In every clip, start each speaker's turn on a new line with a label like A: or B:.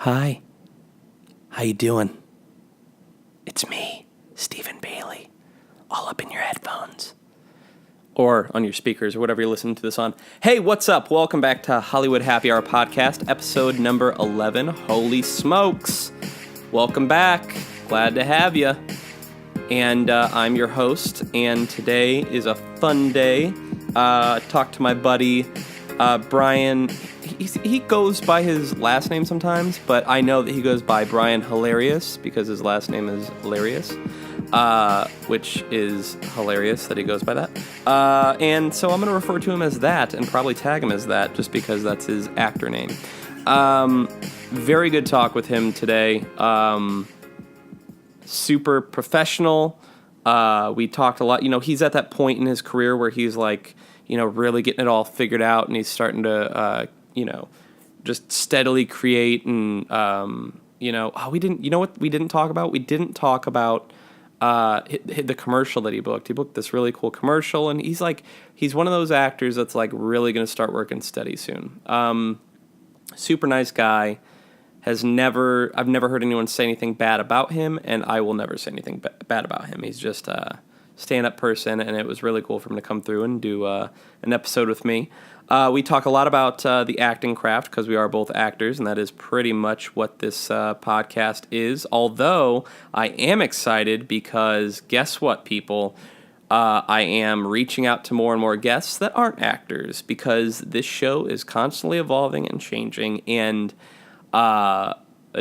A: Hi, how you doing? It's me, Stephen Bailey, all up in your headphones. Or on your speakers, or whatever you're listening to this on. Hey, what's up? Welcome back to Hollywood Happy Hour Podcast, episode number 11. Holy smokes. Welcome back. Glad to have you. And I'm your host, and today is a fun day. Talked to my buddy, Brian. He goes by his last name sometimes, but I know that he goes by Brian Hilarious because his last name is Hilarious, which is hilarious that he goes by that. And so I'm going to refer to him as that and probably tag him as that just because that's his actor name. Very good talk with him today. Super professional. We talked a lot. You know, he's at that point in his career where he's like, you know, really getting it all figured out, and he's starting to, just steadily create. And, you know what we didn't talk about? We didn't talk about the commercial that he booked. He booked this really cool commercial, and he's one of those actors that's like really going to start working steady soon. Super nice guy. I've never heard anyone say anything bad about him, and I will never say anything bad about him. He's just a stand-up person, and it was really cool for him to come through and do an episode with me. We talk a lot about the acting craft because we are both actors, and that is pretty much what this podcast is. Although I am excited because guess what, people? I am reaching out to more and more guests that aren't actors because this show is constantly evolving and changing, and a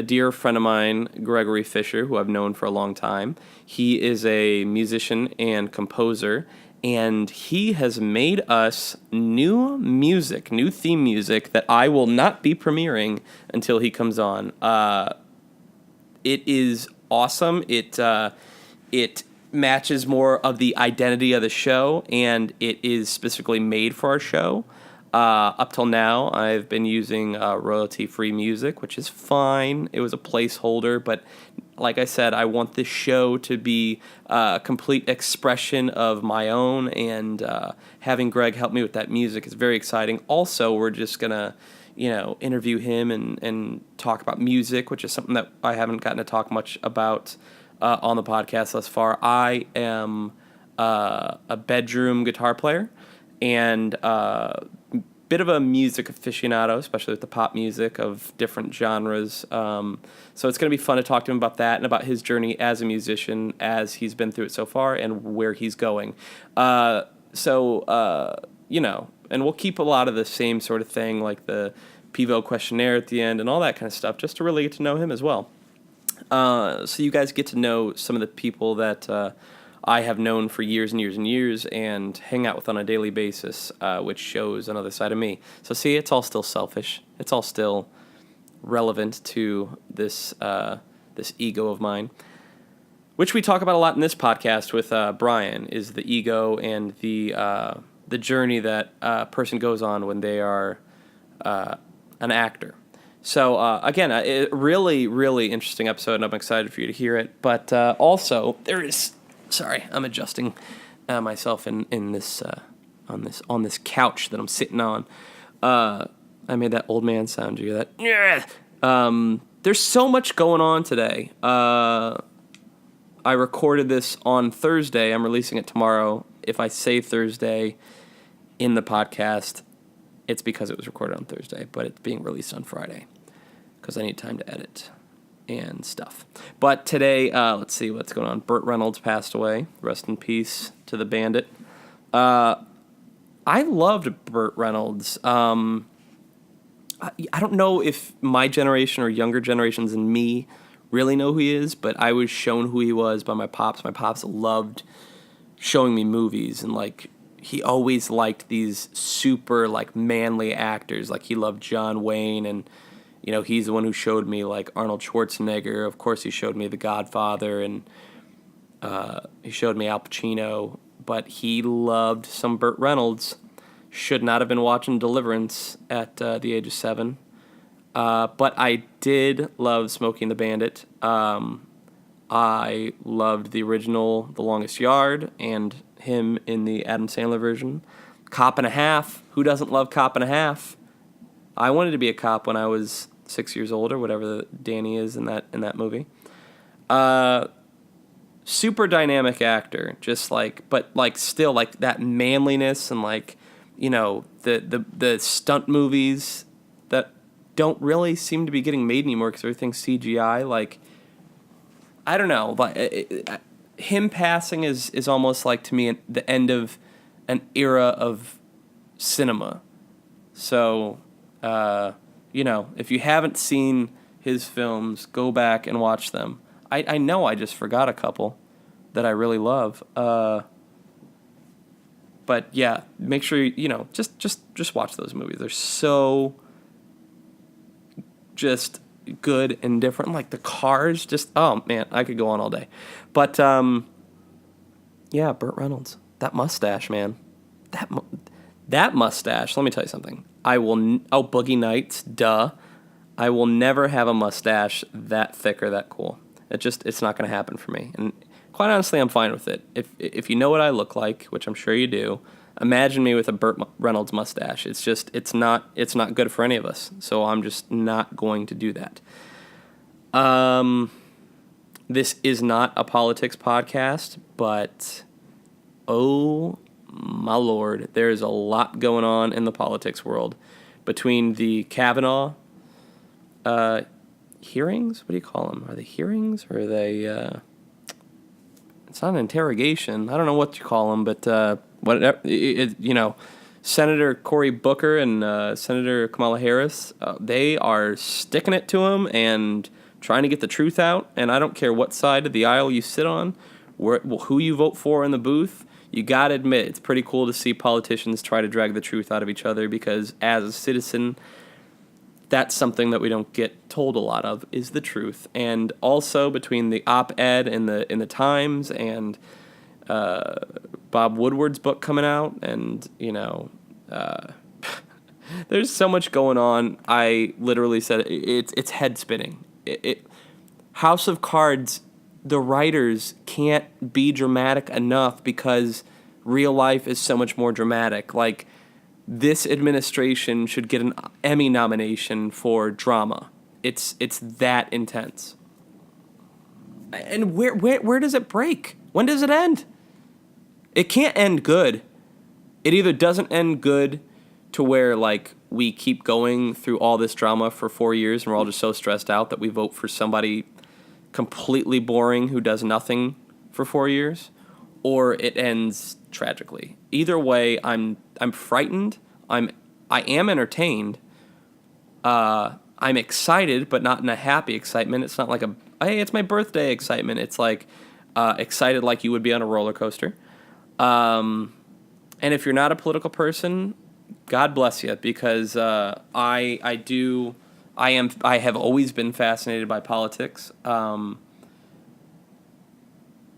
A: dear friend of mine, Gregory Fisher, who I've known for a long time, he is a musician and composer, and he has made us new theme music that I will not be premiering until he comes on. It is awesome. It matches more of the identity of the show, and it is specifically made for our show. Up till now, I've been using royalty-free music, which is fine. It was a placeholder, but like I said, I want this show to be a complete expression of my own, and having Greg help me with that music is very exciting. Also, we're just going to, interview him and talk about music, which is something that I haven't gotten to talk much about on the podcast thus far. I am a bedroom guitar player, and bit of a music aficionado, especially with the pop music of different genres. So it's going to be fun to talk to him about that and about his journey as a musician, as he's been through it so far and where he's going. And we'll keep a lot of the same sort of thing, like the Pivo questionnaire at the end and all that kind of stuff, just to really get to know him as well. So you guys get to know some of the people that I have known for years and years and years and hang out with on a daily basis, which shows another side of me. So see, it's all still selfish. It's all still relevant to this ego of mine, which we talk about a lot in this podcast with Brian, is the ego and the journey that a person goes on when they are an actor. So, again, a really, really interesting episode, and I'm excited for you to hear it. But also, there is... Sorry, I'm adjusting myself in this on this couch that I'm sitting on. I made that old man sound. You hear that? Yeah. There's so much going on today. I recorded this on Thursday. I'm releasing it tomorrow. If I say Thursday in the podcast, it's because it was recorded on Thursday, but it's being released on Friday because I need time to edit and stuff. But today, let's see what's going on. Burt Reynolds passed away. Rest in peace to the bandit. I loved Burt Reynolds. I don't know if my generation or younger generations than me really know who he is, but I was shown who he was by my pops. My pops loved showing me movies, and like he always liked these super like manly actors. Like he loved John Wayne, and he's the one who showed me, like, Arnold Schwarzenegger. Of course, he showed me The Godfather, and he showed me Al Pacino. But he loved some Burt Reynolds. Should not have been watching Deliverance at the age of 7. But I did love Smokey and the Bandit. I loved the original The Longest Yard and him in the Adam Sandler version. Cop and a Half. Who doesn't love Cop and a Half? I wanted to be a cop when I was 6 years old or whatever Danny is in that movie. Super dynamic actor, just like, but like still like that manliness and like, the stunt movies that don't really seem to be getting made anymore because everything's CGI. Like, I don't know, like him passing is almost like to me the end of an era of cinema. So, if you haven't seen his films, go back and watch them. I know I just forgot a couple that I really love. But yeah, make sure just watch those movies. They're so just good and different. Like the cars, just oh man, I could go on all day. But yeah, Burt Reynolds, that mustache, man, that mustache. Let me tell you something. Boogie Nights, duh. I will never have a mustache that thick or that cool. It's not going to happen for me. And quite honestly, I'm fine with it. If you know what I look like, which I'm sure you do, imagine me with a Burt Reynolds mustache. It's not good for any of us. So I'm just not going to do that. This is not a politics podcast, but oh my Lord, there is a lot going on in the politics world between the Kavanaugh hearings. What do you call them? Are they hearings or are they? It's not an interrogation. I don't know what you call them, but whatever. Senator Cory Booker and Senator Kamala Harris, they are sticking it to him and trying to get the truth out. And I don't care what side of the aisle you sit on, who you vote for in the booth. You got to admit, it's pretty cool to see politicians try to drag the truth out of each other because as a citizen, that's something that we don't get told a lot of, is the truth. And also between the op-ed in the Times and Bob Woodward's book coming out, and, there's so much going on. I literally said it's head-spinning. House of Cards, the writers can't be dramatic enough because real life is so much more dramatic. Like, this administration should get an Emmy nomination for drama. It's that intense. And where does it break? When does it end? It can't end good. It either doesn't end good to where, like, we keep going through all this drama for 4 years and we're all just so stressed out that we vote for somebody completely boring who does nothing for 4 years, or it ends tragically. Either way, I'm frightened. I am entertained. I'm excited, but not in a happy excitement. It's not like hey, it's my birthday excitement. It's like excited like you would be on a roller coaster. And if you're not a political person, God bless you, because I have always been fascinated by politics.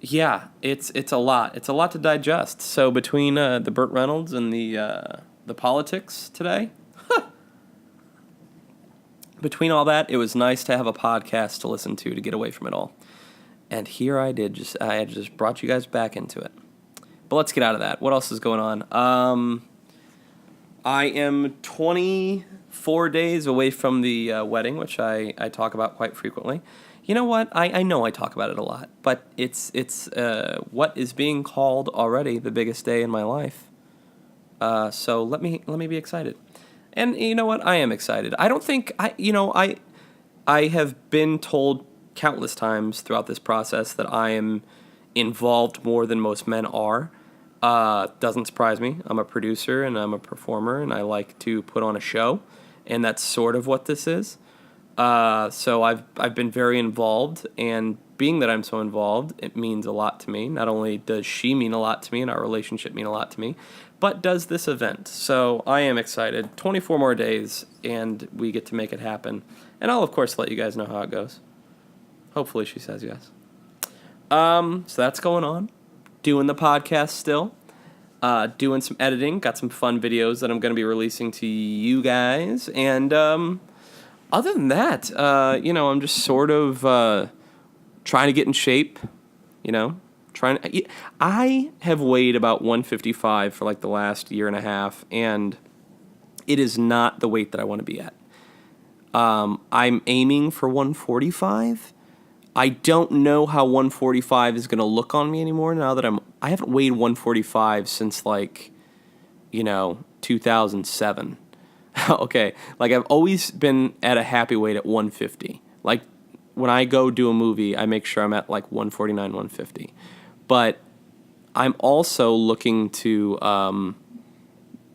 A: Yeah, it's a lot. It's a lot to digest. So between the Burt Reynolds and the politics today, between all that, it was nice to have a podcast to listen to get away from it all. And here I had just brought you guys back into it. But let's get out of that. What else is going on? I am 24 days away from the wedding, which I talk about quite frequently. You know what? I know I talk about it a lot, but it's what is being called already the biggest day in my life. So let me be excited. And you know what? I am excited. I don't think I have been told countless times throughout this process that I am involved more than most men are. Doesn't surprise me. I'm a producer and I'm a performer and I like to put on a show, and that's sort of what this is. So I've been very involved, and being that I'm so involved, it means a lot to me. Not only does she mean a lot to me and our relationship mean a lot to me, but does this event. So I am excited. 24 more days and we get to make it happen. And I'll of course let you guys know how it goes. Hopefully she says yes. So that's going on. Doing the podcast still. Doing some editing. Got some fun videos that I'm going to be releasing to you guys. And other than that, I'm just sort of trying to get in shape, I have weighed about 155 for like the last year and a half, and it is not the weight that I want to be at. I'm aiming for 145. I don't know how 145 is going to look on me anymore now that I haven't weighed 145 since 2007. Okay, like I've always been at a happy weight at 150. Like when I go do a movie, I make sure I'm at like 149, 150. But I'm also looking to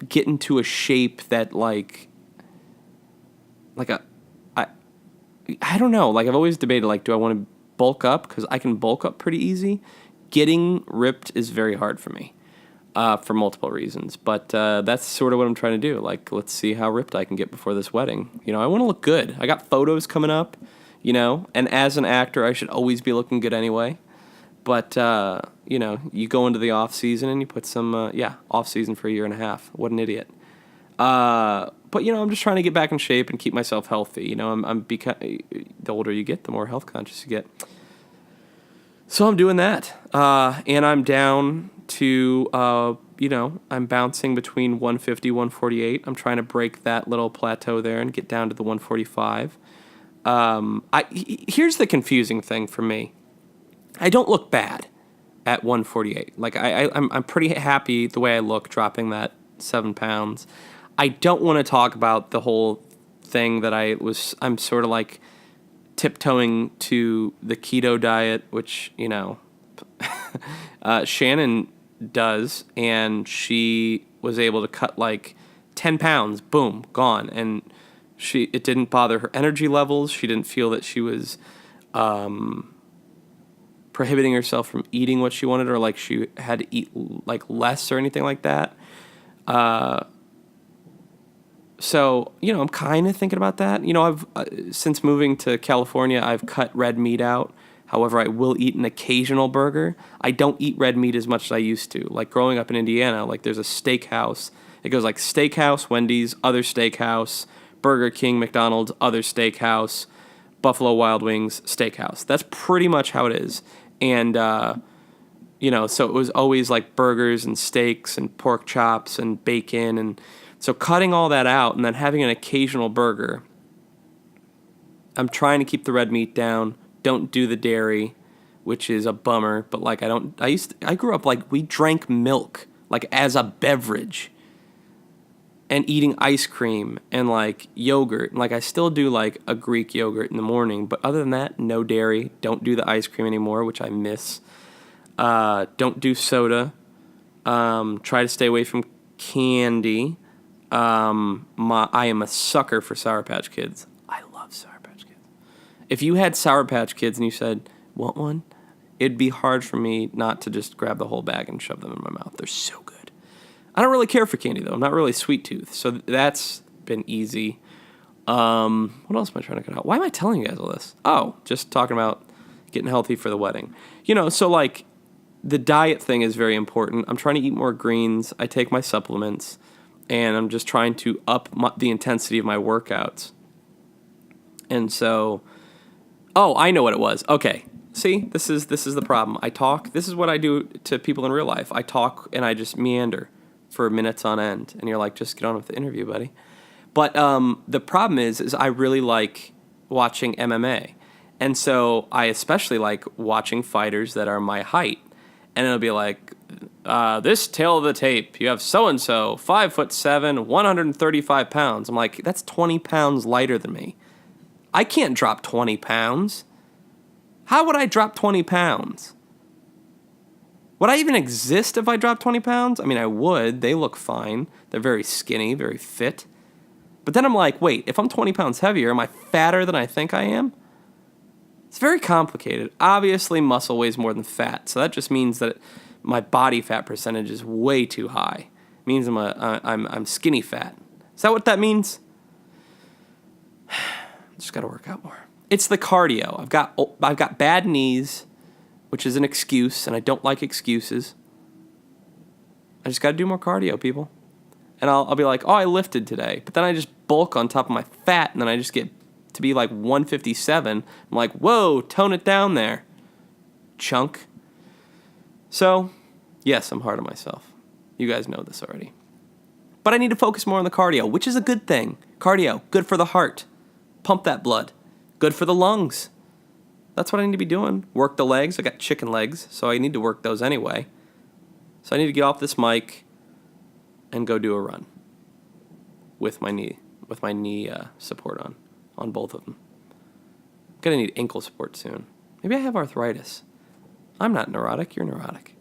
A: get into a shape that I don't know. Like I've always debated, like, do I want to bulk up? Because I can bulk up pretty easy. Getting ripped is very hard for me for multiple reasons. But that's sort of what I'm trying to do. Like, let's see how ripped I can get before this wedding. I want to look good. I got photos coming up, and as an actor, I should always be looking good anyway. But, you go into the off season and you put some, off season for a year and a half. What an idiot. But I'm just trying to get back in shape and keep myself healthy. The older you get, the more health conscious you get. So I'm doing that. And I'm down to, I'm bouncing between 150, 148. I'm trying to break that little plateau there and get down to the 145. Here's the confusing thing for me. I don't look bad at 148. Like I'm pretty happy the way I look dropping that 7 pounds. I don't want to talk about the whole thing that I'm sort of like tiptoeing to the keto diet, which, Shannon does, and she was able to cut like 10 pounds, boom, gone. And it didn't bother her energy levels. She didn't feel that she was, prohibiting herself from eating what she wanted, or like she had to eat like less or anything like that. So, I'm kind of thinking about that. I've since moving to California, I've cut red meat out. However, I will eat an occasional burger. I don't eat red meat as much as I used to. Like growing up in Indiana, like there's a steakhouse. It goes like steakhouse, Wendy's, other steakhouse, Burger King, McDonald's, other steakhouse, Buffalo Wild Wings, steakhouse. That's pretty much how it is. And, so it was always like burgers and steaks and pork chops and bacon. And so cutting all that out and then having an occasional burger, I'm trying to keep the red meat down. Don't do the dairy, which is a bummer. But like I grew up like we drank milk like as a beverage and eating ice cream and like yogurt. And like I still do like a Greek yogurt in the morning. But other than that, no dairy. Don't do the ice cream anymore, which I miss. Don't do soda. Try to stay away from candy. I am a sucker for Sour Patch Kids. I love Sour Patch Kids. If you had Sour Patch Kids and you said, want one? It'd be hard for me not to just grab the whole bag and shove them in my mouth. They're so good. I don't really care for candy, though. I'm not really sweet tooth, so that's been easy. What else am I trying to cut out? Why am I telling you guys all this? Oh, just talking about getting healthy for the wedding. So like the diet thing is very important. I'm trying to eat more greens. I take my supplements, and I'm just trying to up the intensity of my workouts. And so, I know what it was. Okay, see, this is the problem. I talk. This is what I do to people in real life. I talk and I just meander for minutes on end, and you're like, just get on with the interview, buddy. But the problem is I really like watching MMA, and so I especially like watching fighters that are my height, and it'll be like, this tail of the tape, you have so-and-so, 5'7", 135 pounds. I'm like, that's 20 pounds lighter than me. I can't drop 20 pounds. How would I drop 20 pounds? Would I even exist if I dropped 20 pounds? I mean, I would. They look fine. They're very skinny, very fit. But then I'm like, wait, if I'm 20 pounds heavier, am I fatter than I think I am? It's very complicated. Obviously, muscle weighs more than fat, so that just means that my body fat percentage is way too high. It means I'm skinny fat. Is that what that means? Just got to work out more. It's the cardio. I've got bad knees, which is an excuse, and I don't like excuses. I just got to do more cardio, people. And I'll be like, I lifted today. But then I just bulk on top of my fat, and then I just get to be like 157. I'm like, whoa, tone it down there, chunk. So, yes, I'm hard on myself. You guys know this already. But I need to focus more on the cardio, which is a good thing. Cardio, good for the heart. Pump that blood. Good for the lungs. That's what I need to be doing. Work the legs. I got chicken legs, so I need to work those anyway. So I need to get off this mic and go do a run with my knee support on both of them. I'm gonna need ankle support soon. Maybe I have arthritis. I'm not neurotic. You're neurotic.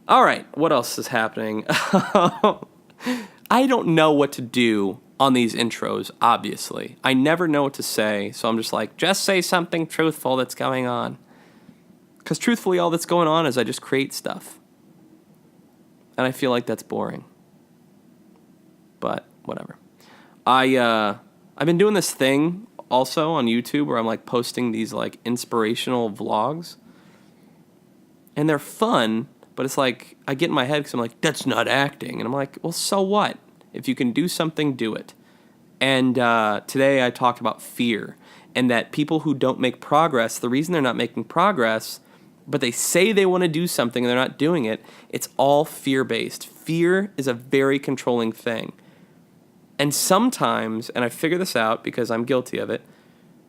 A: All right. What else is happening? I don't know what to do on these intros, obviously. I never know what to say, so I'm just like, just say something truthful that's going on. Because truthfully, all that's going on is I just create stuff. And I feel like that's boring. But whatever. I've been doing this thing also on YouTube where I'm like posting these like inspirational vlogs. And they're fun, but it's like I get in my head because I'm like, that's not acting. And I'm like, well, so what? If you can do something, do it. And today I talked about fear and that people who don't make progress, the reason they're not making progress, but they say they want to do something and they're not doing it, it's all fear-based. Fear is a very controlling thing. And sometimes, and I figure this out because I'm guilty of it,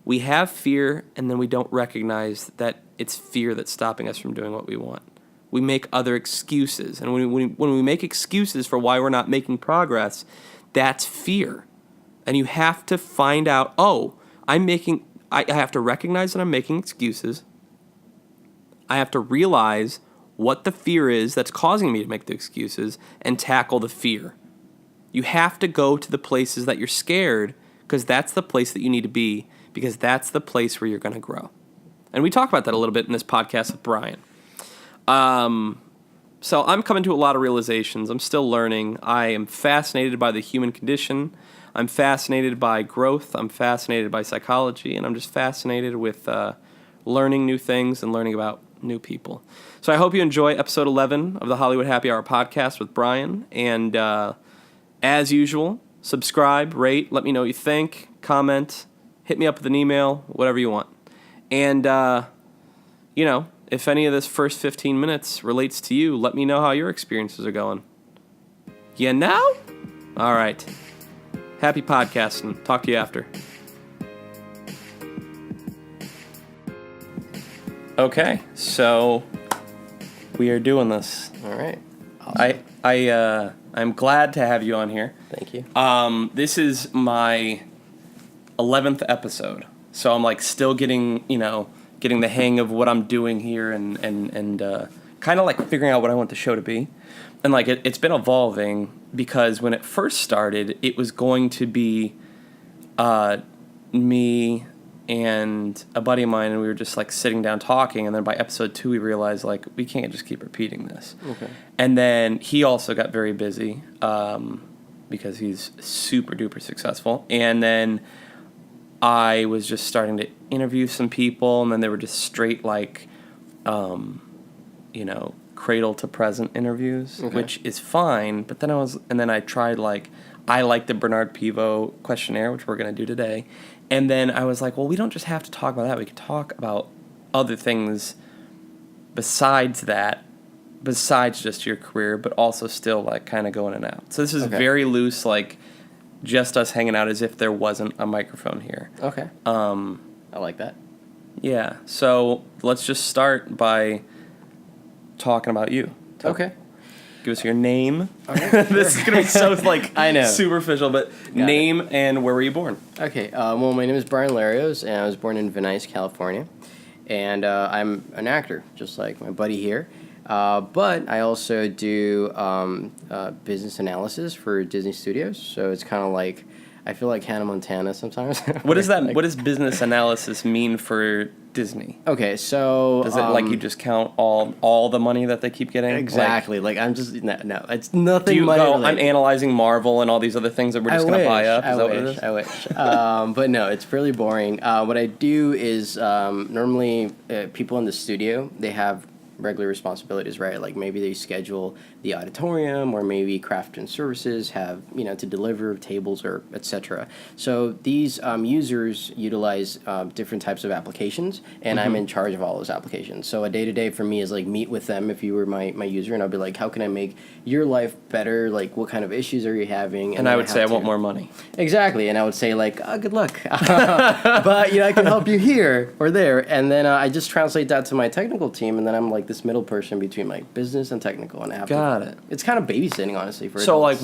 A: we have fear and then we don't recognize that it's fear that's stopping us from doing what we want. We make other excuses. And when we make excuses for why we're not making progress, that's fear. And you have to find out, I have to recognize that I'm making excuses. I have to realize what the fear is that's causing me to make the excuses and tackle the fear. You have to go to the places that you're scared because that's the place that you need to be because that's the place where you're going to grow. And we talk about that a little bit in this podcast with Brian. So I'm coming to a lot of realizations. I'm still learning. I am fascinated by the human condition. I'm fascinated by growth. I'm fascinated by psychology. And I'm just fascinated with learning new things and learning about new people. So I hope you enjoy episode 11 of the Hollywood Happy Hour podcast with Brian. And as usual, subscribe, rate, let me know what you think, comment, hit me up with an email, whatever you want. And, if any of this first 15 minutes relates to you, let me know how your experiences are going. You know? All right. Happy podcasting. Talk to you after. Okay, so we are doing this.
B: All right. Awesome.
A: I'm glad to have you on here.
B: Thank you.
A: This is my 11th episode, so I'm like still getting the hang of what I'm doing here and kind of like figuring out what I want the show to be. And like it's been evolving because when it first started, it was going to be me and a buddy of mine, and we were just like sitting down talking, and then by episode 2 we realized like we can't just keep repeating this.
B: Okay.
A: And then he also got very busy because he's super duper successful. And then I was just starting to interview some people, and then they were just straight like cradle to present interviews,
B: okay.
A: which is fine. But then I tried I like the Bernard Pivot questionnaire, which we're going to do today. And then I was like, well, we don't just have to talk about that. We could talk about other things besides just your career, but also still like kind of going in and out. So this is very loose, like just us hanging out as if there wasn't a microphone here.
B: Okay. I like that.
A: Yeah. So let's just start by talking about you.
B: Okay.
A: Give us your name.
B: Okay,
A: this is gonna be so like
B: I know.
A: superficial, but name and where were you born?
B: Okay. Well, my name is Brian Larios, and I was born in Venice, California, and I'm an actor, just like my buddy here. But I also do business analysis for Disney Studios, so it's kind of like I feel like Hannah Montana sometimes.
A: What does that? What does business analysis mean for Disney?
B: Okay, so
A: does it like you just count all the money that they keep getting?
B: Exactly. Like I'm just no, it's nothing.
A: Do you
B: money
A: go?
B: related.
A: I'm analyzing Marvel and all these other things that we're just gonna buy up. Is that what it is?
B: I wish. But no, it's really boring. What I do is normally people in the studio, they have regular responsibilities, right? Like maybe they schedule the auditorium, or maybe craft and services have, to deliver tables or etc. So these users utilize different types of applications, and I'm in charge of all those applications. So a day-to-day for me is like meet with them if you were my user, and I'll be like, how can I make your life better? Like, what kind of issues are you having?
A: And I would say I want more money.
B: Exactly, and I would say like, good luck, but I can help you here or there, and then I just translate that to my technical team, and then I'm like this middle person between like business and technical, and I have
A: Got it.
B: It's kind of babysitting, honestly. For
A: so
B: adults.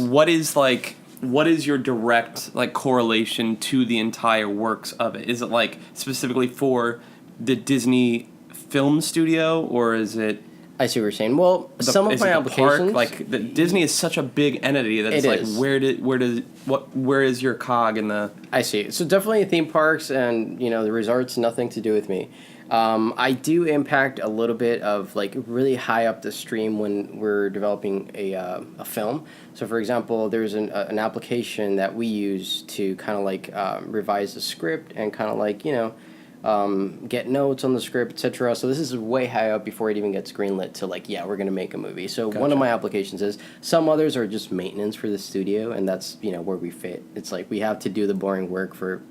A: what is your direct like correlation to the entire works of it? Is it like specifically for the Disney film studio, or is it?
B: I see what you're saying. Well, some of my applications,
A: like Disney is such a big entity that it's like
B: is.
A: where is your cog in the?
B: I see. So definitely theme parks and the resorts, nothing to do with me. I do impact a little bit of like really high up the stream when we're developing a film. So for example, there's an application that we use to kind of like revise the script and kind of like get notes on the script, etc. So this is way high up before it even gets greenlit to like, we're going to make a movie. So one of my applications is, some others are just maintenance for the studio, and that's, where we fit. It's like we have to do the boring work for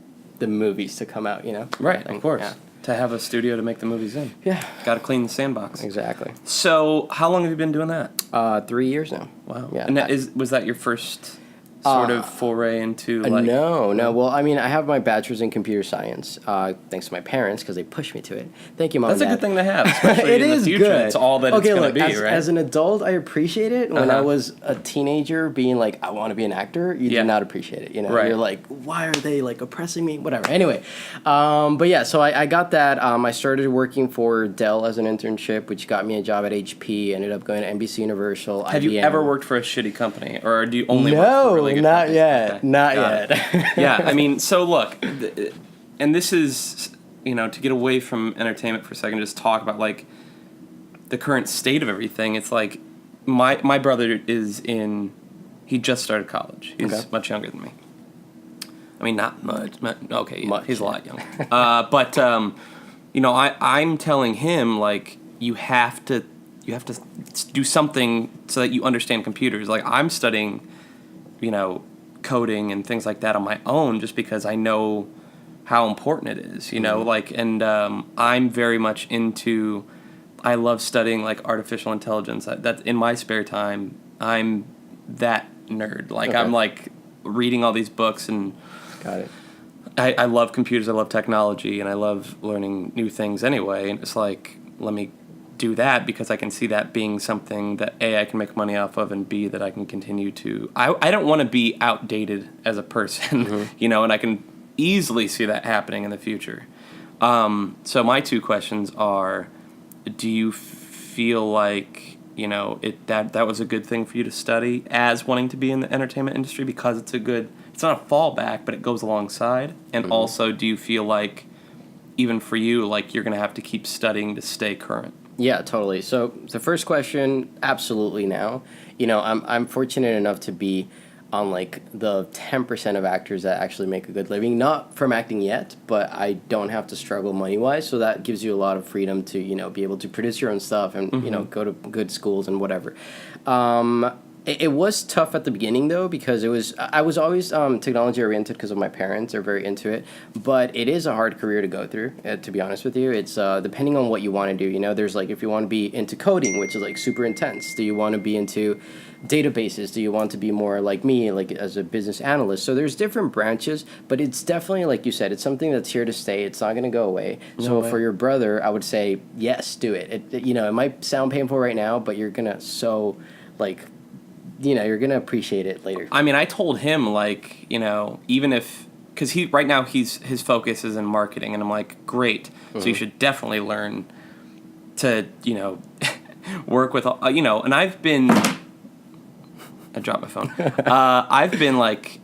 B: the movies to come out,
A: Right, of course. Yeah. To have a studio to make the movies in.
B: Yeah.
A: Got to clean the sandbox.
B: Exactly.
A: So how long have you been doing that?
B: 3 years now.
A: Wow.
B: Yeah.
A: And was that your first sort of foray into like...
B: No. Well, I mean, I have my bachelor's in computer science, thanks to my parents, because they pushed me to it. Thank you, Mom
A: That's
B: and Dad.
A: a good thing to have, especially
B: it
A: in
B: is
A: the future.
B: Good.
A: It's all that it's going to be, right?
B: As an adult, I appreciate it. When I was a teenager being like, I want to be an actor, you do not appreciate it.
A: Right.
B: You're like, why are they like oppressing me? Whatever. Anyway, but yeah, so I got that. I started working for Dell as an internship, which got me a job at HP. Ended up going to NBC Universal,
A: Have
B: IBM.
A: you ever worked for a shitty company, or do you only work for really good
B: not
A: companies?
B: yet.
A: Okay.
B: Not
A: Got
B: yet.
A: Yeah, I mean, so look, and this is, to get away from entertainment for a second, just talk about like the current state of everything. It's like my brother he just started college. He's much younger than me. I mean, not much. Okay, yeah, he's a lot younger. But I'm telling him like you have to do something so that you understand computers. Like I'm studying, coding and things like that on my own, just because I know how important it is. I'm very much into. I love studying like artificial intelligence. That's in my spare time. I'm that nerd. Like I'm like reading all these books and.
B: Got it.
A: I love computers. I love technology, and I love learning new things anyway. And it's like, let me do that because I can see that being something that A, I can make money off of, and B, that I can continue to. I don't want to be outdated as a person, and I can easily see that happening in the future. So my two questions are: do you feel like that was a good thing for you to study as wanting to be in the entertainment industry because it's not a fallback, but it goes alongside? And also, do you feel like even for you, like you're going to have to keep studying to stay current?
B: Yeah, totally. So the first question, absolutely now. I'm fortunate enough to be on like the 10% of actors that actually make a good living, not from acting yet, but I don't have to struggle money-wise, so that gives you a lot of freedom to, be able to produce your own stuff and, go to good schools and whatever. It was tough at the beginning, though, because I was always technology-oriented because of my parents. They're very into it. But it is a hard career to go through, to be honest with you. It's depending on what you want to do. There's like if you want to be into coding, which is like super intense. Do you want to be into databases? Do you want to be more like me, like as a business analyst? So there's different branches, but it's definitely, like you said, it's something that's here to stay. It's not going to go away. So for your brother, I would say, yes, do it. It might sound painful right now, but you're going to you're going to appreciate it later.
A: I mean, I told him, like, even if... Because right now, his focus is in marketing, and I'm like, great. So you should definitely learn to, work with... and I've been... I dropped my phone. I've been, like,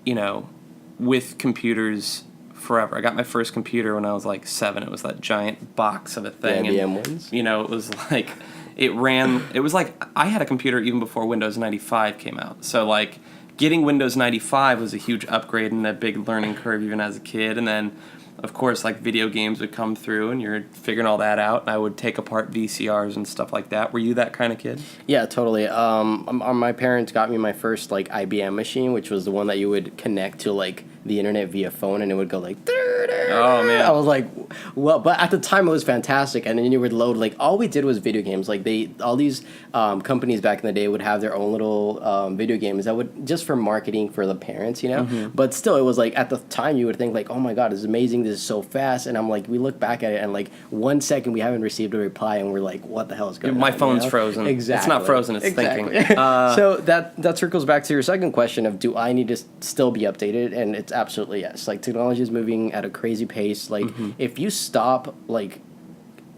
A: with computers forever. I got my first computer when I was, like, 7. It was that giant box of a thing.
B: The IBM ones?
A: It was, like... It was like I had a computer even before Windows 95 came out. So like getting Windows 95 was a huge upgrade and a big learning curve even as a kid. And then of course, like video games would come through and you're figuring all that out. And I would take apart VCRs and stuff like that. Were you that kind of kid?
B: Yeah, totally. My parents got me my first like IBM machine, which was the one that you would connect to like the internet via phone, and it would go like.
A: Oh man!
B: I was like, well, but at the time it was fantastic, and then you would load like all we did was video games. Like all these companies back in the day would have their own little video games that would just for marketing for the parents, you know.
A: Mm-hmm.
B: But still, it was like at the time you would think like, oh my god, this is amazing, this is so fast, and I'm like, we look back at it and like 1 second we haven't received a reply, and we're like, what the hell is going on?
A: My phone's
B: you know?
A: frozen.
B: Exactly.
A: It's not frozen. It's
B: exactly.
A: thinking.
B: So that circles back to your second question of do I need to still be updated? And it's absolutely yes. Like technology is moving at a crazy pace. Like if you stop like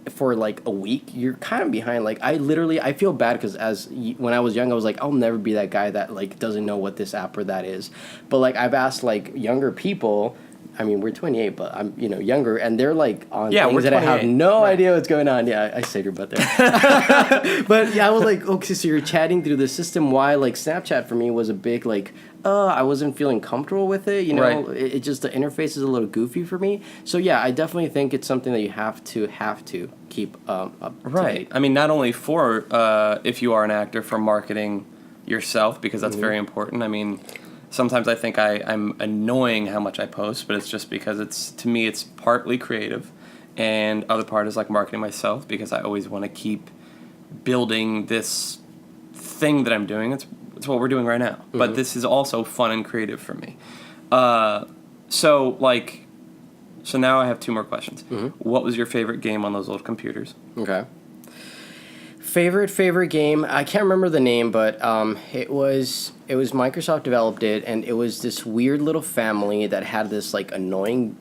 B: for like a week, you're kind of behind. Like I feel bad because when I was young, I was like, I'll never be that guy that like doesn't know what this app or that is. But like I've asked like younger people. I mean, we're 28, but I'm younger, and they're like on things that I have no idea what's going on. Yeah, I saved your butt there. But yeah, I was like, okay, so you're chatting through the system. Why like Snapchat for me was a big like, I wasn't feeling comfortable with it. You know,
A: Right.
B: it just the interface is a little goofy for me. So yeah, I definitely think it's something that you have to keep up to
A: Right.
B: date.
A: I mean, not only for if you are an actor, for marketing yourself, because that's very important. I mean, sometimes I think I'm annoying how much I post, but it's just because to me it's partly creative, and other part is like marketing myself because I always want to keep building this thing that I'm doing. It's what we're doing right now, but this is also fun and creative for me. So now I have 2 more questions. What was your favorite game on those old computers?
B: Okay. Favorite game? I can't remember the name, but it was Microsoft developed it, and it was this weird little family that had this like annoying,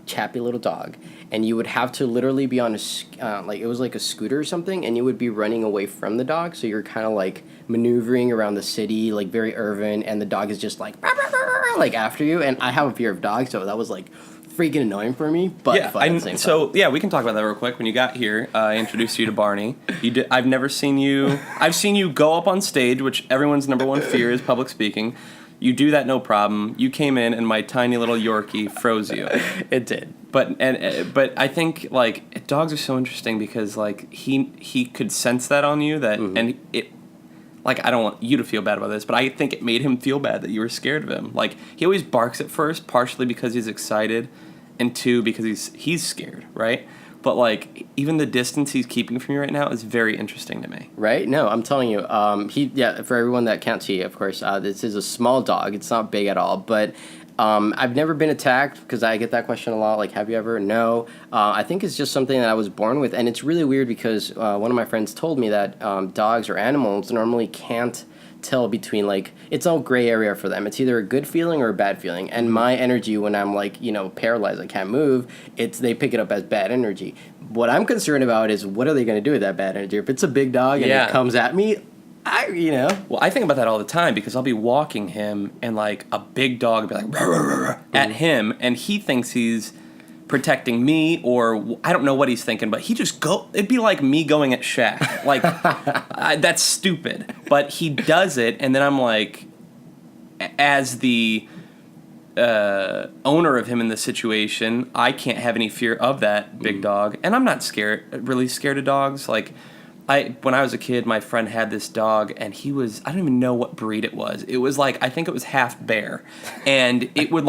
B: chappy little dog, and you would have to literally be on it was like a scooter or something, and you would be running away from the dog, so you're kind of like maneuvering around the city, like very urban, and the dog is just like like after you, and I have a fear of dogs, so that was like freaking annoying for me, but fun at the same time.
A: So yeah, we can talk about that real quick. When you got here, I introduced you to Barney. I've never seen you. I've seen you go up on stage, which everyone's number one fear is public speaking. You do that no problem. You came in, and my tiny little Yorkie froze you.
B: It did.
A: But I think like dogs are so interesting because like he could sense that on you that and it. Like, I don't want you to feel bad about this, but I think it made him feel bad that you were scared of him. Like, he always barks at first, partially because he's excited, and 2, because he's scared, right? But, like, even the distance he's keeping from you right now is very interesting to me.
B: Right? No, I'm telling you. For everyone that can't see, of course, this is a small dog. It's not big at all, but I've never been attacked because I get that question a lot. Like, have you ever? No. I think it's just something that I was born with, and it's really weird because one of my friends told me that dogs or animals normally can't tell between like it's all gray area for them. It's either a good feeling or a bad feeling. And my energy when I'm like paralyzed, I can't move. They pick it up as bad energy. What I'm concerned about is what are they going to do with that bad energy? If it's a big dog and it comes at me.
A: Well, I think about that all the time because I'll be walking him and like a big dog will be like "Rah, rah, rah," at him, and he thinks he's protecting me, or I don't know what he's thinking, but he just it'd be like me going at Shaq. Like that's stupid, but he does it, and then I'm like, as the owner of him in the situation, I can't have any fear of that big dog, and I'm not really scared of dogs. Like. When I was a kid, my friend had this dog, and I don't even know what breed it was. It was like, I think it was half bear. And it would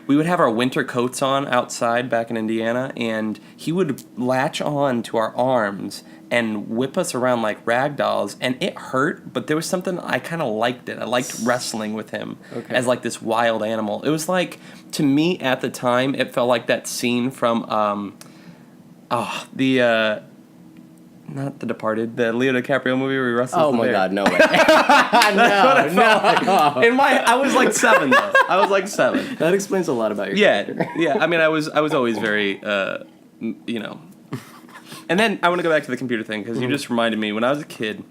A: we would have our winter coats on outside back in Indiana, and he would latch on to our arms and whip us around like rag dolls, and it hurt, but there was something, I kind of liked it. I liked wrestling with him as like this wild animal. It was like, to me at the time, it felt like that scene from, not The Departed, the Leo DiCaprio movie where he wrestles
B: Oh
A: the
B: my
A: bear.
B: God, no way.
A: I was like 7 though. I was like 7.
B: That explains a lot about your character.
A: Yeah. I mean, I was always very, And then I want to go back to the computer thing because you just reminded me when I was a kid,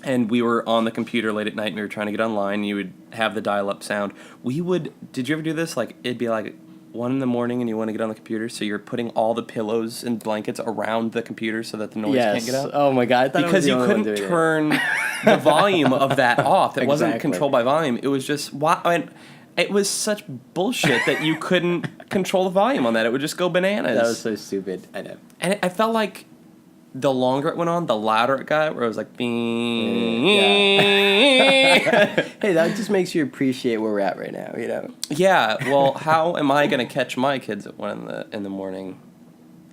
A: and we were on the computer late at night and we were trying to get online. And you would have the dial-up sound. Did you ever do this? Like it'd be like 1 a.m. and you want to get on the computer, so you're putting all the pillows and blankets around the computer so that the noise can't get out?
B: Oh my God. I thought
A: Because you couldn't turn the volume of that off. It wasn't
B: Exactly.
A: controlled by volume. It was just It was such bullshit that you couldn't control the volume on that. It would just go bananas.
B: That was so stupid. I know.
A: And I felt like the longer it went on, the louder it got, where it was like,
B: Hey, that just makes you appreciate where we're at right now, you know?
A: Yeah, well, how am I going to catch my kids at 1 in the morning?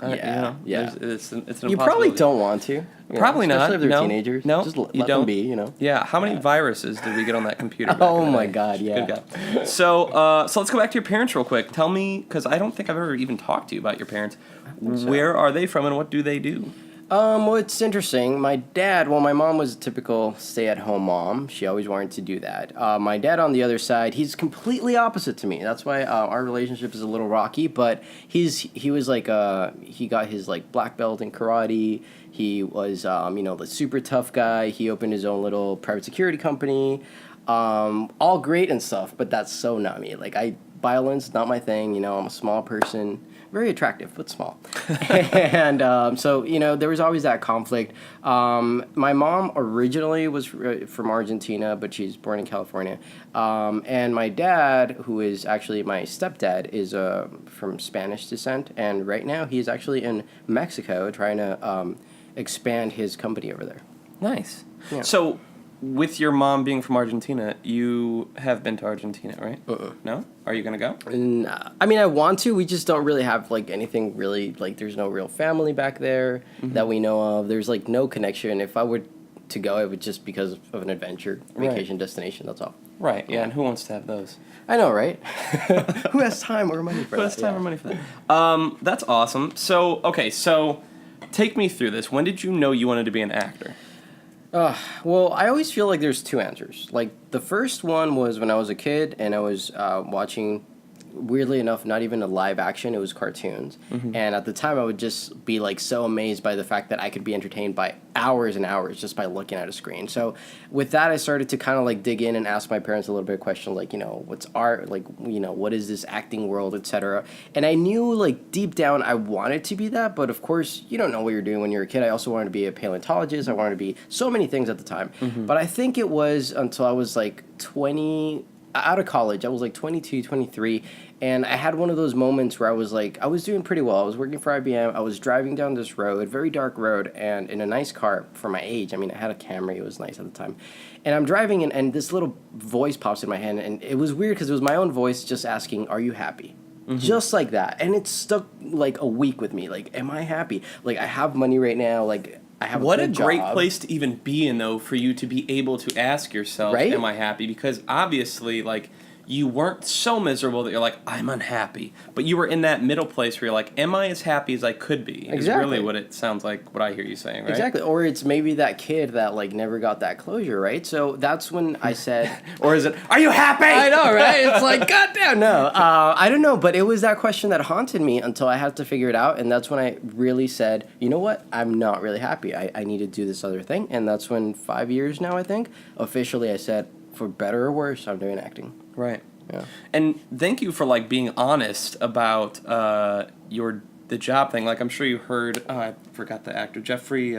B: Yeah.
A: It's an
B: You
A: impossibility.
B: probably don't want to.
A: Probably not.
B: Especially if they're
A: No.
B: teenagers.
A: No,
B: Just
A: you
B: let
A: don't.
B: them be, you know?
A: Yeah, how many viruses did we get on that computer? Back
B: Oh
A: in the
B: my
A: day?
B: God, yeah.
A: Good God. So let's go back to your parents real quick. Tell me, because I don't think I've ever even talked to you about your parents. Where are they from and what do they do?
B: Well, it's interesting. My mom was a typical stay-at-home mom. She always wanted to do that. My dad, on the other side, he's completely opposite to me. That's why our relationship is a little rocky. But he was like he got his like black belt in karate. He was the super tough guy. He opened his own little private security company. All great and stuff, but that's so not me. Like violence, not my thing. You know, I'm a small person. Very attractive, but small. And so, there was always that conflict. My mom originally was from Argentina, but she's born in California. And my dad, who is actually my stepdad, is from Spanish descent. And right now he's actually in Mexico trying to expand his company over there.
A: Nice.
B: Yeah.
A: So, with your mom being from Argentina, you have been to Argentina, right? No? Are you going to go?
B: I mean, I want to. We just don't really have, like, anything really, like, there's no real family back there that we know of. There's, like, no connection. If I were to go, it would just because of an adventure, vacation destination, that's all.
A: Right, yeah, and who wants to have those?
B: I know, right? Who has time or money for that?
A: Who has time or money for that? That's awesome. So, okay, take me through this. When did you know you wanted to be an actor?
B: Well, I always feel like there's two answers. Like, the first one was when I was a kid and I was watching, weirdly enough, not even a live action, it was cartoons. And at the time, I would just be, like, so amazed by the fact that I could be entertained by hours and hours just by looking at a screen. So with that, I started to kind of, like, dig in and ask my parents a little bit of questions, like, what's art? Like, what is this acting world, etc. And I knew, like, deep down I wanted to be that, but of course, you don't know what you're doing when you're a kid. I also wanted to be a paleontologist. I wanted to be so many things at the time. But I think it was until I was, like, out of college. I was, like, 22, 23, and I had one of those moments where I was like, I was doing pretty well. I was working for IBM. I was driving down this road, very dark road, and in a nice car for my age. I mean, I had a Camry. It was nice at the time. And I'm driving, and this little voice pops in my head, and it was weird because it was my own voice just asking, are you happy? Just like that. And it stuck, like, a week with me. Like, am I happy? Like, I have money right now. Like, I have
A: What
B: a
A: a
B: good
A: great
B: job.
A: place to even be in, though, for you to be able to ask yourself,
B: Right?
A: am I happy? Because obviously, like, you weren't so miserable that you're like, I'm unhappy. But you were in that middle place where you're like, am I as happy as I could be? Is really what it sounds like, what I hear you saying, right?
B: Exactly. Or it's maybe that kid that, like, never got that closure, right? So that's when I said...
A: Or is it, are you happy?
B: I know, right? It's like, goddamn, no. I don't know, but it was that question that haunted me until I had to figure it out, and that's when I really said, you know what? I'm not really happy. I need to do this other thing, and that's when 5 years now, I think, officially I said, for better or worse, I'm doing acting.
A: Right.
B: Yeah.
A: And thank you for, like, being honest about the job thing. Like, I'm sure you heard, I forgot the actor, Jeffrey,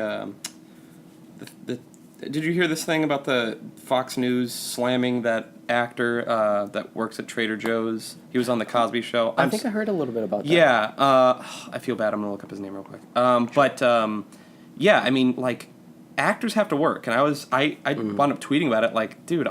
A: did you hear this thing about the Fox News slamming that actor that works at Trader Joe's? He was on the Cosby Show.
B: I think I heard a little bit about that.
A: Yeah, I feel bad. I'm gonna look up his name real quick. Yeah, I mean, like, actors have to work, and I wound up tweeting about it. Like, dude,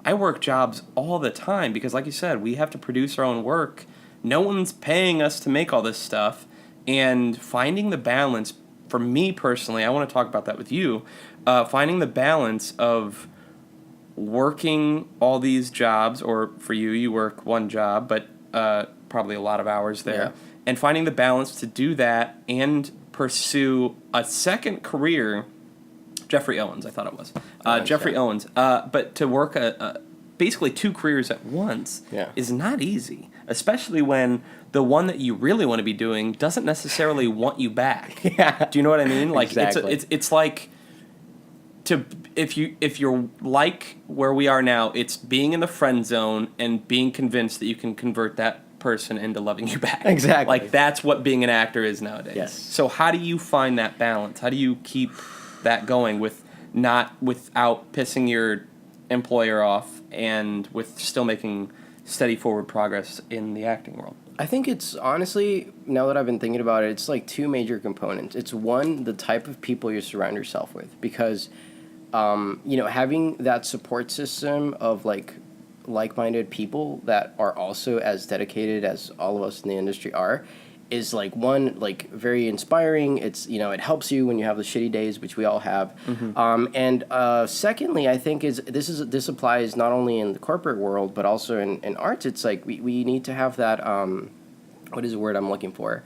A: I work jobs all the time because, like you said, we have to produce our own work. No one's paying us to make all this stuff, and finding the balance. For me personally, I want to talk about that with you. Finding the balance of working all these jobs, or for you, you work one job, but probably a lot of hours there,
B: Yeah.
A: and finding the balance to do that and pursue a second career. Jeffrey Owens, I thought it was. Jeffrey Owens. But to work basically two careers at once is not easy, especially when the one that you really want to be doing doesn't necessarily want you back.
B: Yeah.
A: Do you know what I mean? Like,
B: Exactly.
A: it's like if you're like where we are now, it's being in the friend zone and being convinced that you can convert that person into loving you back.
B: Exactly.
A: Like, that's what being an actor is nowadays.
B: Yes.
A: So how do you find that balance? How do you keep that going without pissing your employer off and with still making steady forward progress in the acting world?
B: I think it's honestly, now that I've been thinking about it, it's like two major components. It's one, the type of people you surround yourself with, because having that support system of like-minded people that are also as dedicated as all of us in the industry are, is like one, like very inspiring. It's, it helps you when you have the shitty days, which we all have. And secondly, I think this applies not only in the corporate world but also in arts. It's like we need to have that. What is the word I'm looking for?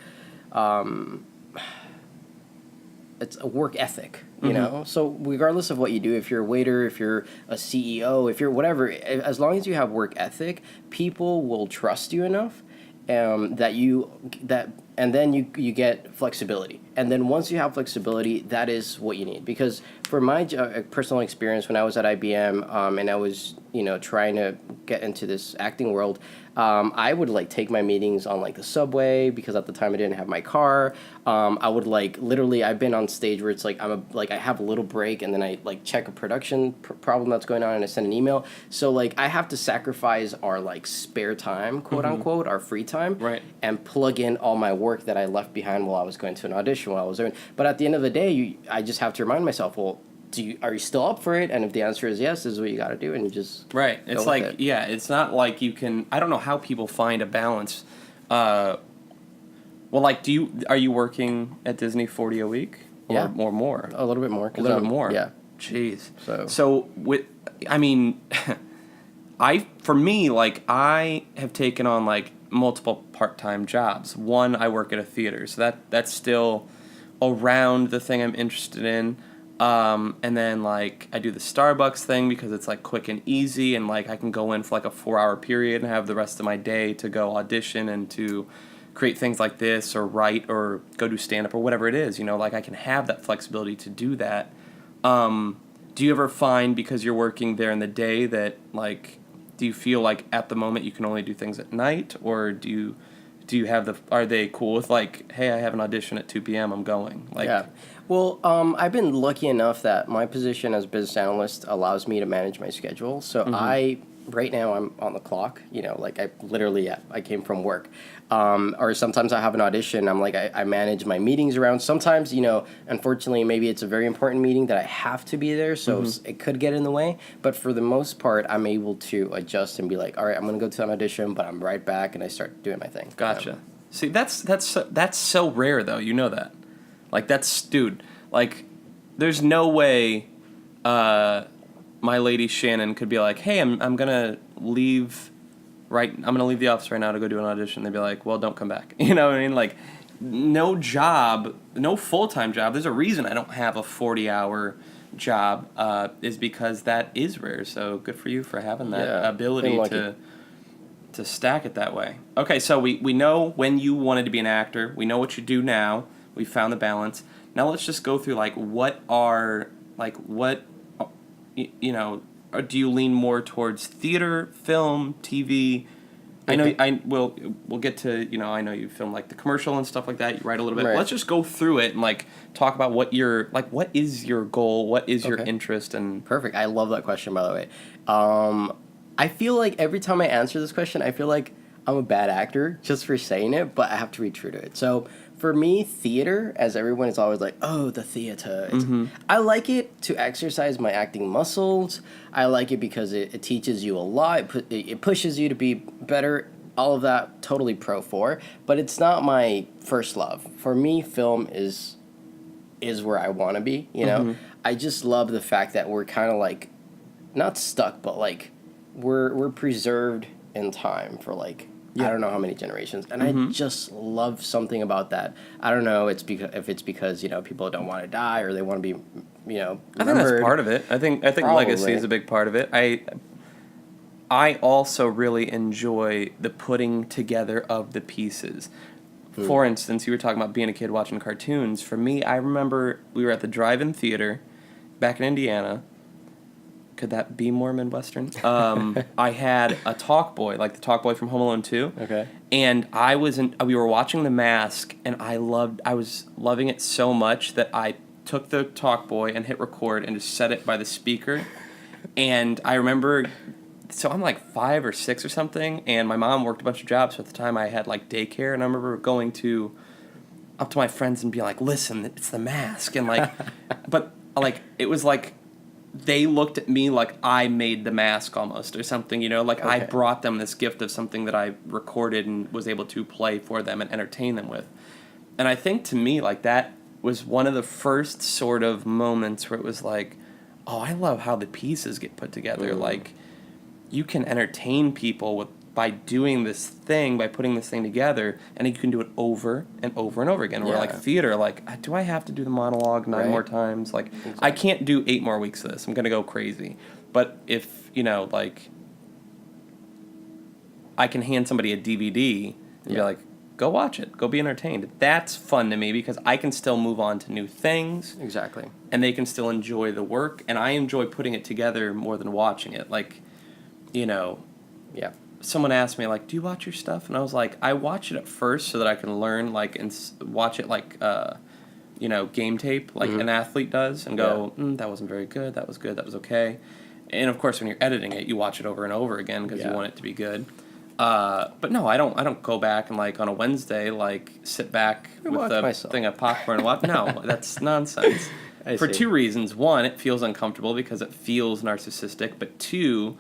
B: It's a work ethic, you know? So regardless of what you do, if you're a waiter, if you're a CEO, if you're whatever, as long as you have work ethic, people will trust you enough and then you get flexibility. And then once you have flexibility, that is what you need. Because for my personal experience, when I was at IBM and I was, trying to get into this acting world, I would take my meetings on the subway because at the time I didn't have my car. I would literally, I've been on stage where it's I have a little break and then I check a production problem that's going on and I send an email. So I have to sacrifice our spare time, quote unquote, our free time,
A: right,
B: and plug in all my work that I left behind while I was going to an audition while I was there. But at the end of the day, I just have to remind myself, well, are you still up for it? And if the answer is yes, this is what you got to do, and you just
A: right. It's it's not like you can. I don't know how people find a balance. Are you working at Disney 40 a week or more?
B: A little bit more.
A: A little bit more.
B: Yeah.
A: Jeez.
B: So
A: I have taken on multiple part-time jobs. One, I work at a theater, so that's still around the thing I'm interested in. And then I do the Starbucks thing because it's quick and easy, and I can go in for a 4-hour period and have the rest of my day to go audition and to create things like this or write or go do stand-up or whatever it is. I can have that flexibility to do that. Do you ever find, because you're working there in the day, that do you feel at the moment you can only do things at night, or do you have are they cool with hey, I have an audition at 2 p.m. I'm going?
B: Yeah. Well, I've been lucky enough that my position as business analyst allows me to manage my schedule. So right now I'm on the clock, I came from work. Or sometimes I have an audition. I manage my meetings around. Sometimes, unfortunately, maybe it's a very important meeting that I have to be there. So it could get in the way. But for the most part, I'm able to adjust and be all right, I'm going to go to an audition, but I'm right back and I start doing my thing.
A: Gotcha. See, that's so rare though. You know that. Dude, there's no way my lady Shannon could be hey, I'm gonna leave I'm gonna leave the office right now to go do an audition. They'd be well, don't come back. You know what I mean? No job, no full-time job. There's a reason I don't have a 40-hour job, is because that is rare. So good for you for having that ability to stack it that way. Okay, so we know when you wanted to be an actor. We know what you do now. We found the balance. Now let's just go through do you lean more towards theater, film, TV? We'll get to, I know you film the commercial and stuff like that. You write a little bit.
B: Right.
A: Let's just go through it and talk about what what is your goal? What is your interest? And
B: Perfect. I love that question, by the way. I feel every time I answer this question, I feel I'm a bad actor just for saying it, but I have to be true to it. So for me, theater, as everyone is always oh, the theater. I like it to exercise my acting muscles. I like it because it teaches you a lot. It pushes you to be better. All of that, totally pro for. But it's not my first love. For me, film is where I want to be, I just love the fact that we're kind of not stuck, but we're preserved in time for I don't know how many generations, and I just love something about that. I don't know. It's because people don't want to die or they want to be remembered.
A: I think that's part of it. I think legacy is a big part of it. I also really enjoy the putting together of the pieces. For instance, you were talking about being a kid watching cartoons. For me, I remember we were at the drive-in theater back in Indiana. Could that be more Midwestern? I had a talk boy, the talk boy from Home Alone 2.
B: Okay.
A: And we were watching The Mask, and I was loving it so much that I took the talk boy and hit record and just set it by the speaker. And I remember so I'm like 5 or 6 or something, and my mom worked a bunch of jobs. So at the time, I had like daycare, and I remember going up to my friends and being like, "Listen, it's The Mask," and like, but like it was like they looked at me like I made The Mask almost or something, like I
B: Okay.
A: brought them this gift of something that I recorded and was able to play for them and entertain them with. And I think to me, like, that was one of the first sort of moments where it was like, oh, I love how the pieces get put together. Like, you can entertain people by doing this thing, by putting this thing together, and you can do it over and over and over again. Where, like,
B: Yeah.
A: theater, like, do I have to do the monologue 9
B: Right.
A: more times? Like, I can't do 8 more weeks of this. I'm going to go crazy. But if, like, I can hand somebody a DVD and be like, go watch it. Go be entertained. That's fun to me because I can still move on to new things.
B: Exactly.
A: And they can still enjoy the work. And I enjoy putting it together more than watching it. Like,
B: Yeah.
A: someone asked me, like, do you watch your stuff? And I was like, I watch it at first so that I can learn, like, and watch it like, game tape, like an athlete does, and go, that wasn't very good. That was good. That was okay. And, of course, when you're editing it, you watch it over and over again because you want it to be good. But no, I don't go back and like on a Wednesday like sit back with a thing of popcorn and watch. No, that's nonsense. For 2 reasons. 1, it feels uncomfortable because it feels narcissistic. But 2,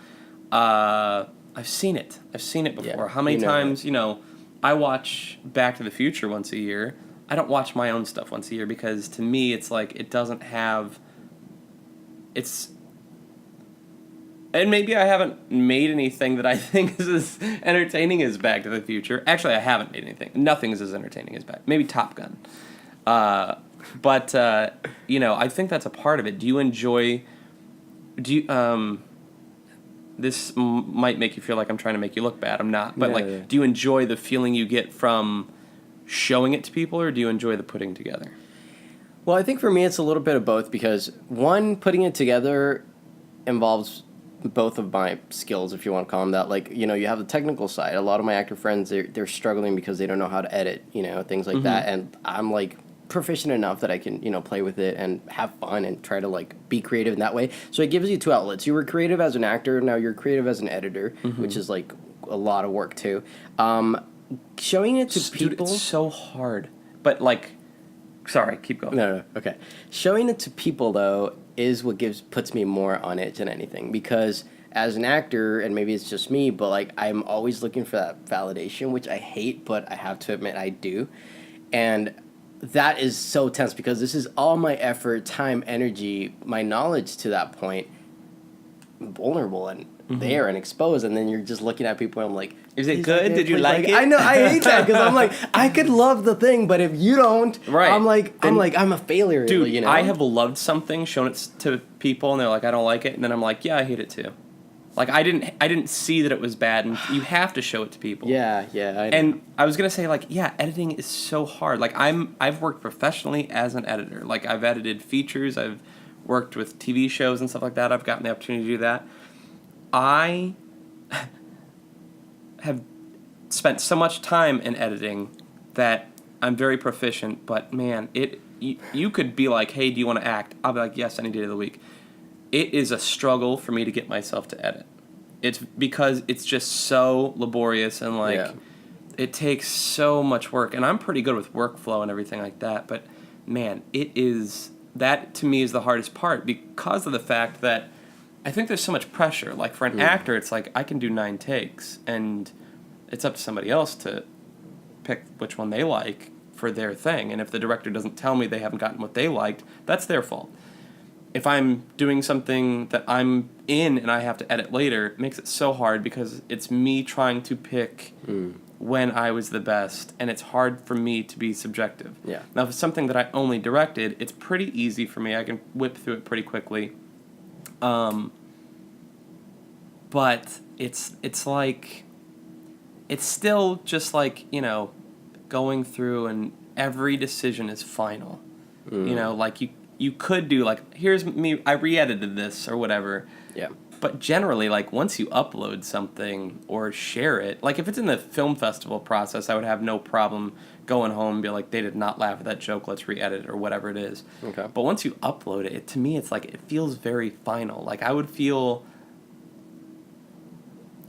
A: I've seen it. I've seen it before.
B: Yeah,
A: How many
B: you know
A: times I watch Back to the Future once a year. I don't watch my own stuff once a year because to me it's like it doesn't have. And maybe I haven't made anything that I think is as entertaining as Back to the Future. Actually, I haven't made anything. Nothing is as entertaining as Back. Maybe Top Gun. But I think that's a part of it. This might make you feel like I'm trying to make you look bad. I'm not. But do you enjoy the feeling you get from showing it to people, or do you enjoy the putting together?
B: Well, I think for me it's a little bit of both because one, putting it together involves both of my skills, if you want to call them that. Like, you have the technical side. A lot of my actor friends, they're struggling because they don't know how to edit, things like that. And I'm like proficient enough that I can, play with it and have fun and try to like be creative in that way. So it gives you 2 outlets. You were creative as an actor, now you're creative as an editor, which is like a lot of work too. Showing it to people,
A: Dude, it's so hard. But like, sorry, keep going.
B: No, okay. Showing it to people though is what puts me more on edge than anything because as an actor, and maybe it's just me, but like I'm always looking for that validation, which I hate, but I have to admit I do. And that is so tense because this is all my effort, time, energy, my knowledge to that point, vulnerable and there and exposed, and then you're just looking at people and I'm like,
A: is it good? Did you like it?
B: I know, I hate that because I'm like, I could love the thing, but if you don't,
A: right.
B: I'm a failure.
A: Dude, I have loved something, shown it to people, and they're like, I don't like it, and then I'm like, yeah, I hate it too. Like I didn't see that it was bad, and you have to show it to people.
B: Yeah.
A: And I was gonna say like, yeah, editing is so hard. Like I've worked professionally as an editor. Like I've edited features, I've worked with TV shows and stuff like that. I've gotten the opportunity to do that. I have spent so much time in editing that I'm very proficient, but man, you could be like, hey, do you want to act? I'll be like, yes, any day of the week. It is a struggle for me to get myself to edit. It's because it's just so laborious and like it takes so much work. And I'm pretty good with workflow and everything like that, but man, that to me is the hardest part because of the fact that I think there's so much pressure. Like for an actor, it's like I can do 9 takes, and it's up to somebody else to pick which one they like for their thing. And if the director doesn't tell me they haven't gotten what they liked, that's their fault. If I'm doing something that I'm in and I have to edit later, it makes it so hard because it's me trying to pick when I was the best, and it's hard for me to be subjective.
B: Yeah.
A: Now, if it's something that I only directed, it's pretty easy for me. I can whip through it pretty quickly. But it's like, it's still just like, going through and every decision is final. Like you could do like, here's me, I re-edited this or whatever.
B: Yeah.
A: But generally, like once you upload something or share it, like if it's in the film festival process, I would have no problem going home and be like, they did not laugh at that joke, let's re-edit it or whatever it is.
B: Okay.
A: But once you upload it, to me, it's like, it feels very final. Like I would feel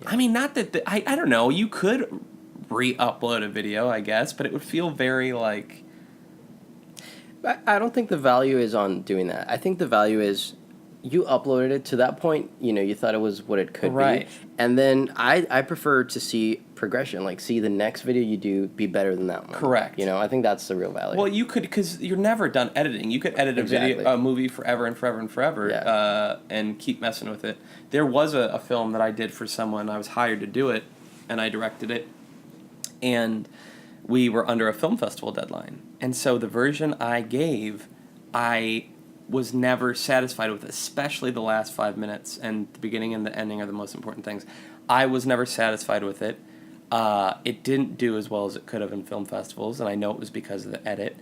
A: I mean, not that I don't know. You could re-upload a video, I guess, but it would feel very like.
B: I don't think the value is on doing that. I think the value is you uploaded it to that point, you thought it was what it could
A: Right.
B: be. And then I prefer to see progression, like see the next video you do be better than that one.
A: Correct.
B: I think that's the real value.
A: Well, you could, because you're never done editing. You could edit
B: Exactly.
A: a movie forever and forever and forever,
B: Yeah.
A: and keep messing with it. There was a film that I did for someone. I was hired to do it, and I directed it, and we were under a film festival deadline. And so the version I gave, I was never satisfied with, especially the last 5 minutes, and the beginning and the ending are the most important things. I was never satisfied with it. It didn't do as well as it could have in film festivals, and I know it was because of the edit.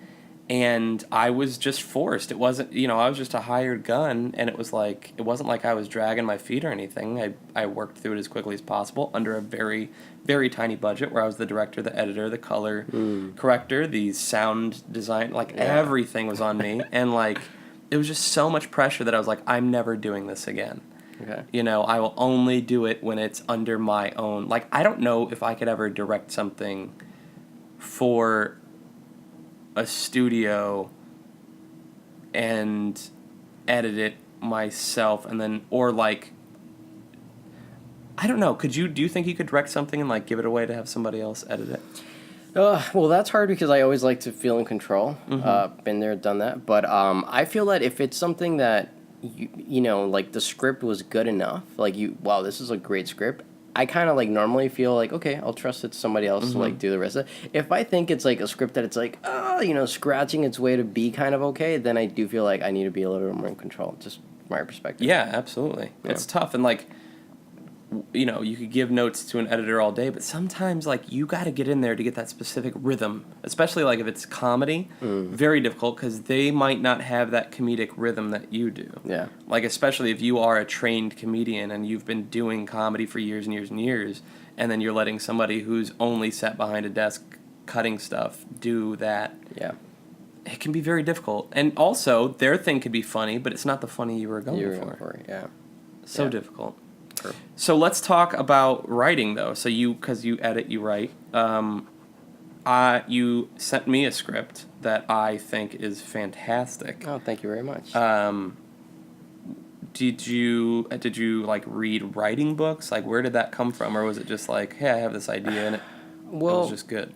A: And I was just forced. It wasn't, I was just a hired gun, and it wasn't like I was dragging my feet or anything. I worked through it as quickly as possible under a very, very tiny budget where I was the director, the editor, the color corrector, the sound design, everything was on me. And it was just so much pressure that I was like, I'm never doing this again.
B: Okay.
A: I will only do it when it's under my own. I don't know if I could ever direct something for a studio and edit it myself, and then I don't know. Do you think you could direct something and give it away to have somebody else edit it?
B: Well, that's hard because I always like to feel in control. Been there, done that. But I feel that if it's something that the script was good enough, wow, this is a great script. I kind of normally feel okay, I'll trust it to somebody else to do the rest of it. If I think it's a script that it's scratching its way to be kind of okay, then I do feel like I need to be a little bit more in control. Just my perspective.
A: Yeah, absolutely. Yeah. It's tough, and you could give notes to an editor all day, but sometimes you got to get in there to get that specific rhythm, especially if it's comedy. Very difficult because they might not have that comedic rhythm that you do.
B: Yeah.
A: Especially if you are a trained comedian and you've been doing comedy for years and years and years, and then you're letting somebody who's only sat behind a desk cutting stuff do that.
B: Yeah.
A: It can be very difficult. And also, their thing could be funny, but it's not the funny you were going for.
B: Yeah.
A: So difficult. So let's talk about writing, though. So because you edit, you write. You sent me a script that I think is fantastic.
B: Oh, thank you very much.
A: Did you read writing books? Where did that come from, or was it just hey, I have this idea and it was just good?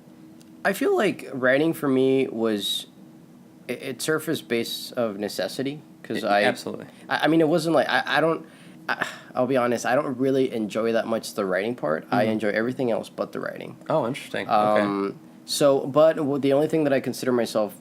B: I feel like writing for me was it surfaced based of necessity because
A: absolutely.
B: I mean, it wasn't I don't. I'll be honest, I don't really enjoy that much the writing part. I enjoy everything else but the writing.
A: Oh, interesting. Okay.
B: But the only thing that I consider myself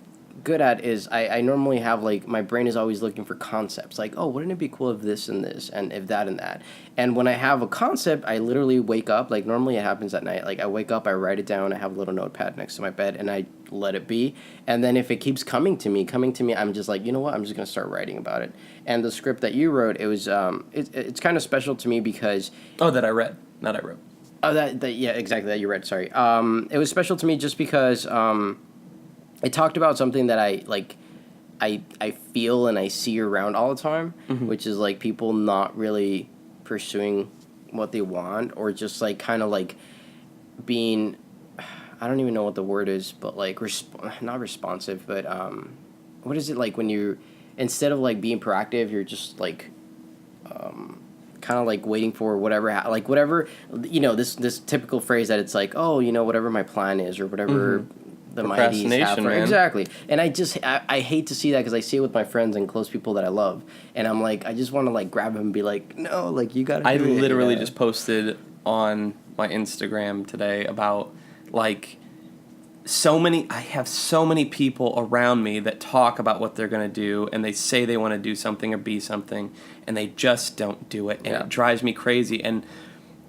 B: good at is I normally have my brain is always looking for concepts. Wouldn't it be cool if this and this and if that and that. And when I have a concept, I literally wake up. Normally it happens at night. I wake up, I write it down, I have a little notepad next to my bed, and I let it be. And then if it keeps coming to me, I'm just you know what? I'm just gonna start writing about it. And the script that you wrote, it was it's kind of special to me because
A: that I read, not I wrote.
B: Oh, yeah, exactly, that you read. Sorry. It was special to me just because it talked about something that I feel and I see around all the time, which is people not really pursuing what they want, or just kind of being, I don't even know what the word is, but not responsive, but what is it when you instead of being proactive, you're just kind of waiting for whatever whatever this typical phrase that it's whatever my plan is or whatever the mighties have for exactly. And I hate to see that because I see it with my friends and close people that I love, and I'm I just want to grab him and be no, you gotta do
A: I
B: it.
A: literally just posted on my Instagram today about I have so many people around me that talk about what they're going to do, and they say they want to do something or be something, and they just don't do it, and it drives me crazy. And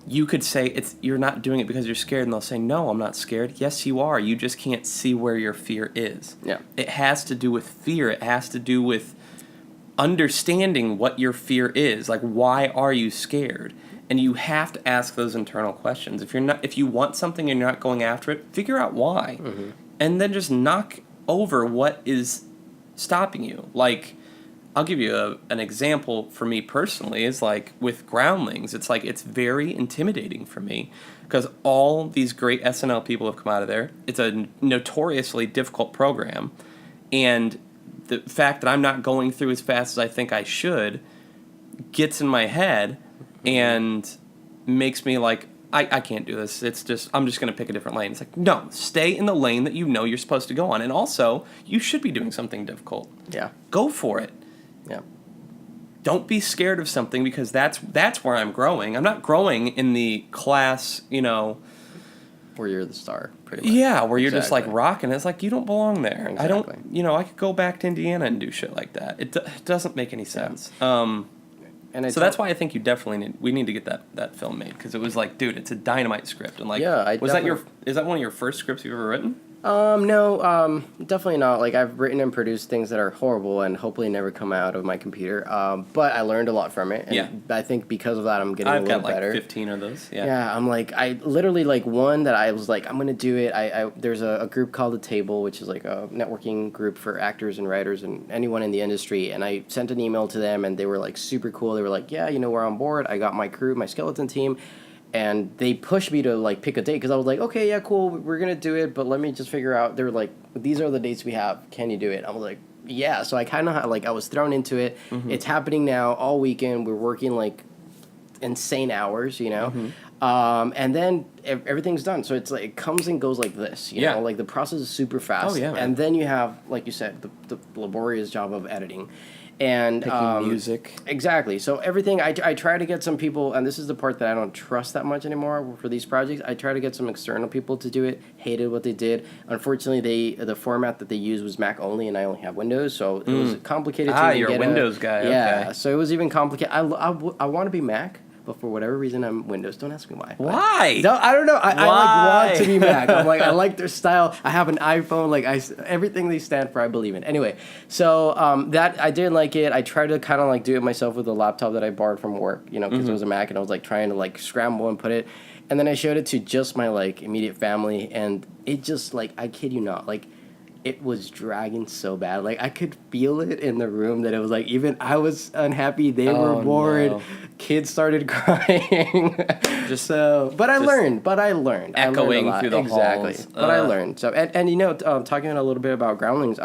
A: you could say you're not doing it because you're scared, and they'll say, no, I'm not scared. Yes, you are. You just can't see where your fear is.
B: Yeah.
A: It has to do with fear. It has to do with understanding what your fear is. Why are you scared? And you have to ask those internal questions. If you want something and you're not going after it, figure out why. And then just knock over what is stopping you. I'll give you an example for me personally is like with Groundlings. It's like it's very intimidating for me because all these great SNL people have come out of there. It's a notoriously difficult program, and the fact that I'm not going through as fast as I think I should gets in my head and makes me like, I can't do this. It's just, I'm just going to pick a different lane. It's like, no, stay in the lane that you know you're supposed to go on. And also, you should be doing something difficult.
B: Yeah.
A: Go for it.
B: Yeah.
A: Don't be scared of something because that's where I'm growing. I'm not growing in the class,
B: Where you're the star, pretty much.
A: yeah, where you're just like
B: Exactly.
A: rocking. It's like you don't belong there. I
B: Exactly.
A: don't, I could go back to Indiana and do shit like that. It doesn't make any sense.
B: And
A: So that's why I think you definitely we need to get that film made because it was like, dude, it's a dynamite script and like,
B: Yeah,
A: is that one of your first scripts you've ever written?
B: No, definitely not. Like, I've written and produced things that are horrible and hopefully never come out of my computer. But I learned a lot from it. And
A: Yeah.
B: I think because of that, I'm getting
A: I've
B: a little
A: got like
B: better.
A: 15 of those. Yeah.
B: Yeah, I'm like, I literally, like, one that I was like, I'm going to do it. There's a group called The Table, which is like a networking group for actors and writers and anyone in the industry. And I sent an email to them, and they were, like, super cool. They were like, yeah, we're on board. I got my crew, my skeleton team. And they pushed me to, like, pick a date because I was like, okay, yeah, cool, we're going to do it, but let me just figure out. They were like, these are the dates we have. Can you do it? I was like, yeah. So I kind of, like, I was thrown into it.
A: Mm-hmm.
B: It's happening now all weekend. We're working, like, insane hours, and then everything's done. So it's like it comes and goes like this,
A: Yeah.
B: like the process is super fast.
A: Oh, yeah, man.
B: And then you have, like you said, the laborious job of editing and
A: Picking music.
B: Exactly. So everything I try to get some people, and this is the part that I don't trust that much anymore for these projects. I try to get some external people to do it. Hated what they did. Unfortunately, the format that they used was Mac only, and I only have Windows, so it was complicated. To even
A: You're a
B: get
A: Windows guy.
B: Yeah.
A: Okay.
B: So it was even complicated. I want to be Mac. But for whatever reason, I'm Windows. Don't ask me why.
A: Why?
B: No, I don't know. I like
A: Why?
B: want to be Mac. I'm like, I like their style. I have an iPhone. Like everything they stand for, I believe in. Anyway, so that I didn't like it. I tried to kind of like do it myself with a laptop that I borrowed from work, because it was a Mac, and I was like trying to like scramble and put it. And then I showed it to just my like immediate family, and it just like, I kid you not, like, it was dragging so bad. Like, I could feel it in the room that it was like, even I was unhappy. They were bored.
A: no.
B: Kids started crying. But I learned.
A: Echoing
B: I learned a lot.
A: through the
B: exactly.
A: halls.
B: But I learned. So, and talking a little bit about Groundlings,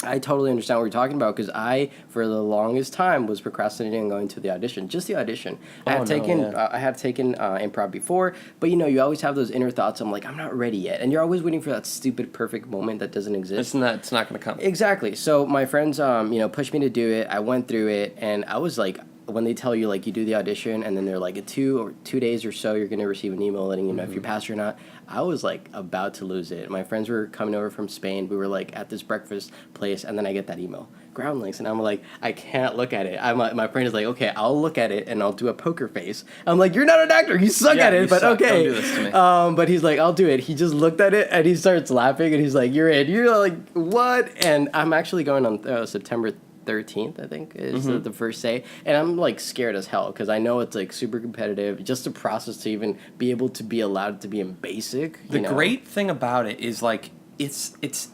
B: I totally understand what you're talking about because I, for the longest time, was procrastinating on going to the audition. Just the audition. I had taken improv before, but you always have those inner thoughts. I'm like, I'm not ready yet, and you're always waiting for that stupid perfect moment that doesn't exist.
A: It's not going to come.
B: Exactly. So my friends, pushed me to do it. I went through it, and I was like, when they tell you like you do the audition, and then they're like, in 2 days or so, you're gonna receive an email letting you know if you pass or not. I was like about to lose it. My friends were coming over from Spain. We were like at this breakfast place, and then I get that email, Groundlings, and I'm like, I can't look at it. My friend is like, okay, I'll look at it and I'll do a poker face. I'm like, you're not an actor. You suck at it,
A: you
B: but
A: suck.
B: okay.
A: Don't do this to me.
B: But he's like, I'll do it. He just looked at it and he starts laughing and he's like, you're in. You're like, what? And I'm actually going on September 13th, I think, is the first day. And I'm, like, scared as hell because I know it's, like, super competitive. Just the process to even be able to be allowed to be in basic.
A: The great thing about it is, like, it's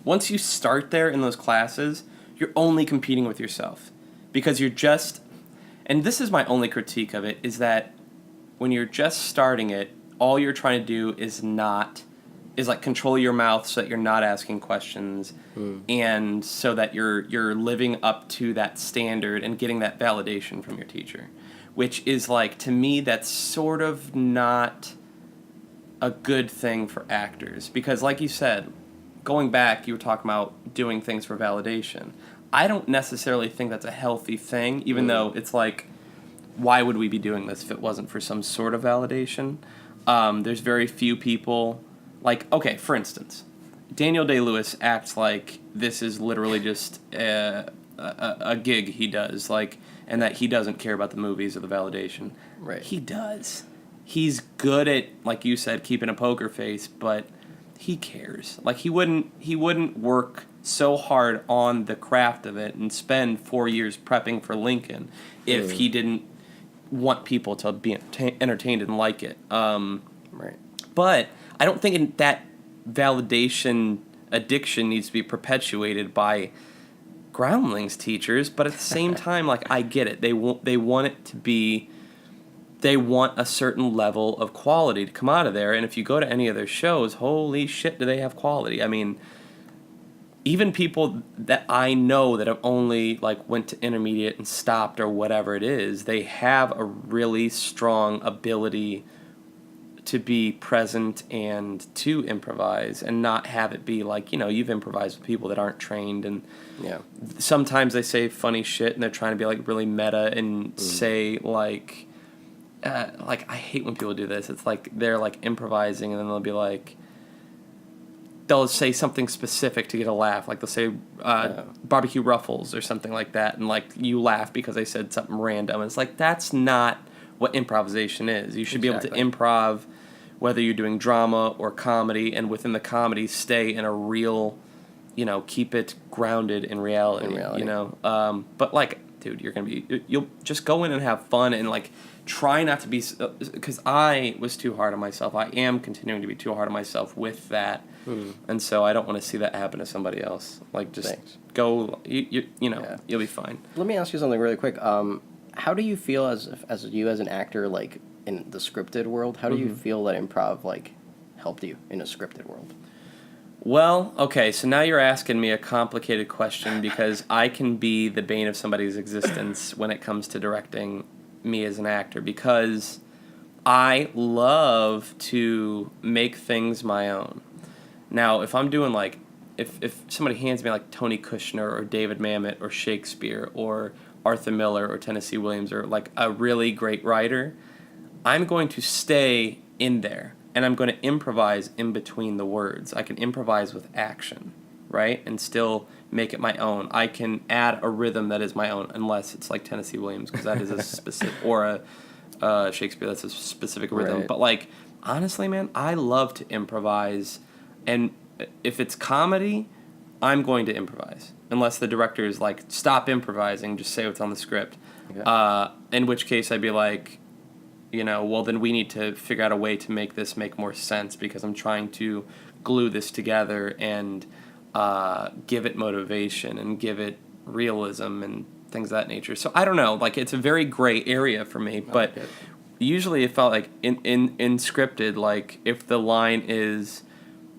A: once you start there in those classes, you're only competing with yourself. Because you're just... And this is my only critique of it, is that when you're just starting it, all you're trying to do is like control your mouth so that you're not asking questions and so that you're living up to that standard and getting that validation from your teacher, which is like, to me, that's sort of not a good thing for actors because, like you said, going back, you were talking about doing things for validation. I don't necessarily think that's a healthy thing, even though it's like, why would we be doing this if it wasn't for some sort of validation? There's very few people... Like, okay, for instance, Daniel Day-Lewis acts like this is literally just a gig he does, like, and that he doesn't care about the movies or the validation.
B: Right.
A: He does. He's good at, like you said, keeping a poker face, but he cares. Like, he wouldn't work so hard on the craft of it and spend 4 years prepping for Lincoln if he didn't want people to be entertained and like it.
B: Right.
A: But I don't think that validation addiction needs to be perpetuated by Groundlings teachers, but at the same time, like, I get it. They want it to be, they want a certain level of quality to come out of there. And if you go to any of their shows, holy shit, do they have quality? I mean, even people that I know that have only like went to intermediate and stopped or whatever it is, they have a really strong ability to be present and to improvise and not have it be like, you've improvised with people that aren't trained, and
B: Yeah.
A: sometimes they say funny shit and they're trying to be like really meta and say like I hate when people do this. It's like they're like improvising and then they'll say something specific to get a laugh. Like they'll say barbecue ruffles or something like that, and like you laugh because they said something random. And it's like, that's not what improvisation is. You should be able to improv whether you're doing drama or comedy, and within the comedy stay in a real, keep it grounded in reality. But like, dude, you'll just go in and have fun and like try not to be, because I was too hard on myself. I am continuing to be too hard on myself with that. And so I don't want to see that happen to somebody else. Like, just go, you'll be fine.
B: Let me ask you something really quick. How do you feel as an actor, like in the scripted world? How do you feel that improv like helped you in a scripted world?
A: Well, okay, so now you're asking me a complicated question, because I can be the bane of somebody's existence when it comes to directing me as an actor, because I love to make things my own. Now, if I'm doing like, if somebody hands me like Tony Kushner or David Mamet or Shakespeare or Arthur Miller or Tennessee Williams or like a really great writer, I'm going to stay in there and I'm going to improvise in between the words. I can improvise with action, right? And still make it my own. I can add a rhythm that is my own, unless it's like Tennessee Williams, because that is a specific, or a Shakespeare, that's a specific rhythm.
B: Right.
A: But like, honestly, man, I love to improvise. And if it's comedy, I'm going to improvise. Unless the director is like, stop improvising, just say what's on the script. Okay. In which case I'd be like, well, then we need to figure out a way to make this make more sense, because I'm trying to glue this together and give it motivation and give it realism and things of that nature. So I don't know, like, it's a very gray area for me, but usually it felt like in scripted, like if the line is,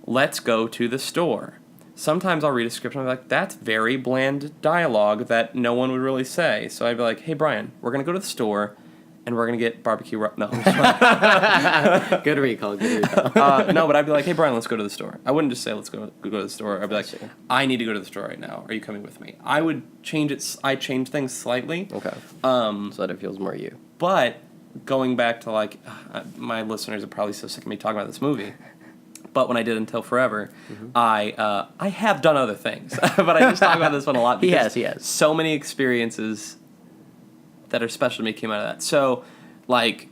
A: let's go to the store, sometimes I'll read a script and I'm like, that's very bland dialogue that no one would really say. So I'd be like, hey, Brian, we're going to go to the store and we're going to get barbecue. No, I'm just
B: Good recall.
A: no, but I'd be like, hey, Brian, let's go to the store. I wouldn't just say, let's go to the store. I'd be like, I need to go to the store right now. Are you coming with me? I would change it. I change things slightly.
B: Okay. So that it feels more you.
A: But going back to like, my listeners are probably so sick of me talking about this movie. But when I did Until Forever, I have done other things, but I just talk about this one a lot because
B: he has.
A: So many experiences that are special to me came out of that. So, like,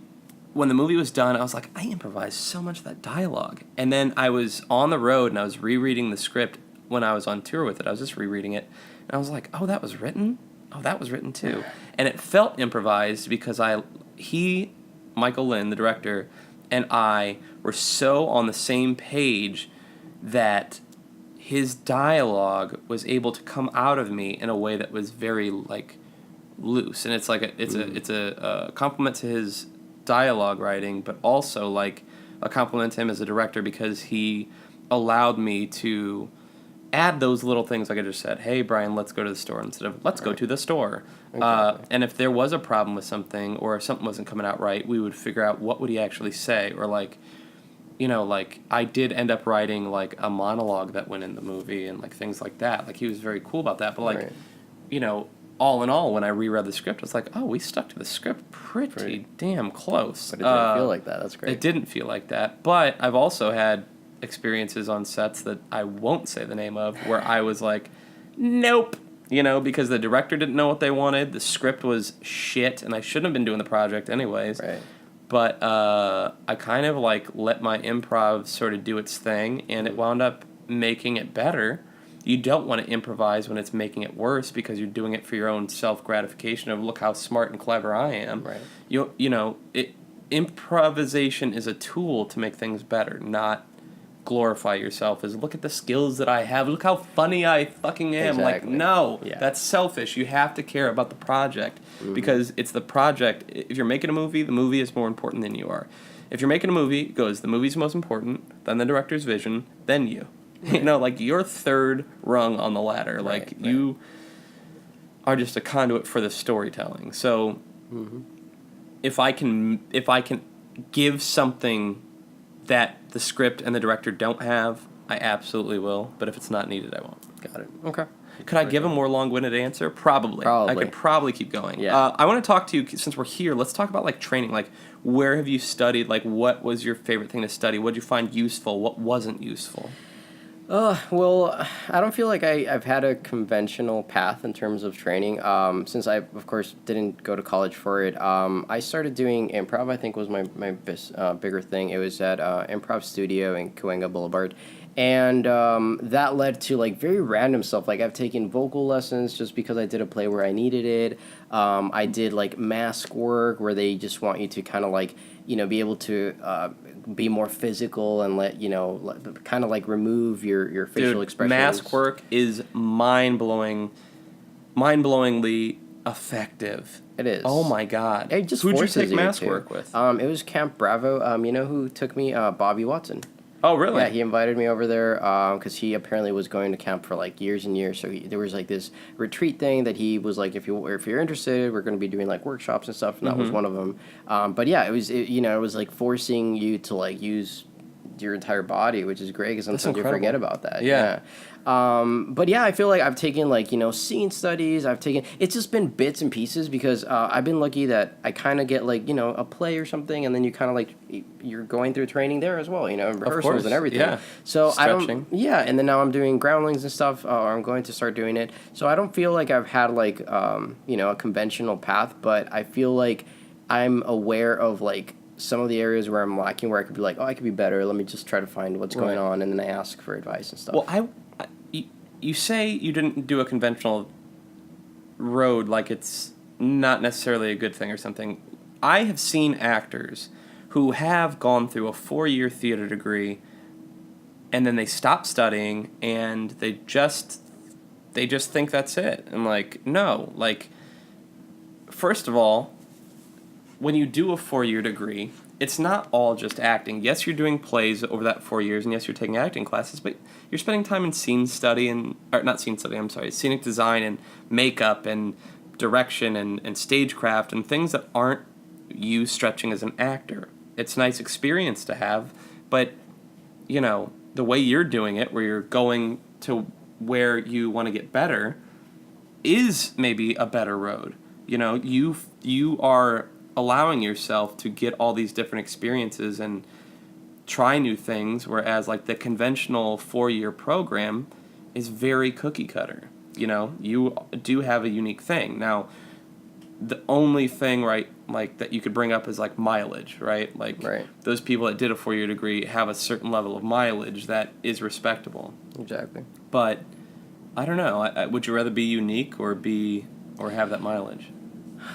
A: when the movie was done, I was like, I improvised so much of that dialogue. And then I was on the road and I was rereading the script when I was on tour with it. I was just rereading it, and I was like, oh, that was written? Oh, that was written too. And it felt improvised because Michael Lynn, the director, and I were so on the same page that his dialogue was able to come out of me in a way that was very like loose, and it's like it's a compliment to his dialogue writing, but also like a compliment to him as a director, because he allowed me to add those little things, like I just said, hey, Brian, let's go to the store, instead of let's go to the store. Exactly. And if there was a problem with something, or if something wasn't coming out right, we would figure out what would he actually say, or like, like I did end up writing like a monologue that went in the movie and like things like that. Like, he was very cool about that, but like, all in all, when I reread the script, I was like, oh, we stuck to the script pretty damn close.
B: But it didn't feel like that. That's great.
A: It didn't feel like that. But I've also had experiences on sets that I won't say the name of, where I was like, nope, because the director didn't know what they wanted. The script was shit, and I shouldn't have been doing the project anyways.
B: Right.
A: But I kind of like let my improv sort of do its thing, and it wound up making it better. You don't want to improvise when it's making it worse, because you're doing it for your own self-gratification of, look how smart and clever I am. Right. Improvisation is a tool to make things better, not glorify yourself is look at the skills that I have. Look how funny I fucking am. Like,
B: Exactly.
A: no,
B: Yeah.
A: that's selfish. You have to care about the project because it's the project. If you're making a movie, the movie is more important than you are. If you're making a movie, it goes the movie's most important, then the director's vision, then you. You know, like you're third rung on the ladder. Like
B: Right.
A: you are just a conduit for the storytelling. So if I can give something that the script and the director don't have, I absolutely will. But if it's not needed, I won't.
B: Got it. Okay.
A: Could I give a more long-winded answer? Probably. I
B: Probably.
A: could probably keep going.
B: Yeah.
A: I want to talk to you, since we're here, let's talk about, like, training. Like, where have you studied? Like, what was your favorite thing to study? What did you find useful? What wasn't useful?
B: Well, I don't feel like I've had a conventional path in terms of training. Since I, of course, didn't go to college for it, I started doing improv. I think was my bigger thing. It was at Improv Studio in Cahuenga Boulevard. And that led to like very random stuff. Like I've taken vocal lessons just because I did a play where I needed it. I did like mask work where they just want you to kind of like, be able to be more physical and kind of like remove your facial expressions.
A: Mask work is mind-blowingly effective.
B: It is.
A: Oh my God.
B: It just
A: Who'd you
B: forces
A: take
B: you
A: mask
B: to.
A: work with?
B: It was Camp Bravo. You know who took me? Bobby Watson.
A: Oh, really?
B: Yeah, he invited me over there because he apparently was going to camp for like years and years. So there was like this retreat thing that he was like, if you're interested, we're going to be doing like workshops and stuff, and that was one of them. But yeah, it was like forcing you to like use your entire body, which is great because sometimes you forget about that.
A: Yeah.
B: But yeah, I feel like I've taken like scene studies. It's just been bits and pieces because I've been lucky that I kind of get like a play or something, and then you kind of like you're going through training there as well, and rehearsals and everything.
A: Yeah.
B: So
A: Stretching.
B: and then now I'm doing groundlings and stuff, or I'm going to start doing it. So I don't feel like I've had like a conventional path, but I feel like I'm aware of like some of the areas where I'm lacking, where I could be like, oh, I could be better. Let me just try to find what's going on, and then I ask for advice and stuff.
A: Well, you say you didn't do a conventional road, like it's not necessarily a good thing or something. I have seen actors who have gone through a 4-year theater degree, and then they stop studying, and they just think that's it. And like, no, like, first of all, when you do a 4-year degree, it's not all just acting. Yes, you're doing plays over that 4 years, and yes, you're taking acting classes, but you're spending time in scenic design and makeup and direction and stagecraft and things that aren't you stretching as an actor. It's a nice experience to have, but, the way you're doing it, where you're going to where you want to get better, is maybe a better road. You are allowing yourself to get all these different experiences and try new things, whereas like the conventional 4-year program is very cookie cutter. You do have a unique thing. Now, the only thing, right, like that you could bring up is like mileage, right? Like those people that did a 4-year degree have a certain level of mileage that is respectable.
B: Exactly.
A: But I don't know. Would you rather be unique or have that mileage?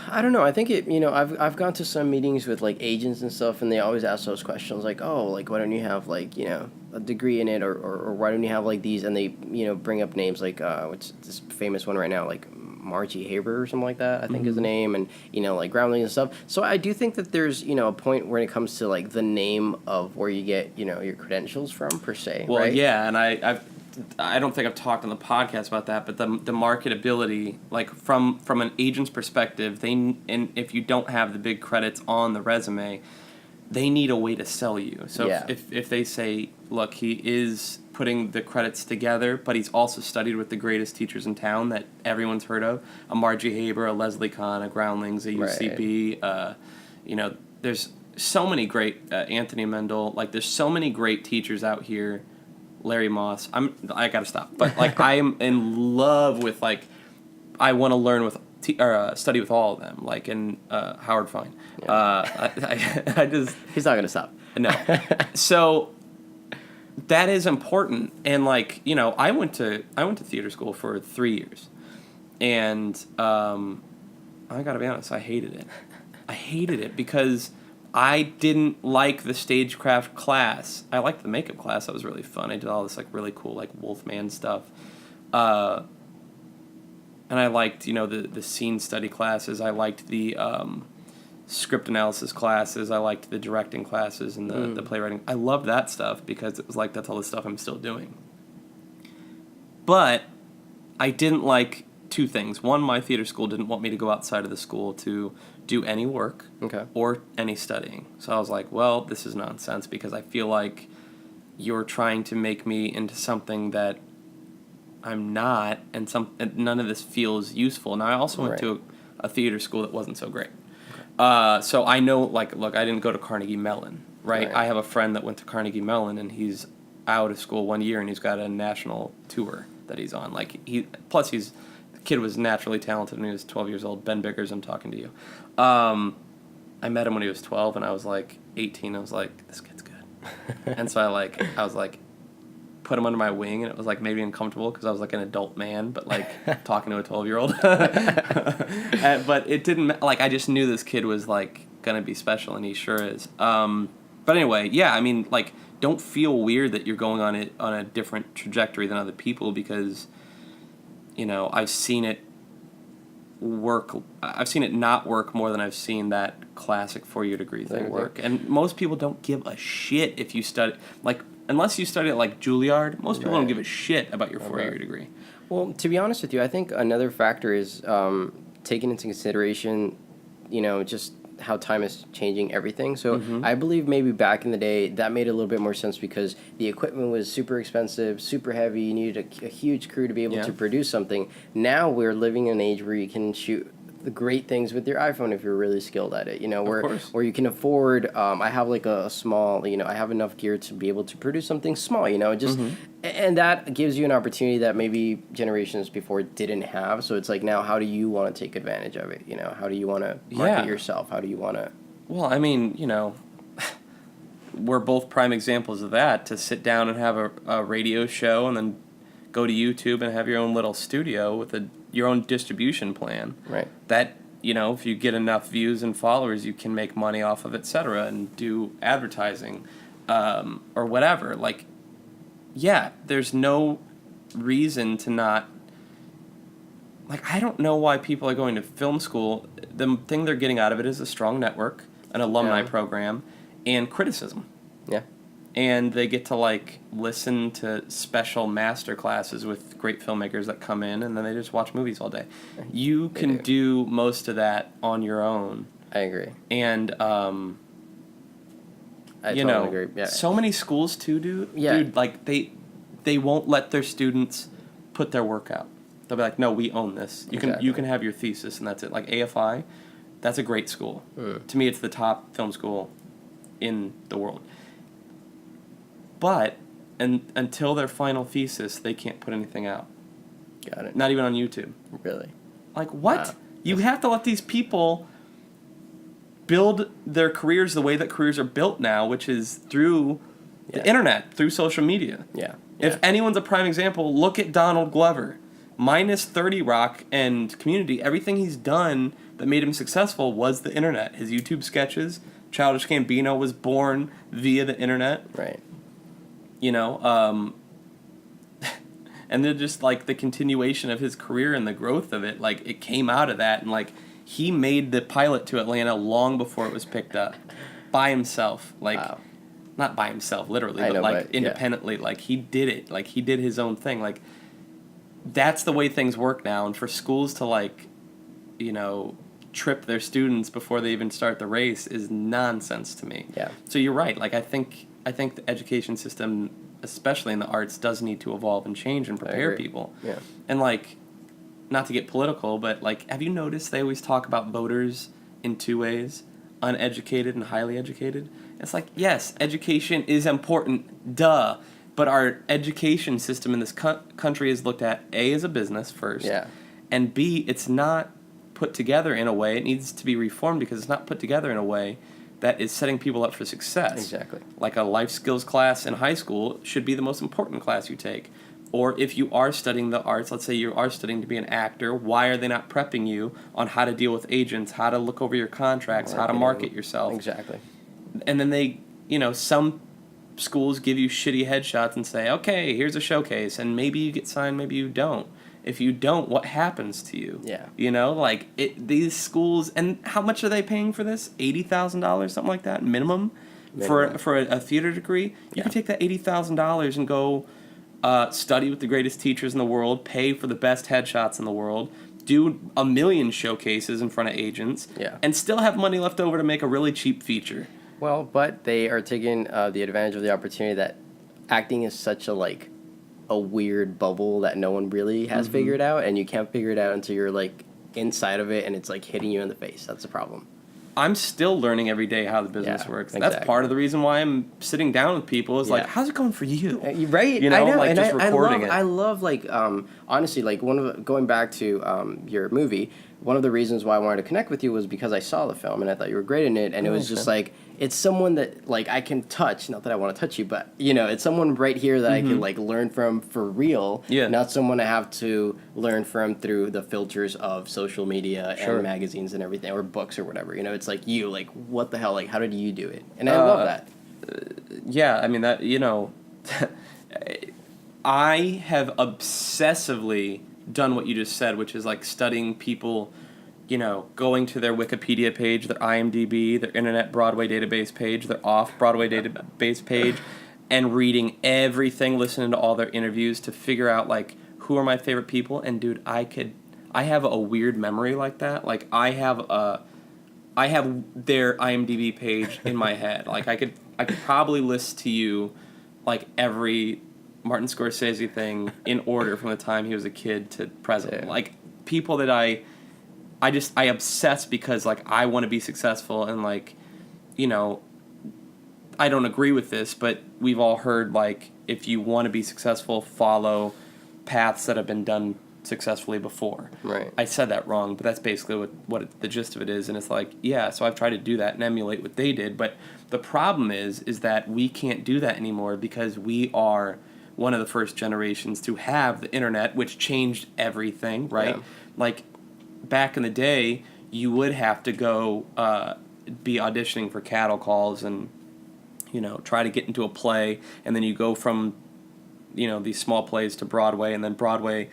B: I don't know. I think I've gone to some meetings with like agents and stuff, and they always ask those questions like, oh, like why don't you have like a degree in it, or why don't you have like these? And they bring up names like what's this famous one right now, like Margie Haber or something like that, I think is the name, and like groundling and stuff. So I do think that there's a point when it comes to like the name of where you get your credentials from per se.
A: Well,
B: right?
A: yeah, and I don't think I've talked on the podcast about that, but the marketability, like from an agent's perspective, and if you don't have the big credits on the resume, they need a way to sell you. So if they say, look, he is putting the credits together, but he's also studied with the greatest teachers in town that everyone's heard of, a Margie Haber, a Leslie Kahn, a Groundlings, a UCB, there's so many great, Anthony Mendel, like there's so many great teachers out here. Larry Moss. I gotta stop. But like I am in love with like I want to learn with study with all of them. Like in Howard Fine. Yeah. I just
B: he's not gonna stop.
A: No. So that is important. And like I went to theater school for 3 years, and I gotta be honest, I hated it. I hated it because I didn't like the stagecraft class. I liked the makeup class. That was really fun. I did all this like really cool like Wolfman stuff. And I liked, the scene study classes. I liked the script analysis classes. I liked the directing classes and the playwriting. I loved that stuff because it was like that's all the stuff I'm still doing. But I didn't like two things. One, my theater school didn't want me to go outside of the school to do any work or any studying. So I was like, well, this is nonsense because I feel like you're trying to make me into something that I'm not, and none of this feels useful. Now, I also went to a theater school that wasn't so great. So I know, like, look, I didn't go to Carnegie Mellon, right? I have a friend that went to Carnegie Mellon, and he's out of school 1 year, and he's got a national tour that he's on. Like, the kid was naturally talented when he was 12 years old. Ben Biggers, I'm talking to you. I met him when he was 12, and I was, like, 18. I was like, this kid's good. And so I was like, put him under my wing, and it was, like, maybe uncomfortable because I was, like, an adult man, but, like, talking to a 12-year-old. But it didn't, like, I just knew this kid was, like, going to be special, and he sure is. But anyway, yeah, I mean, like, don't feel weird that you're going on a different trajectory than other people because, I've seen it work. I've seen it not work more than I've seen that classic 4-year degree thing work. And most people don't give a shit if you study, like, unless you study at, like, Juilliard, most people don't give a shit about your 4-year degree.
B: Well, to be honest with you, I think another factor is taking into consideration, just how time is changing everything. So I believe maybe back in the day that made a little bit more sense because the equipment was super expensive, super heavy. You needed a huge crew to be able to produce something. Now we're living in an age where you can shoot the great things with your iPhone if you're really skilled at it, where you can afford, I have like a small, I have enough gear to be able to produce something small, and that gives you an opportunity that maybe generations before didn't have. So it's like, now how do you want to take advantage of it? How do you want to market yourself? How do you want to?
A: Well, I mean, we're both prime examples of that, to sit down and have a radio show and then go to YouTube and have your own little studio with your own distribution plan.
B: Right.
A: That, if you get enough views and followers, you can make money off of, et cetera, and do advertising or whatever. Like, yeah, there's no reason to not... Like, I don't know why people are going to film school. The thing they're getting out of it is a strong network, an alumni program, and criticism.
B: Yeah.
A: And they get to, like, listen to special master classes with great filmmakers that come in, and then they just watch movies all day. You can do most of that on your own.
B: I agree.
A: And,
B: I totally agree. Yeah.
A: So many schools, too, dude.
B: Yeah.
A: Dude, like, they won't let their students put their work out. They'll be like, no, we own this. You can have your thesis, and that's it. Like, AFI, that's a great school. To me, it's the top film school in the world. But until their final thesis, they can't put anything out.
B: Got it.
A: Not even on YouTube.
B: Really?
A: Like, what?
B: Wow.
A: You have to let these people build their careers the way that careers are built now, which is through the internet, through social media.
B: Yeah.
A: If anyone's a prime example, look at Donald Glover. Minus 30 Rock and Community, everything he's done that made him successful was the internet. His YouTube sketches, Childish Gambino was born via the internet.
B: Right.
A: And they're just, like, the continuation of his career and the growth of it, like, it came out of that, and, like, he made the pilot to Atlanta long before it was picked up. By himself. Like, not by himself, literally, but independently. Like, he did it. Like, he did his own thing. Like, that's the way things work now, and for schools to, like, trip their students before they even start the race is nonsense to me.
B: Yeah.
A: So you're right. Like, I think the education system, especially in the arts, does need to evolve and change and prepare people.
B: Yeah.
A: And, like, not to get political, but, like, have you noticed they always talk about voters in two ways? Uneducated and highly educated? It's like, yes, education is important, duh. But our education system in this country is looked at, A, as a business first.
B: Yeah.
A: And B, it's not put together in a way, it needs to be reformed because it's not put together in a way that is setting people up for success.
B: Exactly.
A: Like a life skills class in high school should be the most important class you take. Or if you are studying the arts, let's say you are studying to be an actor, why are they not prepping you on how to deal with agents, how to look over your contracts, how to market yourself?
B: Exactly.
A: and then they, some schools give you shitty headshots and say, okay, here's a showcase, and maybe you get signed, maybe you don't. If you don't, what happens to you?
B: Yeah.
A: These schools, and how much are they paying for this? $80,000, something like that, minimum. For a theater degree. You can take that $80,000 and go study with the greatest teachers in the world, pay for the best headshots in the world, do a million showcases in front of agents, and still have money left over to make a really cheap feature.
B: Well, but they are taking the advantage of the opportunity that acting is such a weird bubble that no one really has figured out, and you can't figure it out until you're inside of it and it's hitting you in the face. That's the problem.
A: I'm still learning every day how the business works. Exactly. That's part of the reason why I'm sitting down with people is how's it going for you?
B: Right.
A: I know.
B: And
A: just reporting
B: I love honestly, going back to your movie, one of the reasons why I wanted to connect with you was because I saw the film and I thought you were great in it, and it was just it's someone that I can touch, not that I want to touch you, but it's someone right here that I can learn from for real, not someone I have to learn from through the filters of social media and magazines and everything, or books or whatever. It's you, what the hell, how did you do it? And I love that.
A: Yeah, I mean that, I have obsessively done what you just said, which is studying people, going to their Wikipedia page, their IMDb, their Internet Broadway database page, their off-Broadway database page, and reading everything, listening to all their interviews to figure out, who are my favorite people. And, dude, I have a weird memory like that. I have their IMDb page in my head. I could probably list to you, every Martin Scorsese thing in order from the time he was a kid to present.
B: Yeah.
A: People that I obsess because I want to be successful, and I don't agree with this, but we've all heard if you want to be successful, follow paths that have been done successfully before.
B: Right.
A: I said that wrong, but that's basically what the gist of it is, and it's so I've tried to do that and emulate what they did, but the problem is that we can't do that anymore because we are one of the first generations to have the internet, which changed everything, right?
B: Yeah.
A: Back in the day, you would have to go be auditioning for cattle calls and, try to get into a play, and then you go from, these small plays to Broadway, and then Broadway,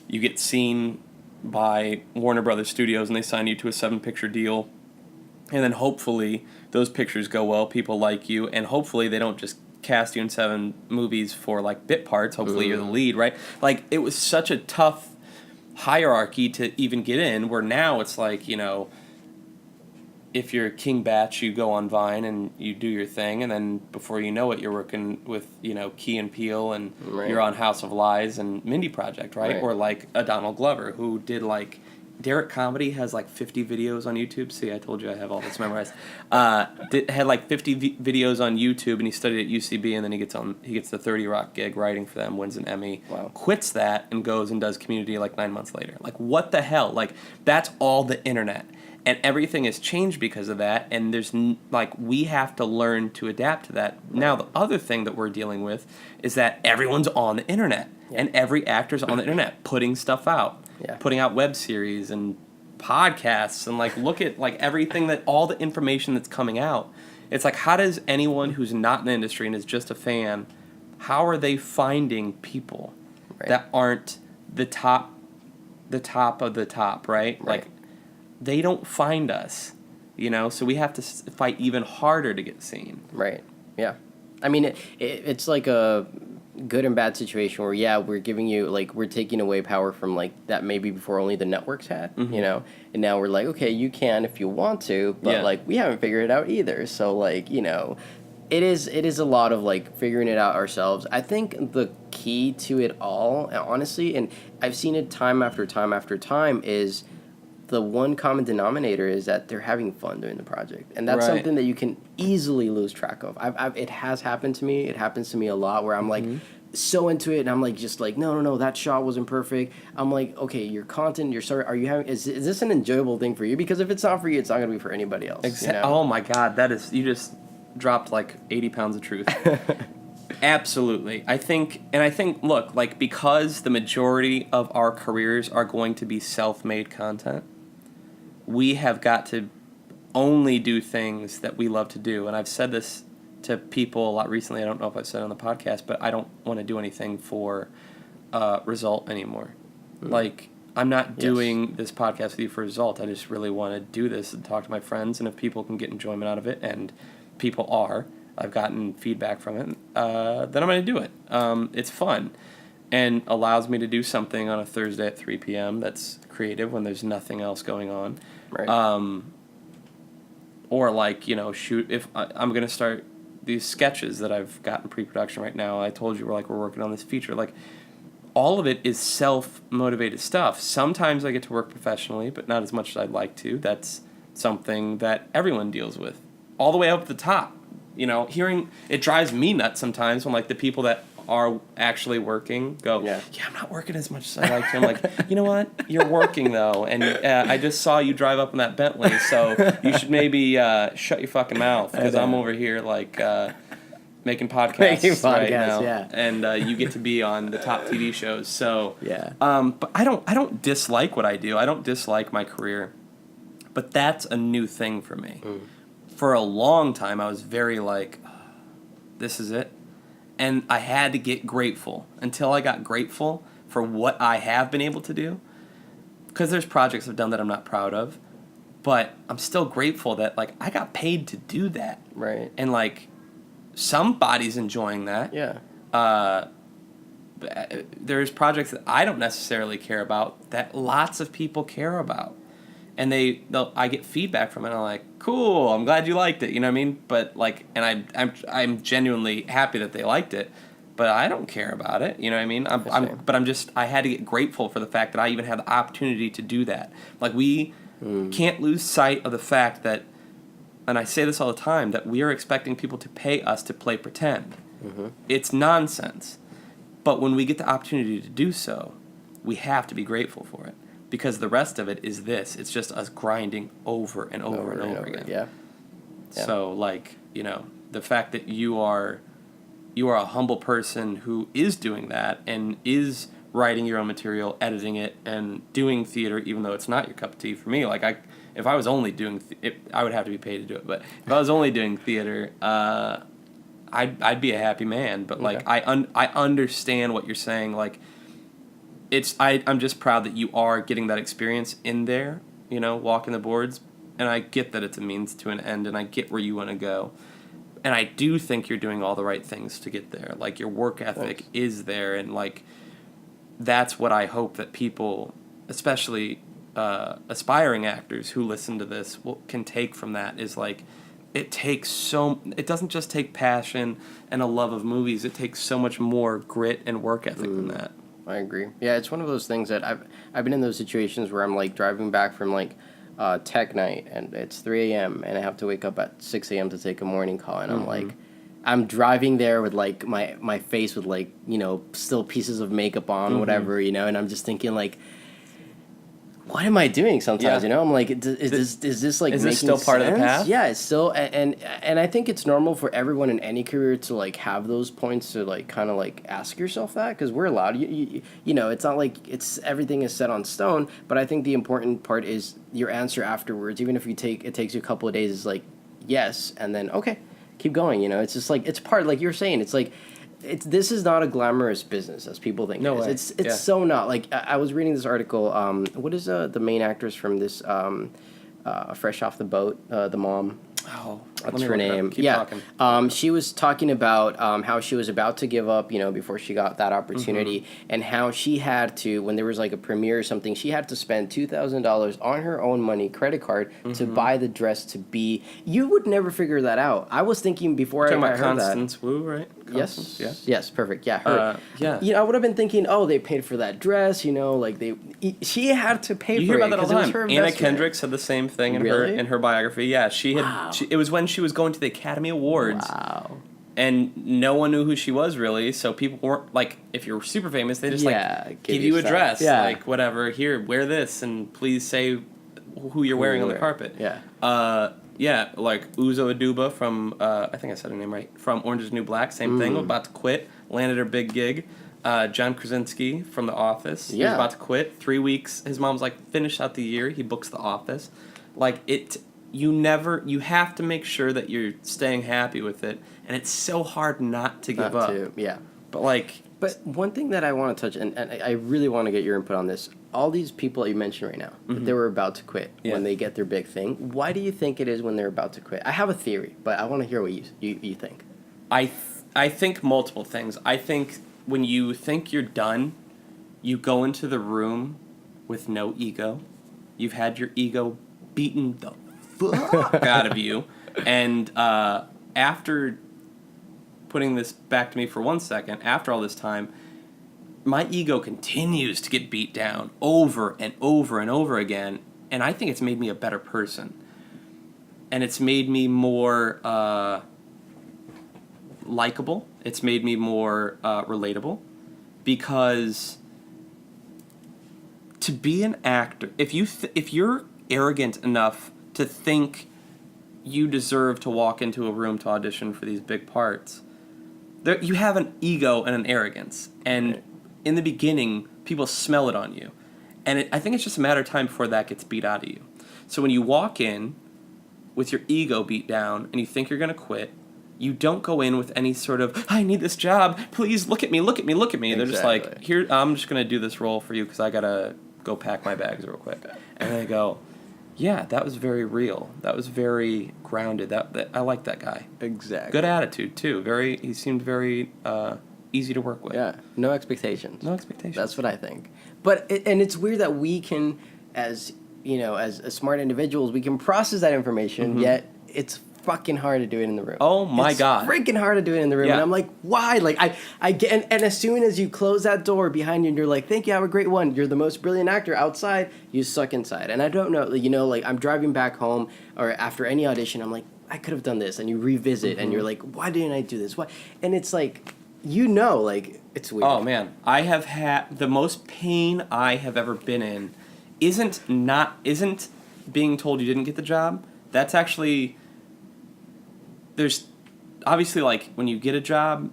A: you get seen by Warner Brothers Studios, and they sign you to a 7-picture deal, and then hopefully those pictures go well, people like you, and hopefully they don't just cast you in 7 movies for bit parts. Hopefully you're the lead, right? It was such a tough hierarchy to even get in, where now it's if you're King Batch, you go on Vine and you do your thing, and then before you know it, you're working with Key and Peele, and you're on House of Lies and Mindy Project, right? Or a Donald Glover who did Derek Comedy has 50 videos on YouTube. See, I told you I have all this memorized. Had 50 videos on YouTube, and he studied at UCB, and then he gets the 30 Rock gig writing for them, wins an Emmy.
B: Wow. Quits
A: that and goes and does Community 9 months later. What the hell? That's all the internet, and everything has changed because of that. And there's we have to learn to adapt to that. Right. Now the other thing that we're dealing with is that everyone's on the internet, and every actor's on the internet putting stuff out. Yeah. Putting out web series and podcasts and look at everything all the information that's coming out. It's how does anyone who's not in the industry and is just a fan, how are they finding people that aren't the top of the top, right? They don't find us, so we have to fight even harder to get seen.
B: Right. Yeah. I mean, it's a good and bad situation where we're giving you we're taking away power from that maybe before only the networks had, and now we're okay, you can if you want to, but we haven't figured it out either, so it is a lot of figuring it out ourselves. I think the key to it all, honestly, and I've seen it time after time after time, is the one common denominator is that they're having fun doing the project, and that's something that you can easily lose track of. It has happened to me. It happens to me a lot where I'm so into it, and I'm just no, that shot wasn't perfect. I'm okay, your content, your story, are you having? Is this an enjoyable thing for you? Because if it's not for you, it's not going to be for anybody else.
A: Oh my God, you just dropped 80 pounds of truth. Absolutely. I think, look, because the majority of our careers are going to be self-made content, we have got to only do things that we love to do. And I've said this to people a lot recently. I don't know if I've said it on the podcast, but I don't want to do anything for result anymore. Like, I'm not doing this podcast with you for result. I just really want to do this and talk to my friends, and if people can get enjoyment out of it, and people are, I've gotten feedback from it, then I'm going to do it. It's fun and allows me to do something on a Thursday at 3 p.m. that's creative when there's nothing else going on.
B: Right.
A: Or like, you know, shoot, if I'm going to start these sketches that I've got in pre-production right now. I told you we're working on this feature. Like, all of it is self-motivated stuff. Sometimes I get to work professionally, but not as much as I'd like to. That's something that everyone deals with, all the way up at the top. You know, it drives me nuts sometimes when, like, the people that are actually working go, yeah, I'm not working as much as I like to. I'm like, you know what? You're working, though, and I just saw you drive up in that Bentley, so you should maybe shut your fucking mouth, because I'm over here, like, making podcasts right now, and you get to be on the top TV shows. So, but I don't dislike what I do. I don't dislike my career, but that's a new thing for me. For a long time, I was very like, this is it. And I had to get grateful until I got grateful for what I have been able to do. Because there's projects I've done that I'm not proud of, but I'm still grateful that, like, I got paid to do that.
B: Right.
A: And, like, somebody's enjoying that.
B: Yeah.
A: There's projects that I don't necessarily care about that lots of people care about. And I get feedback from it, and I'm like, cool, I'm glad you liked it, you know what I mean? But, like, and I'm genuinely happy that they liked it, but I don't care about it, you know what I mean? I had to get grateful for the fact that I even had the opportunity to do that. Like, we can't lose sight of the fact that, and I say this all the time, that we are expecting people to pay us to play pretend. It's nonsense. But when we get the opportunity to do so, we have to be grateful for it. Because the rest of it is this. It's just us grinding over and over and over again.
B: Yeah.
A: So, like, you know, the fact that you are a humble person who is doing that and is writing your own material, editing it, and doing theater, even though it's not your cup of tea. For me, like, if I was only doing I would have to be paid to do it. But if I was only doing theater, I'd be a happy man. But, like, I understand what you're saying. Like, I'm just proud that you are getting that experience in there, you know, walking the boards, and I get that it's a means to an end, and I get where you want to go, and I do think you're doing all the right things to get there. Like, your work ethic is there, and, like, that's what I hope that people, especially aspiring actors who listen to this, can take from that, is, like, it doesn't just take passion and a love of movies, it takes so much more grit and work ethic than that.
B: I agree. Yeah, it's one of those things that I've been in those situations where I'm, like, driving back from, like, tech night, and it's 3 a.m. and I have to wake up at 6 a.m. to take a morning call, and I'm like, I'm driving there with, like, my face with, like, you know, still pieces of makeup on, whatever, you know, and I'm just thinking, like, what am I doing sometimes, you know? I'm like, is this like,
A: is
B: making
A: this still part
B: sense?
A: of the path?
B: Yeah, it's still, and I think it's normal for everyone in any career to, like, have those points to, like, kind of, like, ask yourself that, because we're allowed, you know, it's not like everything is set on stone, but I think the important part is your answer afterwards, even if it takes you a couple of days, is like, yes, and then, okay, keep going, you know? It's just, like, it's part, like you're saying, it's, like, this is not a glamorous business as people think it is. It's so not. Like, I was reading this article. What is the main actress from this Fresh Off the Boat? The mom.
A: Oh,
B: what's her name? Keep talking. She was talking about how she was about to give up, you know, before she got that opportunity, and how she had to, when there was like a premiere or something, she had to spend $2,000 on her own money, credit card, to buy the dress to be. You would never figure that out. I was thinking before I heard that.
A: Constance Wu, right?
B: Yes, perfect. Yeah, her. You know, I would have been thinking, oh, they paid for that dress. You know, like she had to pay for it.
A: You hear about that all the time. Anna Kendrick said the same thing in her biography. Yeah, she had. It was when she was going to the Academy Awards. Wow. And no one knew who she was, really, so people weren't, like, if you're super famous, they just, like, give you a dress. Yeah. Like, whatever, here, wear this, and please say who you're wearing on the carpet.
B: Yeah.
A: Like, Uzo Aduba from, I think I said her name right, from Orange is the New Black, same thing, about to quit, landed her big gig. John Krasinski from The Office, he was about to quit, 3 weeks, his mom's like, finish out the year, he books The Office. Like, you have to make sure that you're staying happy with it, and it's so hard not to give up.
B: Yeah.
A: But like,
B: But one thing that I want to touch, and I really want to get your input on this, all these people that you mentioned right now, that they were about to quit when they get their big thing, why do you think it is when they're about to quit? I have a theory, but I want to hear what you think.
A: I think multiple things. I think when you think you're done, you go into the room with no ego. You've had your ego beaten the fuck out of you. And after putting this back to me for 1 second, after all this time, my ego continues to get beat down over and over and over again. And I think it's made me a better person. And it's made me more likable. It's made me more relatable. Because to be an actor, if you're arrogant enough to think you deserve to walk into a room to audition for these big parts, you have an ego and an arrogance. And in the beginning, people smell it on you. And I think it's just a matter of time before that gets beat out of you. So when you walk in with your ego beat down and you think you're going to quit, you don't go in with any sort of, I need this job, please look at me, look at me, look at me. They're just like, here, I'm just going to do this role for you because I got to go pack my bags real quick. And they go, yeah, that was very real. That was very grounded. That I like that guy.
B: Exactly.
A: Good attitude, too. He seemed very easy to work with.
B: Yeah, no expectations.
A: No expectations.
B: That's what I think. But and it's weird that we can, as smart individuals, we can process that information. Yet it's fucking hard to do it in the room.
A: Oh my God.
B: It's freaking hard to do it in the room.
A: Yeah.
B: And I'm like, why? Like I get and as soon as you close that door behind you and you're like, thank you, have a great one. You're the most brilliant actor outside, you suck inside. And I don't know, like I'm driving back home or after any audition, I'm like, I could have done this, and you revisit and you're like, why didn't I do this? Why? And it's like, like it's weird.
A: Oh man, I have had the most pain I have ever been in isn't being told you didn't get the job. That's actually, there's obviously, like, when you get a job,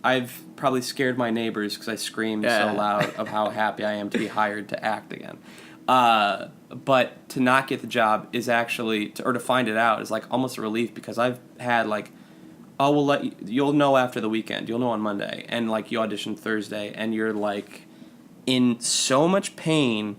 A: I've probably scared my neighbors because I screamed so loud of how happy I am to be hired to act again. But to not get the job is actually, or to find it out is like almost a relief, because I've had like, oh, we'll you'll know after the weekend, you'll know on Monday, and like you audition Thursday and you're like in so much pain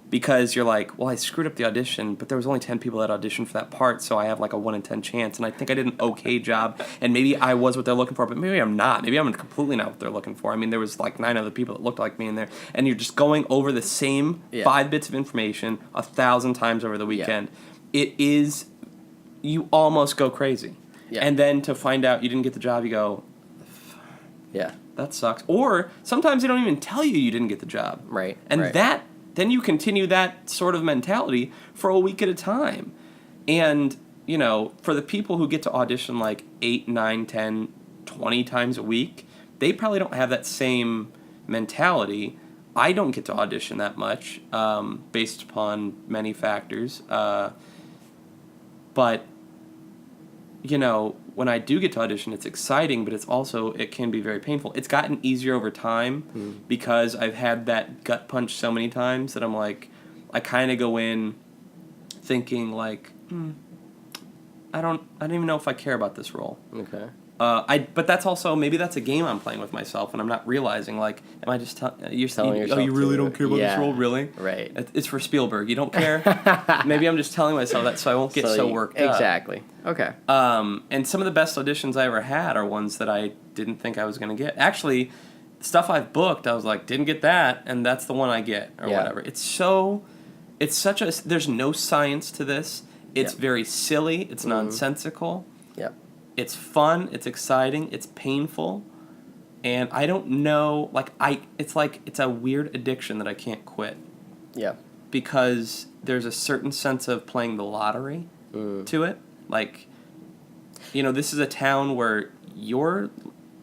A: because you're like, well, I screwed up the audition, but there was only 10 people that auditioned for that part, so I have like a 1 in 10 chance, and I think I did an okay job, and maybe I was what they're looking for, but maybe I'm not. Maybe I'm completely not what they're looking for. I mean, there was like 9 other people that looked like me in there, and you're just going over the same 5 bits of information 1,000 times over the weekend. It is, you almost go crazy. Yeah. And then to find out you didn't get the job, you go,
B: yeah,
A: that sucks. Or sometimes they don't even tell you didn't get the job.
B: Right.
A: And then you continue that sort of mentality for a week at a time. And, for the people who get to audition like 8, 9, 10, 20 times a week, they probably don't have that same mentality. I don't get to audition that much, based upon many factors. But, when I do get to audition, it's exciting, but it can be very painful. It's gotten easier over time because I've had that gut punch so many times that I'm like, I kind of go in thinking like, I don't even know if I care about this role.
B: Okay.
A: But that's also, maybe that's a game I'm playing with myself, and I'm not realizing, like, am I just you're telling yourself, oh, you really don't care about this role, really?
B: Right.
A: It's for Spielberg. You don't care? Maybe I'm just telling myself that so I won't get so worked up.
B: Exactly. Okay.
A: And some of the best auditions I ever had are ones that I didn't think I was going to get. Actually, stuff I've booked, I was like, didn't get that, and that's the one I get, or whatever. It's such a, there's no science to this. It's very silly. It's nonsensical.
B: Yep.
A: It's fun, it's exciting, it's painful, and I don't know, it's a weird addiction that I can't quit.
B: Yeah.
A: Because there's a certain sense of playing the lottery to it. Like, this is a town where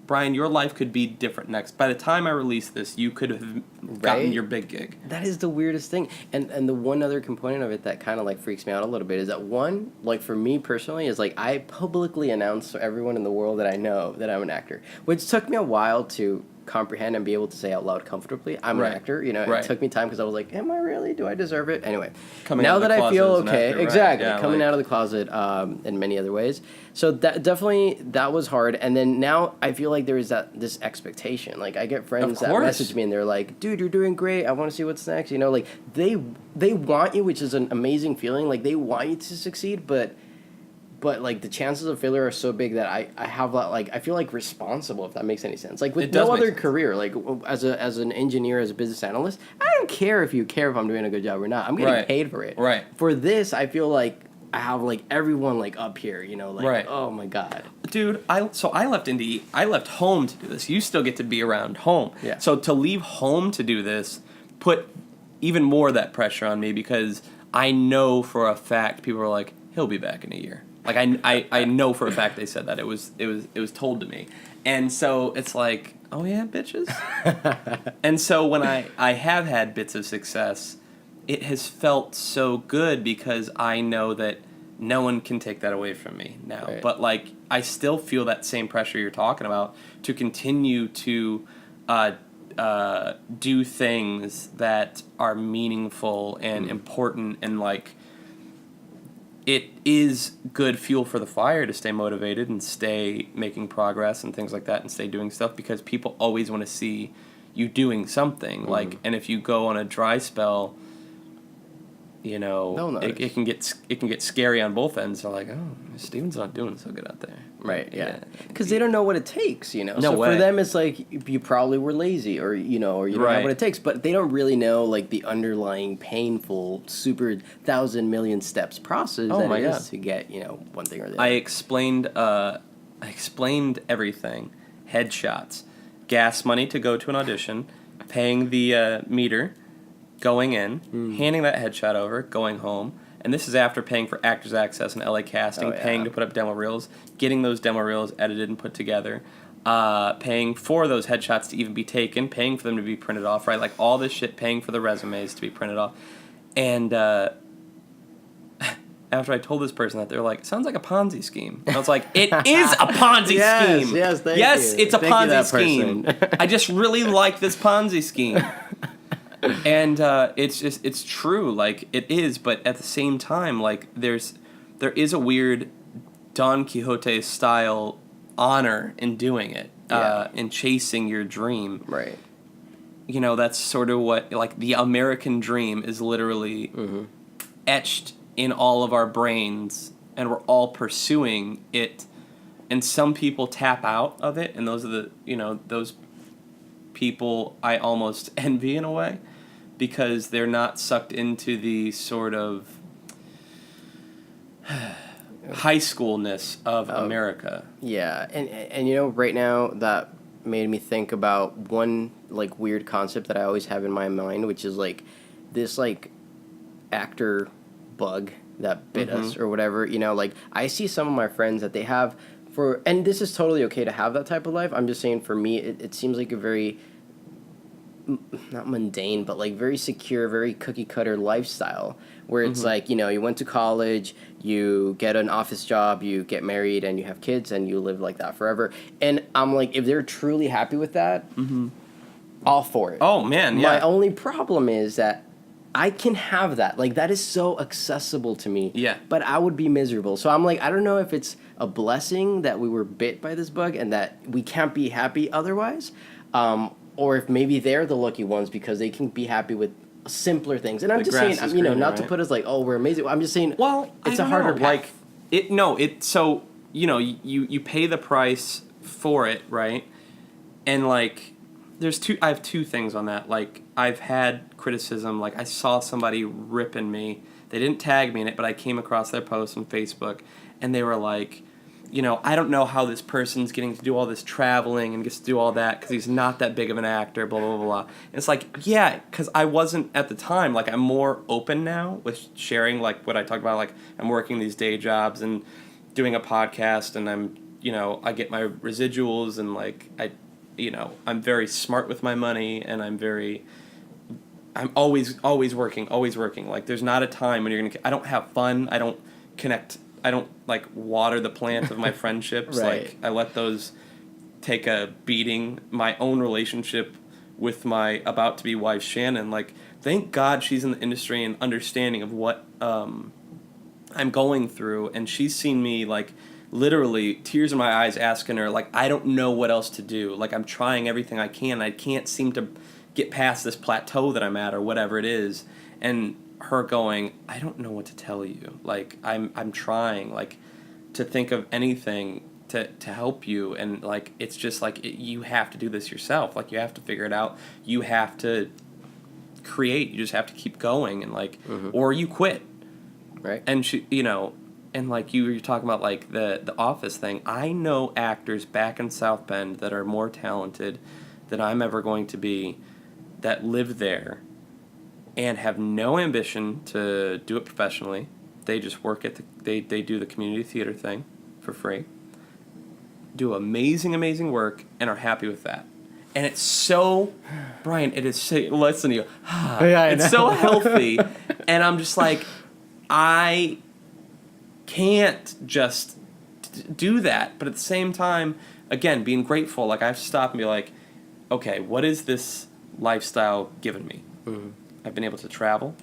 A: Brian, your life could be different next. By the time I release this, you could have gotten your big gig.
B: That is the weirdest thing. And the one other component of it that kind of like freaks me out a little bit is that one, like for me personally, is like I publicly announce to everyone in the world that I know that I'm an actor, which took me a while to comprehend and be able to say out loud comfortably, I'm
A: Right.
B: an actor. You know,
A: Right.
B: it took me time because I was like, am I really? Do I deserve it? Anyway,
A: Coming
B: now
A: out of
B: that
A: the
B: I feel
A: closet as an
B: okay,
A: actor, right.
B: exactly,
A: Yeah,
B: coming
A: like-
B: out of the closet in many other ways. So that definitely that was hard. And then now I feel like there is this expectation. Like I get friends that
A: course.
B: message me and they're like, dude, you're doing great. I want to see what's next. You know, like they want you, which is an amazing feeling. Like they want you to succeed, but like the chances of failure are so big that I have that, like I feel like responsible, if that makes any sense. Like with
A: It does
B: no
A: make
B: other
A: sense.
B: career, like as an engineer, as a business analyst, I don't care if you care if I'm doing a good job or not. I'm getting
A: Right.
B: paid for it.
A: Right.
B: For this, I feel like I have like everyone like up here, you know, like
A: Right.
B: oh my god.
A: Dude, I left I left home to do this. You still get to be around home.
B: Yeah.
A: So to leave home to do this put even more of that pressure on me because I know for a fact people are like, he'll be back in a year. Like I know for a fact they said that. It was told to me. And so it's like, oh yeah, bitches. And so when I have had bits of success, it has felt so good because I know that no one can take that away from me now.
B: Right.
A: But like I still feel that same pressure you're talking about to continue to do things that are meaningful and important, and like it is good fuel for the fire to stay motivated and stay making progress and things like that and stay doing stuff because people always want to see you doing something. Like, and if you go on a dry spell, you know,
B: They'll notice.
A: it can get scary on both ends. They're like, oh, Steven's not doing so good out there.
B: Right, yeah. Because they don't know what it takes, you know.
A: No
B: so
A: way.
B: for them, it's like you probably were lazy, or you know, or you don't
A: Right.
B: have what it takes. But they don't really know like the underlying painful, super 1,000,000,000 steps process
A: Oh
B: that
A: my
B: it
A: God.
B: is to get one thing or the
A: I
B: other.
A: explained everything. Headshots, gas money to go to an audition, paying the meter, going in, handing that headshot over, going home. And this is after paying for Actors Access and LA Casting,
B: Oh, yeah.
A: paying to put up demo reels, getting those demo reels edited and put together, paying for those headshots to even be taken, paying for them to be printed off, right? Like all this shit, paying for the resumes to be printed off. And after I told this person that, they're like, sounds like a Ponzi scheme. And I was like, it is a Ponzi
B: Yes,
A: scheme.
B: yes, thank
A: yes,
B: you.
A: it's a
B: Thank you,
A: Ponzi
B: that
A: scheme.
B: person.
A: I just really like this Ponzi scheme. And it's true, like it is, but at the same time, like there is a weird Don Quixote style honor in doing it,
B: Yeah.
A: in chasing your dream.
B: Right.
A: You know, that's sort of what, like, the American dream is literally etched in all of our brains, and we're all pursuing it. And some people tap out of it, and those are those people I almost envy in a way, because they're not sucked into the sort of high schoolness of America.
B: Yeah, and you know, right now that made me think about one like weird concept that I always have in my mind, which is like this like actor bug that bit us or whatever. You know, like I see some of my friends that they have and this is totally okay to have that type of life. I'm just saying for me, it seems like a very not mundane, but like very secure, very cookie cutter lifestyle where it's like, you know, you went to college, you get an office job, you get married, and you have kids, and you live like that forever. And I'm like, if they're truly happy with that, all for it.
A: Oh man, yeah.
B: My only problem is that I can have that. Like, that is so accessible to me.
A: Yeah.
B: But I would be miserable. So I'm like, I don't know if it's a blessing that we were bit by this bug and that we can't be happy otherwise. Or if maybe they're the lucky ones because they can be happy with simpler things. And I'm
A: The
B: just
A: grass
B: saying,
A: is
B: you know,
A: greener,
B: not to
A: right?
B: put us like, oh, we're amazing. I'm just saying,
A: Well,
B: it's
A: I
B: a
A: don't
B: harder
A: know.
B: path.
A: Like so you know, you pay the price for it, right? And like I have two things on that. Like, I've had criticism, like I saw somebody ripping me. They didn't tag me in it, but I came across their post on Facebook, and they were like, you know, I don't know how this person's getting to do all this traveling and gets to do all that because he's not that big of an actor, blah, blah, blah, blah. And it's like, yeah, because I wasn't at the time. Like, I'm more open now with sharing, like, what I talked about. Like, I'm working these day jobs and doing a podcast, and I'm, you know, I get my residuals, and, like, I'm very smart with my money, and I'm always working. Like, there's not a time when you're going to, I don't have fun. I don't connect. I don't, like, water the plant of my friendships.
B: Right.
A: Like, I let those take a beating. My own relationship with my about to be wife Shannon, like, thank God she's in the industry and understanding of what I'm going through, and she's seen me, like, literally tears in my eyes asking her, like, I don't know what else to do. Like, I'm trying everything I can. I can't seem to get past this plateau that I'm at or whatever it is. And her going, I don't know what to tell you. Like, I'm trying, like, to think of anything to help you. And, like, it's just, like, you have to do this yourself. Like, you have to figure it out. You have to create. You just have to keep going. And, like, or you quit.
B: Right.
A: And she, you know, and like you were talking about, like, the Office thing. I know actors back in South Bend that are more talented than I'm ever going to be, that live there and have no ambition to do it professionally. They just work at they do the community theater thing for free, do amazing work, and are happy with that. And it's so, Brian, it is so, listen to you, it's so healthy. And I'm just like, I can't just do that. But at the same time, again, being grateful, like, I have to stop and be like, okay, what is this lifestyle given me? I've been able to travel.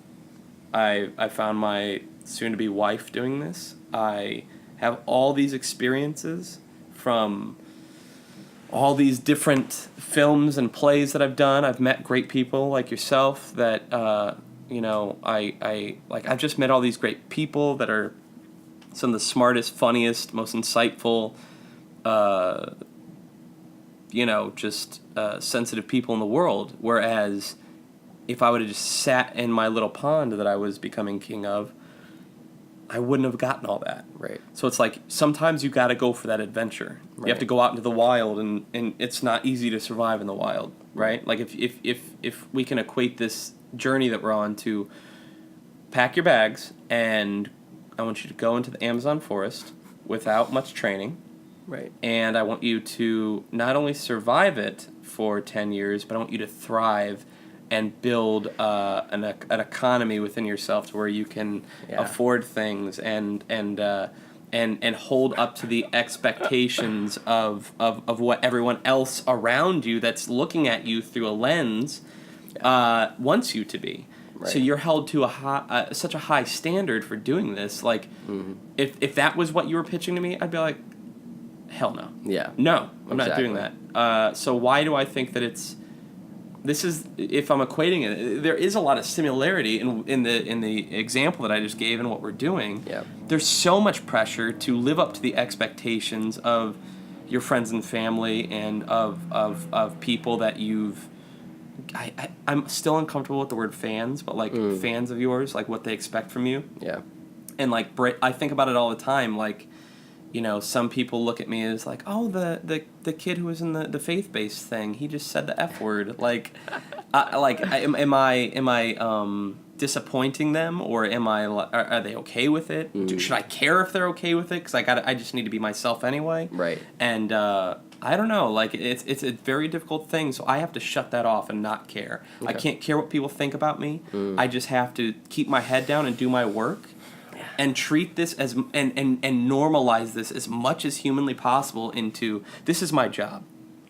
A: I found my soon-to-be wife doing this. I have all these experiences from all these different films and plays that I've done. I've met great people like yourself that, you know, I've just met all these great people that are some of the smartest, funniest, most insightful, you know, just sensitive people in the world. Whereas if I would have just sat in my little pond that I was becoming king of, I wouldn't have gotten all that.
B: Right.
A: So it's like, sometimes you got to go for that adventure. Right. You have to go out into the wild, and it's not easy to survive in the wild, right? Like, if we can equate this journey that we're on to pack your bags, and I want you to go into the Amazon forest without much training.
B: Right.
A: And I want you to not only survive it for 10 years, but I want you to thrive and build an economy within yourself to where you can afford things and hold up to the expectations of what everyone else around you that's looking at you through a lens wants you to be. Right. So you're held to such a high standard for doing this. Like, if that was what you were pitching to me, I'd be like, hell no.
B: Yeah.
A: No, I'm not doing that. So why do I think that this is, if I'm equating it, there is a lot of similarity in the example that I just gave and what we're doing.
B: Yeah.
A: There's so much pressure to live up to the expectations of your friends and family and of people that you've. I'm still uncomfortable with the word fans, but, like, fans of yours, like, what they expect from you.
B: Yeah.
A: And, like, I think about it all the time, like, you know, some people look at me as like, oh, the kid who was in the faith-based thing, he just said the F word. Like, am I disappointing them, or are they okay with it? Should I care if they're okay with it? Because I just need to be myself anyway.
B: Right.
A: And I don't know. Like, it's a very difficult thing, so I have to shut that off and not care. Okay. I can't care what people think about me. I just have to keep my head down and do my work. And treat this as and normalize this as much as humanly possible into, this is my job.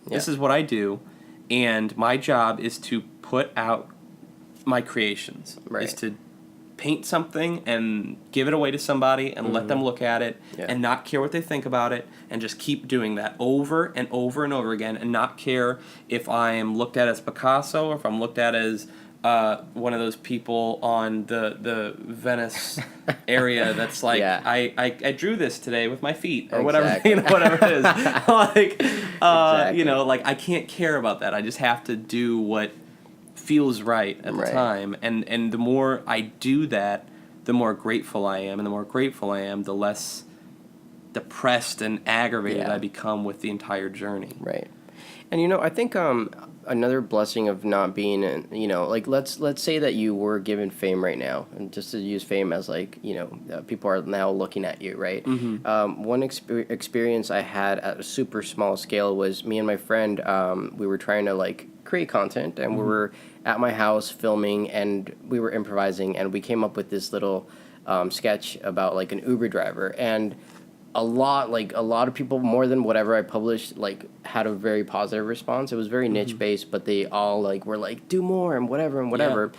A: Yeah. This is what I do, and my job is to put out my creations. Right. Is to paint something and give it away to somebody and let them look at it and not care what they think about it, and just keep doing that over and over and over again, and not care if I am looked at as Picasso or if I'm looked at as one of those people on the Venice area that's like, I drew this today with my feet, or whatever, you know, whatever it is. Like, you know, like, I can't care about that. I just have to do what feels right at the time. And the more I do that, the more grateful I am. And the more grateful I am, the less depressed and aggravated I become with the entire journey.
B: Right. And, you know, I think another blessing of not being, you know, like, let's say that you were given fame right now, and just to use fame as, like, you know, people are now looking at you, right? One experience I had at a super small scale was me and my friend, we were trying to, like, create content, and we were at my house filming, and we were improvising, and we came up with this little sketch about, like, an Uber driver, and a lot of people, more than whatever I published, like had a very positive response. It was very niche based, but they all like were like, do more and whatever and whatever.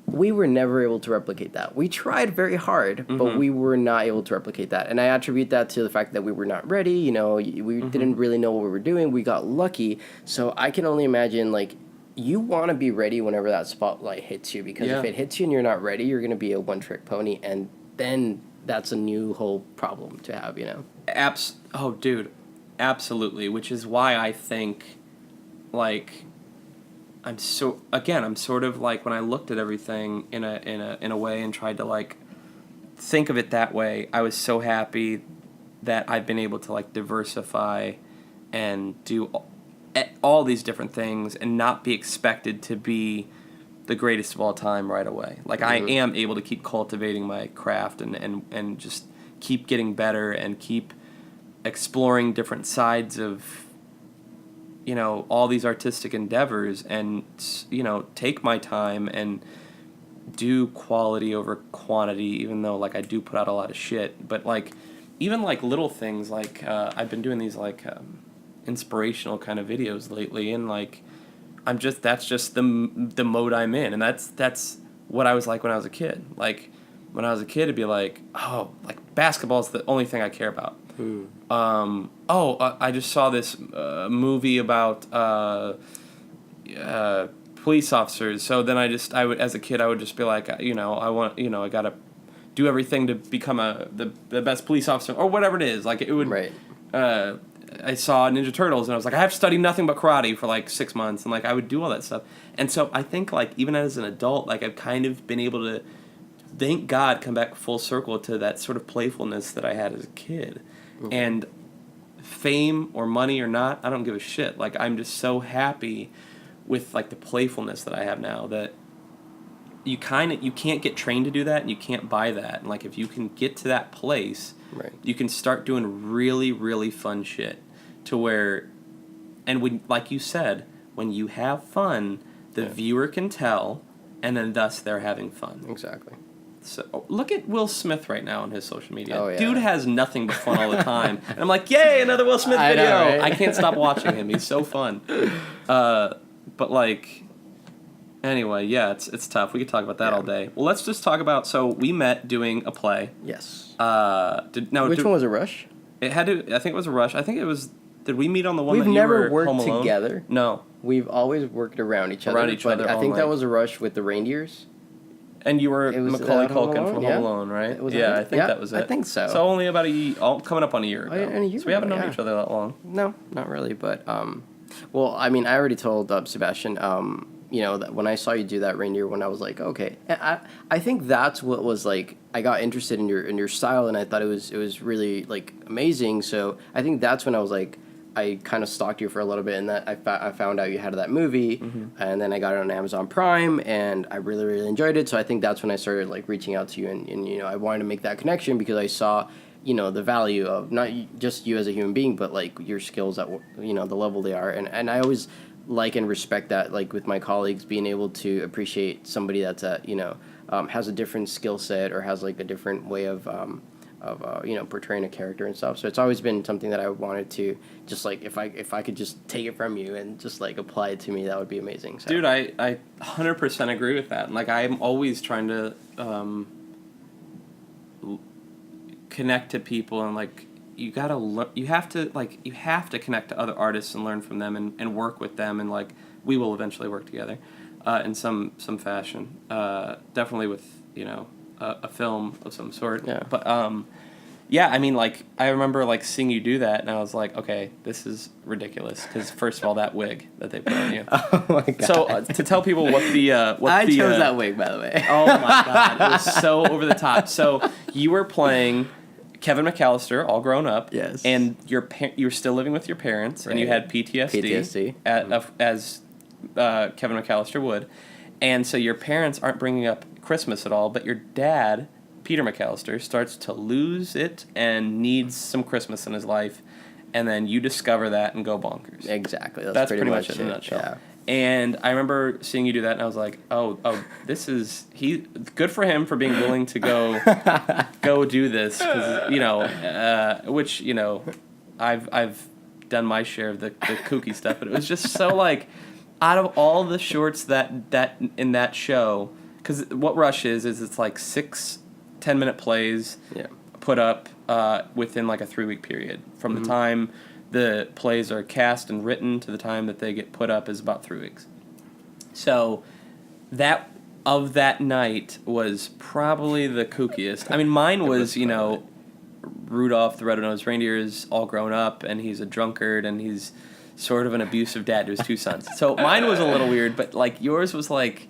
B: We were never able to replicate that. We tried very hard, but we were not able to replicate that. And I attribute that to the fact that we were not ready. You know, we didn't really know what we were doing. We got lucky. So I can only imagine, like, you want to be ready whenever that spotlight hits you, because if it hits you and you're not ready, you're going to be a one-trick pony, and then that's a new whole problem to have, you know?
A: Oh, dude, absolutely. Which is why I think, like, I'm sort of like, when I looked at everything in a way and tried to like think of it that way, I was so happy that I've been able to like diversify and do all these different things and not be expected to be the greatest of all time right away. Like I am able to keep cultivating my craft and just keep getting better and keep exploring different sides of, you know, all these artistic endeavors, and, you know, take my time and do quality over quantity, even though, like, I do put out a lot of shit. But, like, even, like, little things, like, I've been doing these, like, inspirational kind of videos lately, and, like, that's just the mode I'm in, and that's what I was like when I was a kid. Like, when I was a kid, it'd be like, oh, like, basketball's the only thing I care about. I just saw this movie about police officers. So then I would, as a kid, I would just be like, you know, I gotta do everything to become the best police officer or whatever it is. Like it would.
B: Right.
A: I saw Ninja Turtles and I was like, I have to study nothing but karate for like 6 months, and like I would do all that stuff. And so I think like even as an adult, like I've kind of been able to, thank God, come back full circle to that sort of playfulness that I had as a kid. And fame or money or not, I don't give a shit. Like, I'm just so happy with, like, the playfulness that I have now that you can't get trained to do that, and you can't buy that. And, like, if you can get to that place, you can start doing really, really fun shit to where, and when, like you said, when you have fun, the viewer can tell, and then thus they're having fun.
B: Exactly.
A: So look at Will Smith right now on his social media.
B: Oh, yeah.
A: Dude has nothing but fun all the time. And I'm like, yay, another Will Smith video.
B: I know, right?
A: I can't stop watching him. He's so fun. But like, anyway, yeah, it's tough. We could talk about that all day. Well, let's just talk about, so we met doing a play.
B: Yes.
A: Which
B: one was a Rush?
A: It had to, I think it was a Rush. I think it was, did we meet on the one
B: We've
A: that you
B: never
A: were Home
B: worked
A: Alone?
B: together.
A: No.
B: We've always worked around each other.
A: I
B: think that was a Rush with the reindeers.
A: And you were Macaulay Culkin
B: Home
A: from
B: Alone?
A: Home Alone, right?
B: I
A: think that was it.
B: I think so.
A: So only about coming up on a year ago.
B: And a year
A: so we haven't
B: ago,
A: known each other that long.
B: No, not really. But, well, I mean, I already told Sebastian, you know, that when I saw you do that reindeer one, I was like, okay. And I think that's what was like, I got interested in your style, and I thought it was really like amazing. So I think that's when I was like, I kind of stalked you for a little bit, and that I found out you had that movie, and then I got it on Amazon Prime, and I really, really enjoyed it. So I think that's when I started like reaching out to you, and you know, I wanted to make that connection because I saw, you know, the value of not just you as a human being, but like your skills at, you know, the level they are, and I always like and respect that, like with my colleagues, being able to appreciate somebody that's at, you know, has a different skill set or has like a different way of you know, portraying a character and stuff. So it's always been something that I wanted to just like, if I could just take it from you and just like apply it to me, that would be amazing. So.
A: Dude, I 100% agree with that. And like, I'm always trying to connect to people, and like, you have to connect to other artists and learn from them and work with them, and like, we will eventually work together in some fashion. Definitely with, you know, a film of some sort.
B: Yeah.
A: But yeah, I mean, like, I remember like seeing you do that, and I was like, okay, this is ridiculous, because first of all, that wig that they put on you.
B: Oh my god.
A: So to tell people
B: I chose that wig, by the way.
A: Oh my god, it was so over the top. So you were playing Kevin McAllister, all grown up.
B: Yes.
A: And you were still living with your parents, and you had PTSD. As Kevin McAllister would. And so your parents aren't bringing up Christmas at all, but your dad, Peter McAllister, starts to lose it and needs some Christmas in his life, and then you discover that and go bonkers.
B: Exactly.
A: That's pretty much it in a nutshell.
B: Yeah.
A: And I remember seeing you do that, and I was like, oh, good for him for being willing to go do this, 'cause, which, I've done my share of the kooky stuff, but it was just so, like, out of all the shorts that in that show, because what Rush is it's like 6 10-minute plays put up within like a 3-week period. From the time the plays are cast and written to the time that they get put up is about 3 weeks. So that night was probably the kookiest. I mean, mine was, Rudolph the Red-Nosed Reindeer is all grown up, and he's a drunkard, and he's sort of an abusive dad to his 2 sons. So mine was a little weird, but like yours was like,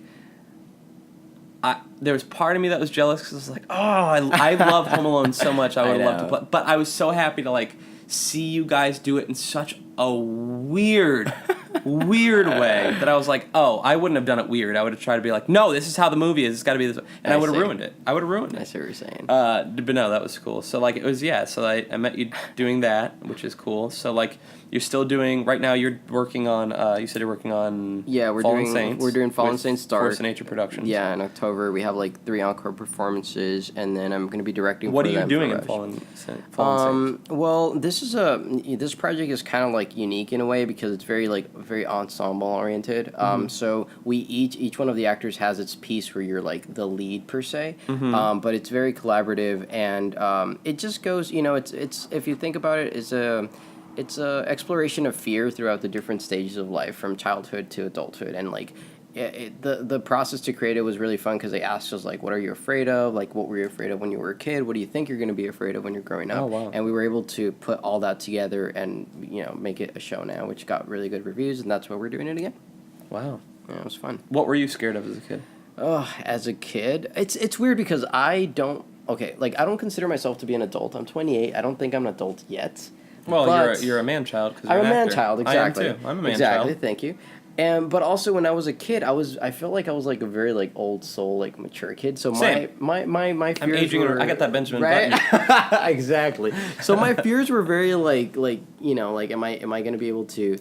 A: there was part of me that was jealous because I was like, oh, I love Home Alone so much. I would love to play, but I was so happy to like see you guys do it in such a weird way that I was like, oh, I wouldn't have done it weird. I would have tried to be like, no, this is how the movie is. It's got to be this way. And I would have ruined it. I
B: see what you're saying.
A: But no, that was cool. So like it was, so I met you doing that, which is cool. So like you're still doing, right now you're working on, you said you're working on Fallen Saints.
B: We're doing Fallen Saints start.
A: Force of Nature Productions.
B: Yeah, in October we have like 3 encore performances, and then I'm going to be directing.
A: What are you doing in Fallen Saints?
B: Well, this project is kind of like unique in a way because it's very ensemble oriented. So each one of the actors has its piece where you're like the lead per se. But it's very collaborative, and it just goes. It's if you think about it, it's a exploration of fear throughout the different stages of life, from childhood to adulthood, and like. The process to create it was really fun because they asked us, like, what are you afraid of? Like, what were you afraid of when you were a kid? What do you think you're going to be afraid of when you're growing up?
A: Oh, wow.
B: And we were able to put all that together and, make it a show now, which got really good reviews, and that's why we're doing it again.
A: Wow.
B: Yeah, it was fun.
A: What were you scared of as a kid?
B: Oh, as a kid? It's weird because I don't consider myself to be an adult. I'm 28. I don't think I'm an adult yet.
A: Well, you're a man-child.
B: I'm a man-child, exactly.
A: I am too. I'm a man-child.
B: Exactly, thank you. But also when I was a kid, I felt like I was like a very like old soul, like mature kid. So
A: Same.
B: my fears
A: I'm aging. I got that Benjamin
B: right?
A: Button.
B: Exactly. So my fears were very like am I going to be able to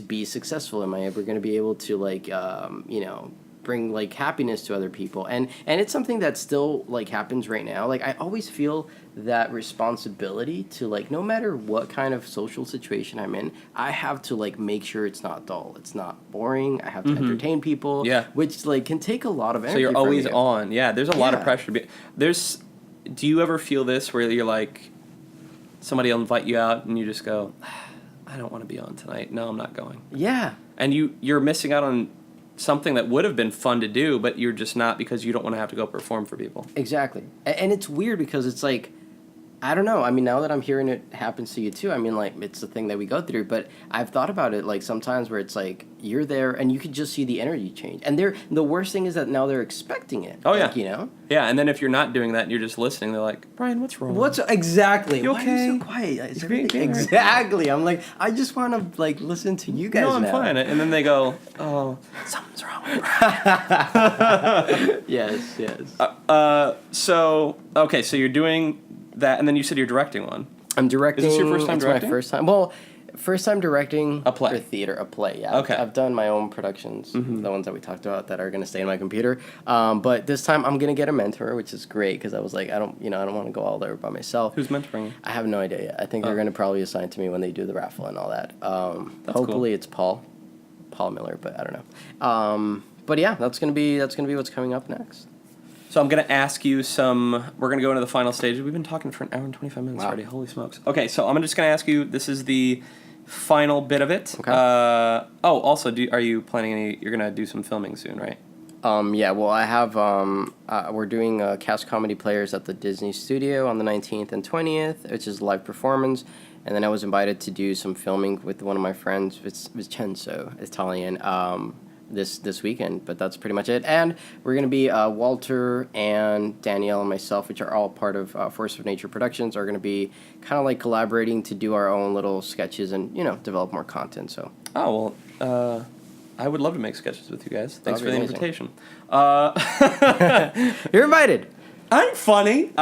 B: be successful? Am I ever going to be able to bring like happiness to other people? And it's something that still like happens right now. Like I always feel that responsibility to like, no matter what kind of social situation I'm in, I have to like make sure it's not dull, it's not boring. I have to entertain people, which like can take a lot of energy.
A: So you're
B: from
A: always
B: you.
A: on. Yeah, there's a lot of pressure. Do you ever feel this where you're like, somebody will invite you out and you just go, I don't want to be on tonight. No, I'm not going.
B: Yeah.
A: And you're missing out on something that would have been fun to do, but you're just not because you don't want to have to go perform for people.
B: Exactly. And it's weird because it's like, I don't know. I mean, now that I'm hearing it happens to you too, I mean, like, it's the thing that we go through. But I've thought about it, like, sometimes where it's like, you're there and you could just see the energy change. And the worst thing is that now they're expecting it.
A: Oh,
B: like,
A: yeah. Yeah, and then if you're not doing that and you're just listening, they're like, Brian, what's wrong?
B: Exactly.
A: You
B: Why
A: okay?
B: are you so quiet? Is
A: being
B: everything... Exactly. I'm like, I just want to, like, listen to you guys
A: No, I'm
B: now.
A: fine. And then they go, oh, something's wrong with Brian.
B: Yes.
A: So you're doing that, and then you said you're directing one.
B: I'm directing.
A: Is this your first time directing?
B: My first time. Well, first time directing
A: a play.
B: For theater, a play. Yeah.
A: Okay.
B: I've done my own productions, the ones that we talked about that are going to stay in my computer. But this time I'm going to get a mentor, which is great because I was like, I don't want to go all there by myself.
A: Who's mentoring you?
B: I have no idea yet. I think they're going to probably assign to me when they do the raffle and all that. Hopefully it's Paul Miller, but I don't know. But yeah, that's gonna be what's coming up next.
A: So I'm going to ask you we're going to go into the final stage. We've been talking for an hour and 25 minutes already. Holy smokes. Okay, so I'm just going to ask you, this is the final bit of it.
B: Okay.
A: Also, are you planning you're going to do some filming soon, right?
B: Yeah, well, I have, we're doing Cast Comedy Players at the Disney Studio on the 19th and 20th, which is a live performance. And then I was invited to do some filming with one of my friends, Vincenzo, Italian, this weekend, but that's pretty much it. And we're going to be Walter and Danielle and myself, which are all part of Force of Nature Productions, are going to be kind of like collaborating to do our own little sketches and, develop more content. So.
A: Oh, well, I would love to make sketches with you guys. Thanks for the invitation.
B: You're invited.
A: I'm funny.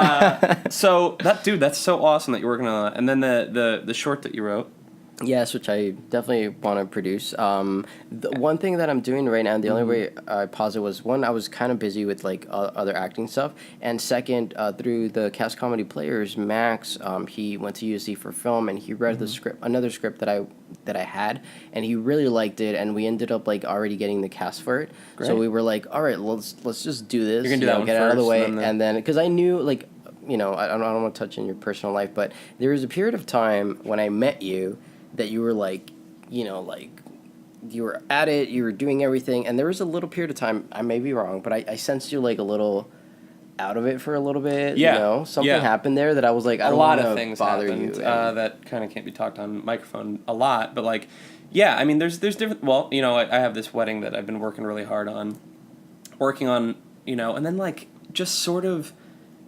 A: So that's so awesome that you're working on that. And then the short that you wrote.
B: Yes, which I definitely want to produce. The one thing that I'm doing right now, the only way I paused it was, one, I was kind of busy with like other acting stuff, and second, through the Cast Comedy Players, Max, he went to USC for film, and he read the script, another script that I had, and he really liked it, and we ended up like already getting the cast for it.
A: Great.
B: So we were like, all right, let's just do this.
A: You're gonna do that one
B: get it out of the
A: first,
B: way,
A: and then
B: because I knew like. I don't want to touch on your personal life, but there was a period of time when I met you that you were like, like you were at it, you were doing everything, and there was a little period of time, I may be wrong, but I sensed you like a little out of it for a little bit.
A: Yeah,
B: something
A: yeah.
B: happened there that I was like, I
A: a
B: don't
A: lot
B: want
A: of
B: to
A: things
B: bother
A: happened
B: you.
A: that kind of can't be talked on microphone a lot, but like, yeah, I mean, there's different. Well, I have this wedding that I've been working really hard on, and then like just sort of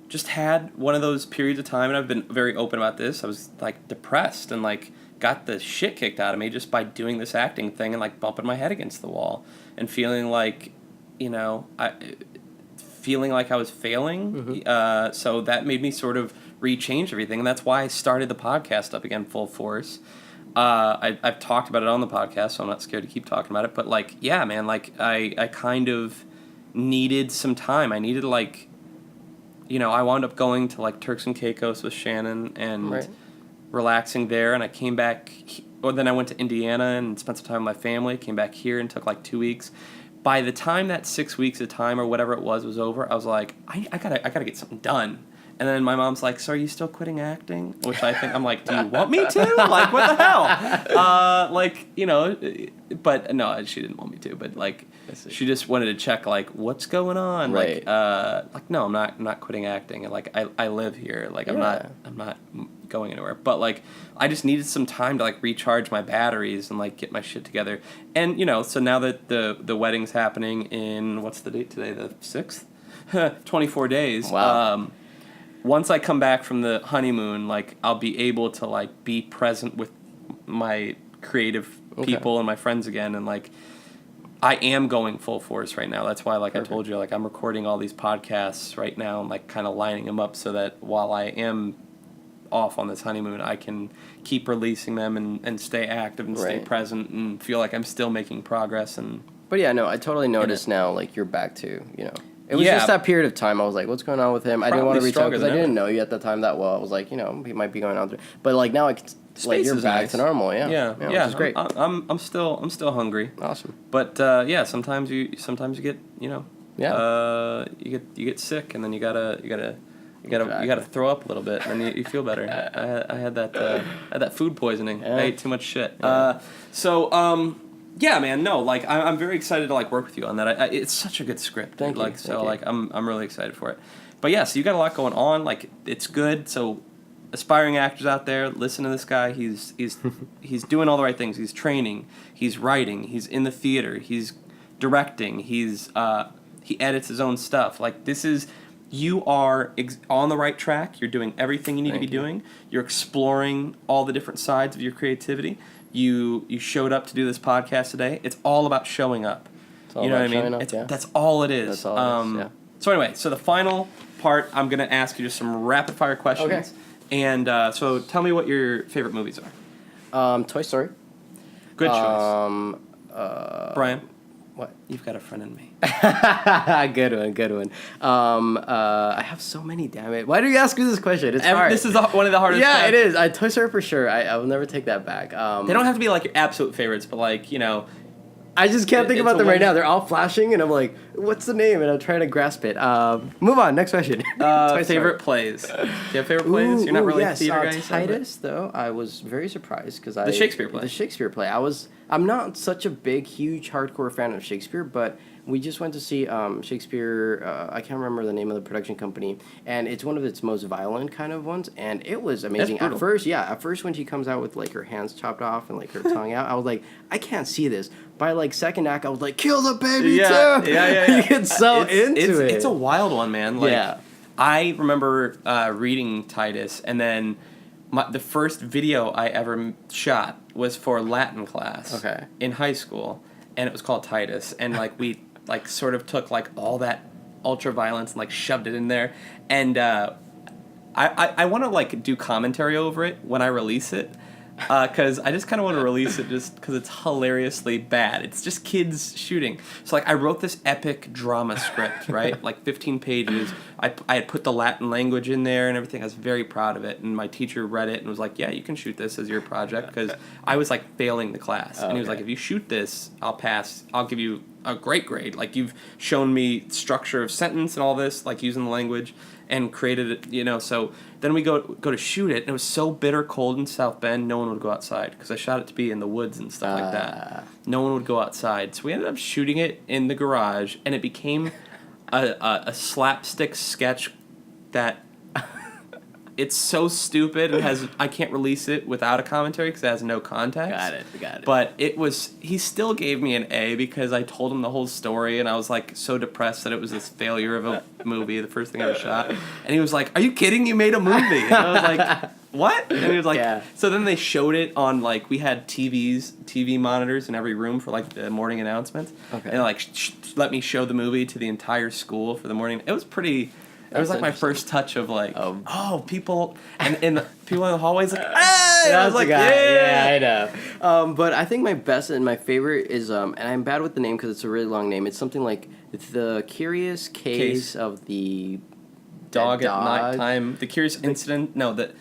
A: just had one of those periods of time, and I've been very open about this. I was like depressed and like got the shit kicked out of me just by doing this acting thing and like bumping my head against the wall and feeling like, feeling like I was failing. So that made me sort of rechange everything, and that's why I started the podcast up again full force. I've talked about it on the podcast, so I'm not scared to keep talking about it. But like, yeah, man, like I kind of needed some time. I needed like, I wound up going to like Turks and Caicos with Shannon and
B: Right.
A: relaxing there, and I came back. Then I went to Indiana and spent some time with my family. Came back here and took like 2 weeks. By the time that 6 weeks of time or whatever it was over, I was like, I gotta get something done. And then my mom's like, "So are you still quitting acting?" Which I'm like, "Do you want me to? Like, what the hell?" But no, she didn't want me to. But like, she just wanted to check like, what's going on?
B: Right.
A: No, I'm not quitting acting. And like, I live here. Like, I'm not going anywhere. But like, I just needed some time to like recharge my batteries and like get my shit together. And so now that the wedding's happening in, what's the date today? The 6th. 24 days.
B: Wow.
A: Once I come back from the honeymoon, like I'll be able to like be present with my creative people and my friends again, and like I am going full force right now. That's why, like I told you, like I'm recording all these podcasts right now and like kind of lining them up so that while I am off on this honeymoon, I can keep releasing them and stay active and stay present and feel like I'm still making progress.
B: But yeah, no, I totally noticed now, like you're back to, It was just that period of time. I was like, what's going on with him? I didn't want to reach out because I didn't know you at the time that well. I was like, he might be going on through. But like now, like you're back to normal. Yeah. Which is great.
A: I'm still hungry.
B: Awesome.
A: But sometimes you get you get sick, and then you gotta throw up a little bit, and then you feel better. I had that food poisoning. I ate too much shit.
B: Yeah.
A: Yeah, man. No, like I'm very excited to like work with you on that. It's such a good script.
B: Thank you.
A: Like I'm really excited for it. But yeah, so you got a lot going on. Like it's good. So aspiring actors out there, listen to this guy. He's doing all the right things. He's training. He's writing. He's in the theater. He's directing. He edits his own stuff. Like you are on the right track. You're doing everything you need to be doing. You're exploring all the different sides of your creativity. You showed up to do this podcast today. It's all about showing up.
B: You know what I mean?
A: That's all it is.
B: That's all it is, yeah.
A: So anyway, the final part, I'm going to ask you just some rapid fire questions.
B: Okay.
A: And so tell me what your favorite movies are.
B: Toy Story.
A: Good choice. Brian?
B: What?
A: You've got a friend in me.
B: Good one. I have so many, damn it. Why do you ask me this question? It's hard.
A: This is one of the hardest.
B: Yeah, it is. Toy Story for sure. I will never take that back.
A: They don't have to be like your absolute favorites, but like,
B: I just can't think about them right now. They're all flashing, and I'm like, what's the name? And I'm trying to grasp it. Move on. Next question.
A: Favorite plays. Do you have favorite plays? You're not really a theater guy.
B: Titus, though, I was very surprised because
A: the Shakespeare play.
B: The Shakespeare play. I'm not such a big, huge, hardcore fan of Shakespeare, but we just went to see Shakespeare. I can't remember the name of the production company, and it's one of its most violent kind of ones, and it was amazing. At first when she comes out with like her hands chopped off and like her tongue out, I was like, I can't see this. By like second act, I was like, kill the baby too.
A: Yeah.
B: You get so into it.
A: It's a wild one, man. Like, I remember reading Titus, and then the first video I ever shot was for Latin class in high school, and it was called Titus, and like we like sort of took like all that ultra violence and like shoved it in there, and I want to like do commentary over it when I release it. because I just kind of want to release it just because it's hilariously bad. It's just kids shooting. So like I wrote this epic drama script, right? Like 15 pages. I had put the Latin language in there and everything. I was very proud of it. And my teacher read it and was like, yeah, you can shoot this as your project, because I was like failing the class. And he was like, if you shoot this, I'll pass. I'll give you a great grade. Like, you've shown me structure of sentence and all this, like using the language, and created it, you know. So then we go to shoot it, and it was so bitter cold in South Bend, no one would go outside, because I shot it to be in the woods and stuff like that. No one would go outside. So we ended up shooting it in the garage, and it became a slapstick sketch that it's so stupid and I can't release it without a commentary because it has no context.
B: Got it.
A: But he still gave me an A because I told him the whole story, and I was like so depressed that it was this failure of a movie, the first thing I ever shot. And he was like, "Are you kidding? You made a movie?" And I was like, "What?" And he was like,
B: Yeah.
A: So then they showed it on, like, we had TV monitors in every room for like the morning announcents.
B: Okay.
A: And like let me show the movie to the entire school for the morning. It was pretty. It was like my first touch of like, people, and the people in the hallways like, hey! I was like, yeah,
B: I know. But I think my best and my favorite is, and I'm bad with the name because it's a really long name. It's something like The Curious Case of the
A: Dog at Nighttime. The Curious Incident. No, the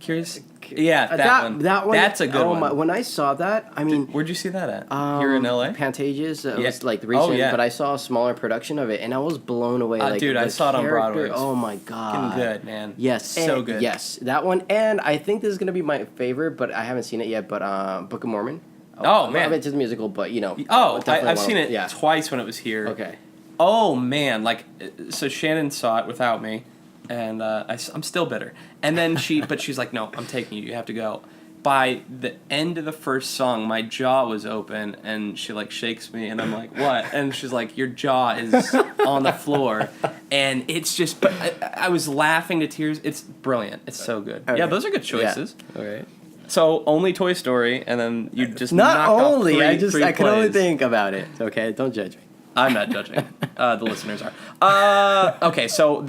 A: Curious. Yeah, that one.
B: That one.
A: That's a good one.
B: When I saw that, I mean,
A: Where'd you see that at? Here in LA?
B: Pantages. It
A: Yeah.
B: was like the recent,
A: yeah.
B: but I saw a smaller production of it, and I was blown away. Like,
A: Dude,
B: the
A: I saw it on
B: character-
A: Broadway.
B: Oh my god.
A: Fucking good, man.
B: Yes,
A: So
B: and-
A: good.
B: Yes, that one, and I think this is gonna be my favorite, but I haven't seen it yet. But Book of Mormon.
A: Oh, man.
B: I'm into the musical, but you know.
A: I've seen it
B: Yeah.
A: twice when it was here.
B: Okay.
A: Oh man, like, so Shannon saw it without me, and I'm still bitter. And then she's like, no, I'm taking you. You have to go. By the end of the first song, my jaw was open, and she like shakes me, and I'm like, what? And she's like, your jaw is on the floor, and it's just. But I was laughing to tears. It's brilliant. It's so good.
B: Okay.
A: Yeah, those are good choices.
B: Yeah. All right.
A: So only Toy Story, and then you just
B: Not
A: knocked off
B: only,
A: three
B: I can only
A: plays.
B: think about it. Okay, don't judge me.
A: I'm not judging. The listeners are. Okay, so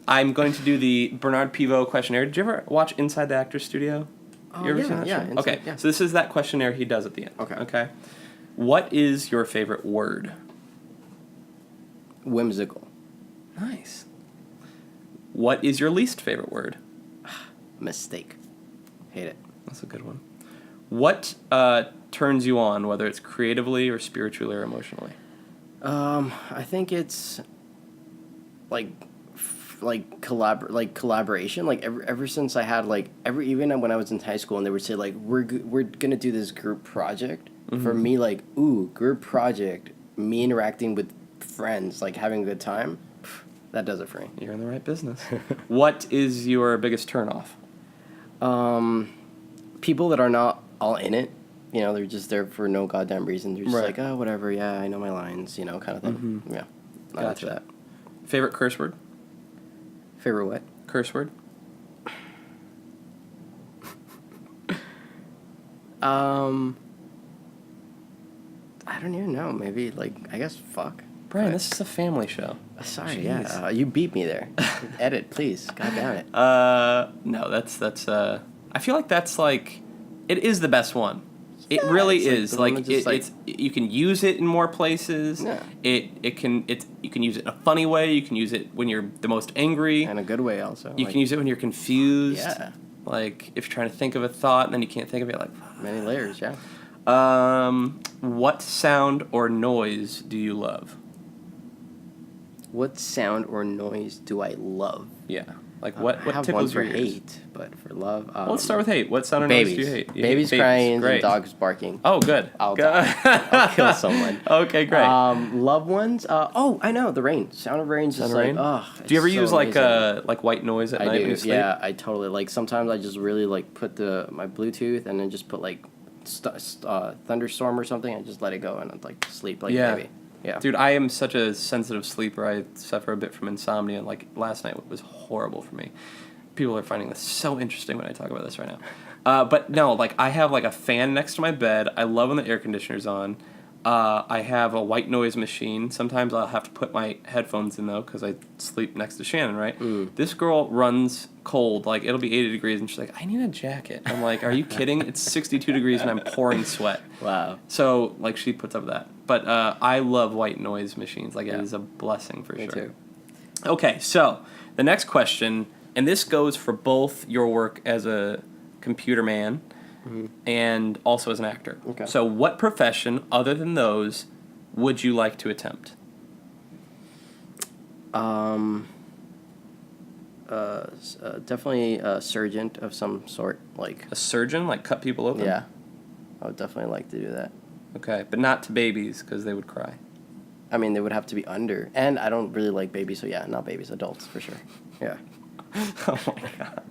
A: I'm going to do the Bernard Pivot questionnaire. Did you ever watch Inside the Actors Studio? You ever
B: yeah,
A: seen that
B: yeah,
A: show?
B: Inside-
A: Okay,
B: yeah.
A: so this is that questionnaire he does at the end.
B: Okay.
A: Okay. What is your favorite word?
B: Whimsical.
A: Nice. What is your least favorite word?
B: Mistake. Hate it.
A: That's a good one. What turns you on, whether it's creatively or spiritually or emotionally?
B: I think it's like collaboration. Like ever since I had even when I was in high school and they would say like we're gonna do this group project.
A: Mm-hmm.
B: For me, like group project, me interacting with friends, like having a good time, that does it for me.
A: You're in the right business. What is your biggest turnoff?
B: People that are not all in it. You know, they're just there for no goddamn reason. They're just
A: Right.
B: like, oh, whatever, yeah, I know my lines, you know, kind of thing. Yeah. Not into
A: Gotcha.
B: that.
A: Favorite curse word?
B: Favorite what?
A: Curse word?
B: I don't even know. Maybe, I guess, fuck.
A: Brian, this is a family show.
B: Sorry,
A: Jeez.
B: yeah. You beat me there. Edit, please. God damn it.
A: No, that's I feel like that's like, it is the best one. It
B: Yeah,
A: really
B: it's like
A: is.
B: the one
A: Like,
B: that just,
A: it's you can use it in more places.
B: Yeah.
A: You can use it in a funny way. You can use it when you're the most angry.
B: In a good way, also.
A: You can use it when you're confused.
B: Yeah.
A: Like, if you're trying to think of a thought and then you can't think of it, like,
B: Many layers, yeah.
A: what sound or noise do you love?
B: What sound or noise do I love?
A: Yeah. Like, what
B: I have one
A: tickles
B: for
A: your ears?
B: hate, but for love...
A: Well, let's start with hate. What sound or noise do you hate? You hate
B: Babies crying
A: Great.
B: and dogs barking.
A: Oh, good.
B: I'll
A: Good.
B: I'll kill someone.
A: Okay, great.
B: Loved ones. I know the rain. Sound of rain. Just
A: Sound of
B: like
A: rain?
B: oh.
A: Do you ever
B: it's so
A: use
B: amazing.
A: like white noise at
B: I
A: night
B: do.
A: when you sleep?
B: Yeah, I totally like. Sometimes I just really like put my Bluetooth and then just put like thunderstorm or something and just let it go and I'd like sleep like
A: Yeah.
B: a baby. Yeah.
A: Dude, I am such a sensitive sleeper. I suffer a bit from insomnia, and like last night was horrible for me. People are finding this so interesting when I talk about this right now. But no, like I have like a fan next to my bed. I love when the air conditioner's on. I have a white noise machine. Sometimes I'll have to put my headphones in, though, because I sleep next to Shannon, right? This girl runs cold. Like, it'll be 80 degrees, and she's like, I need a jacket. I'm like, are you kidding? It's 62 degrees, and I'm pouring sweat.
B: Wow.
A: So, like, she puts up with that. But I love white noise machines. Like, it is a blessing for
B: Me
A: sure.
B: too.
A: Okay, so the next question, and this goes for both your work as a computer man and also as an actor.
B: Okay.
A: So what profession, other than those, would you like to attempt?
B: Definitely a surgeon of some sort. Like,
A: A surgeon, like cut people open?
B: yeah, I would definitely like to do that.
A: Okay, but not to babies, because they would cry.
B: I mean, they would have to be under, and I don't really like babies, so yeah, not babies, adults for sure. Yeah.
A: Oh my god.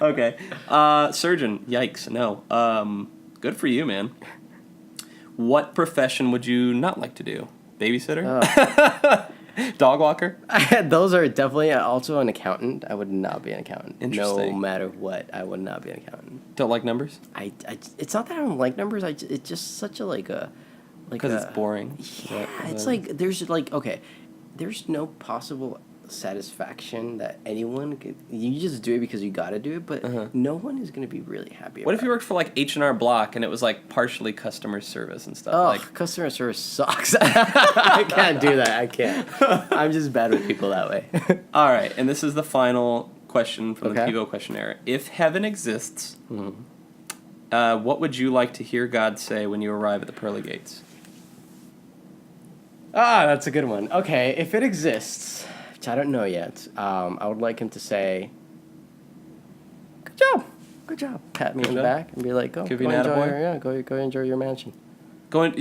A: Okay. Surgeon. Yikes. No. Good for you, man. What profession would you not like to do? Babysitter? Dog walker?
B: Those are definitely also an accountant. I would not be an accountant. No
A: Interesting.
B: matter what, I would not be an accountant.
A: Don't like numbers?
B: It's not that I don't like numbers. It's just such a like
A: Because it's boring.
B: Yeah, it's like there's no possible satisfaction that anyone could. You just do it because you got to do it, but no one is going to be really happy.
A: What if you
B: about
A: worked for like H&R Block and it was like partially customer service and stuff?
B: Oh,
A: Like,
B: customer service sucks. I can't do that. I can't. I'm just bad with people that way.
A: all right, and this is the final question from the
B: Okay.
A: Pivo questionnaire. If heaven exists, what would you like to hear God say when you arrive at the pearly gates?
B: That's a good one. Okay, if it exists, which I don't know yet, I would like him to say, "Good job, good job." Pat me
A: Good
B: on the
A: job.
B: back and be like, "Go,
A: Give
B: go
A: you an
B: enjoy
A: attaboy?
B: go enjoy your mansion."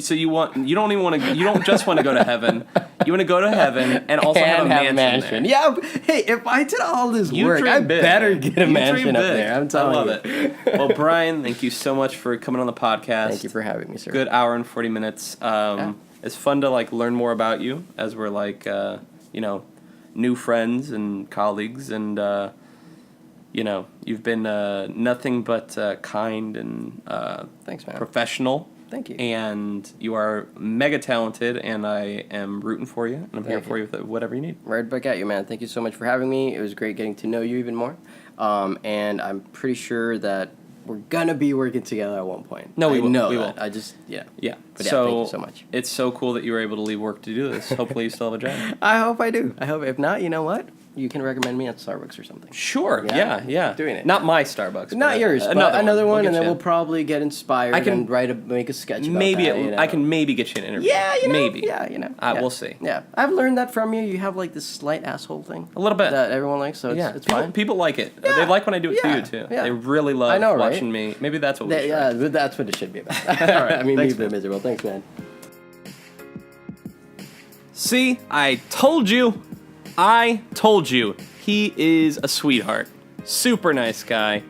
A: So you don't even want to. You don't just want to go to heaven. You want to go to heaven and also have a mansion. There.
B: Yeah, hey, if I did all this
A: You
B: work,
A: dream
B: I
A: big.
B: better get a
A: You
B: mansion
A: dream
B: up
A: big.
B: there. I'm telling
A: I love
B: you.
A: it. Well, Brian, thank you so much for coming on the podcast.
B: Thank you for having me, sir.
A: Good hour and 40 minutes. It's fun to like learn more about you as we're like new friends and colleagues, and you've been nothing but kind and
B: Thanks, man.
A: professional.
B: Thank you.
A: And you are mega talented, and I am rooting for you, and I'm here for you with whatever you need.
B: Right back at you, man. Thank you so much for having me. It was great getting to know you even more. And I'm pretty sure that we're gonna be working together at one point.
A: No, we will.
B: know
A: We
B: that.
A: will.
B: I just
A: Yeah.
B: But yeah,
A: So
B: thank you so much.
A: It's so cool that you were able to leave work to do this. Hopefully, you still have a job.
B: I hope I do. I hope. If not, you know what? You can recommend me at Starbucks or something.
A: Sure.
B: Yeah?
A: Yeah.
B: Doing it.
A: Not my Starbucks.
B: Not
A: but
B: yours, but another one, and then we'll probably get inspired
A: I can-
B: and make a sketch. About
A: maybe
B: that, you know?
A: I can maybe get you an interview.
B: Yeah,
A: maybe.
B: Yeah, yeah.
A: We'll see.
B: Yeah, I've learned that from you. You have like this slight asshole thing.
A: A little bit.
B: That everyone likes, so it's fine.
A: People like it.
B: Yeah.
A: They like when I do it
B: Yeah.
A: to you too.
B: Yeah.
A: They really love
B: I know, right?
A: watching me. Maybe that's what we should.
B: Yeah, but that's what it should be about.
A: All right.
B: I mean,
A: Thanks,
B: you've been
A: man.
B: miserable. Thanks, man.
A: See, I told you. He is a sweetheart. Super nice guy.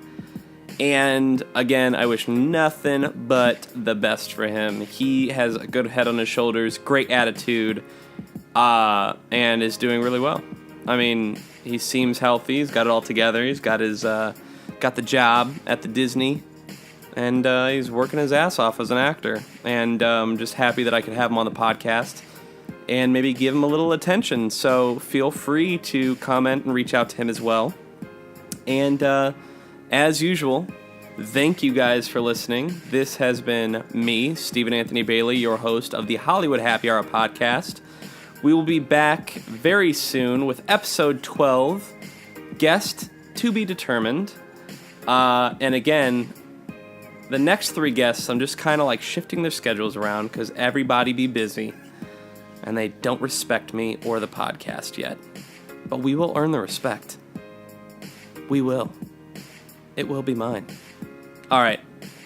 A: And again, I wish nothing but the best for him. He has a good head on his shoulders, great attitude, and is doing really well. I mean, he seems healthy. He's got it all together. He's got his got the job at the Disney, and he's working his ass off as an actor. And just happy that I could have him on the podcast and maybe give him a little attention. So feel free to comment and reach out to him as well. And as usual, thank you guys for listening. This has been me, Stephen Anthony Bailey, your host of the Hollywood Happy Hour podcast. We will be back very soon with episode 12, guest to be determined. And again, the next 3 guests, I'm just kind of like shifting their schedules around because everybody be busy. And they don't respect me or the podcast yet. But we will earn the respect. We will. It will be mine. All right.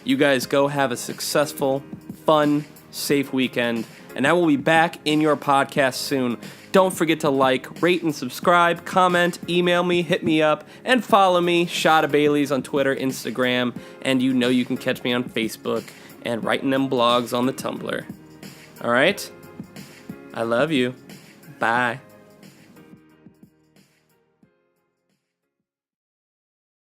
A: You guys go have a successful, fun, safe weekend. And I will be back in your podcast soon. Don't forget to like, rate, and subscribe. Comment, email me, hit me up, and follow me, Shot of Bailey's on Twitter, Instagram. And you know you can catch me on Facebook and writing them blogs on the Tumblr. All right? I love you. Bye.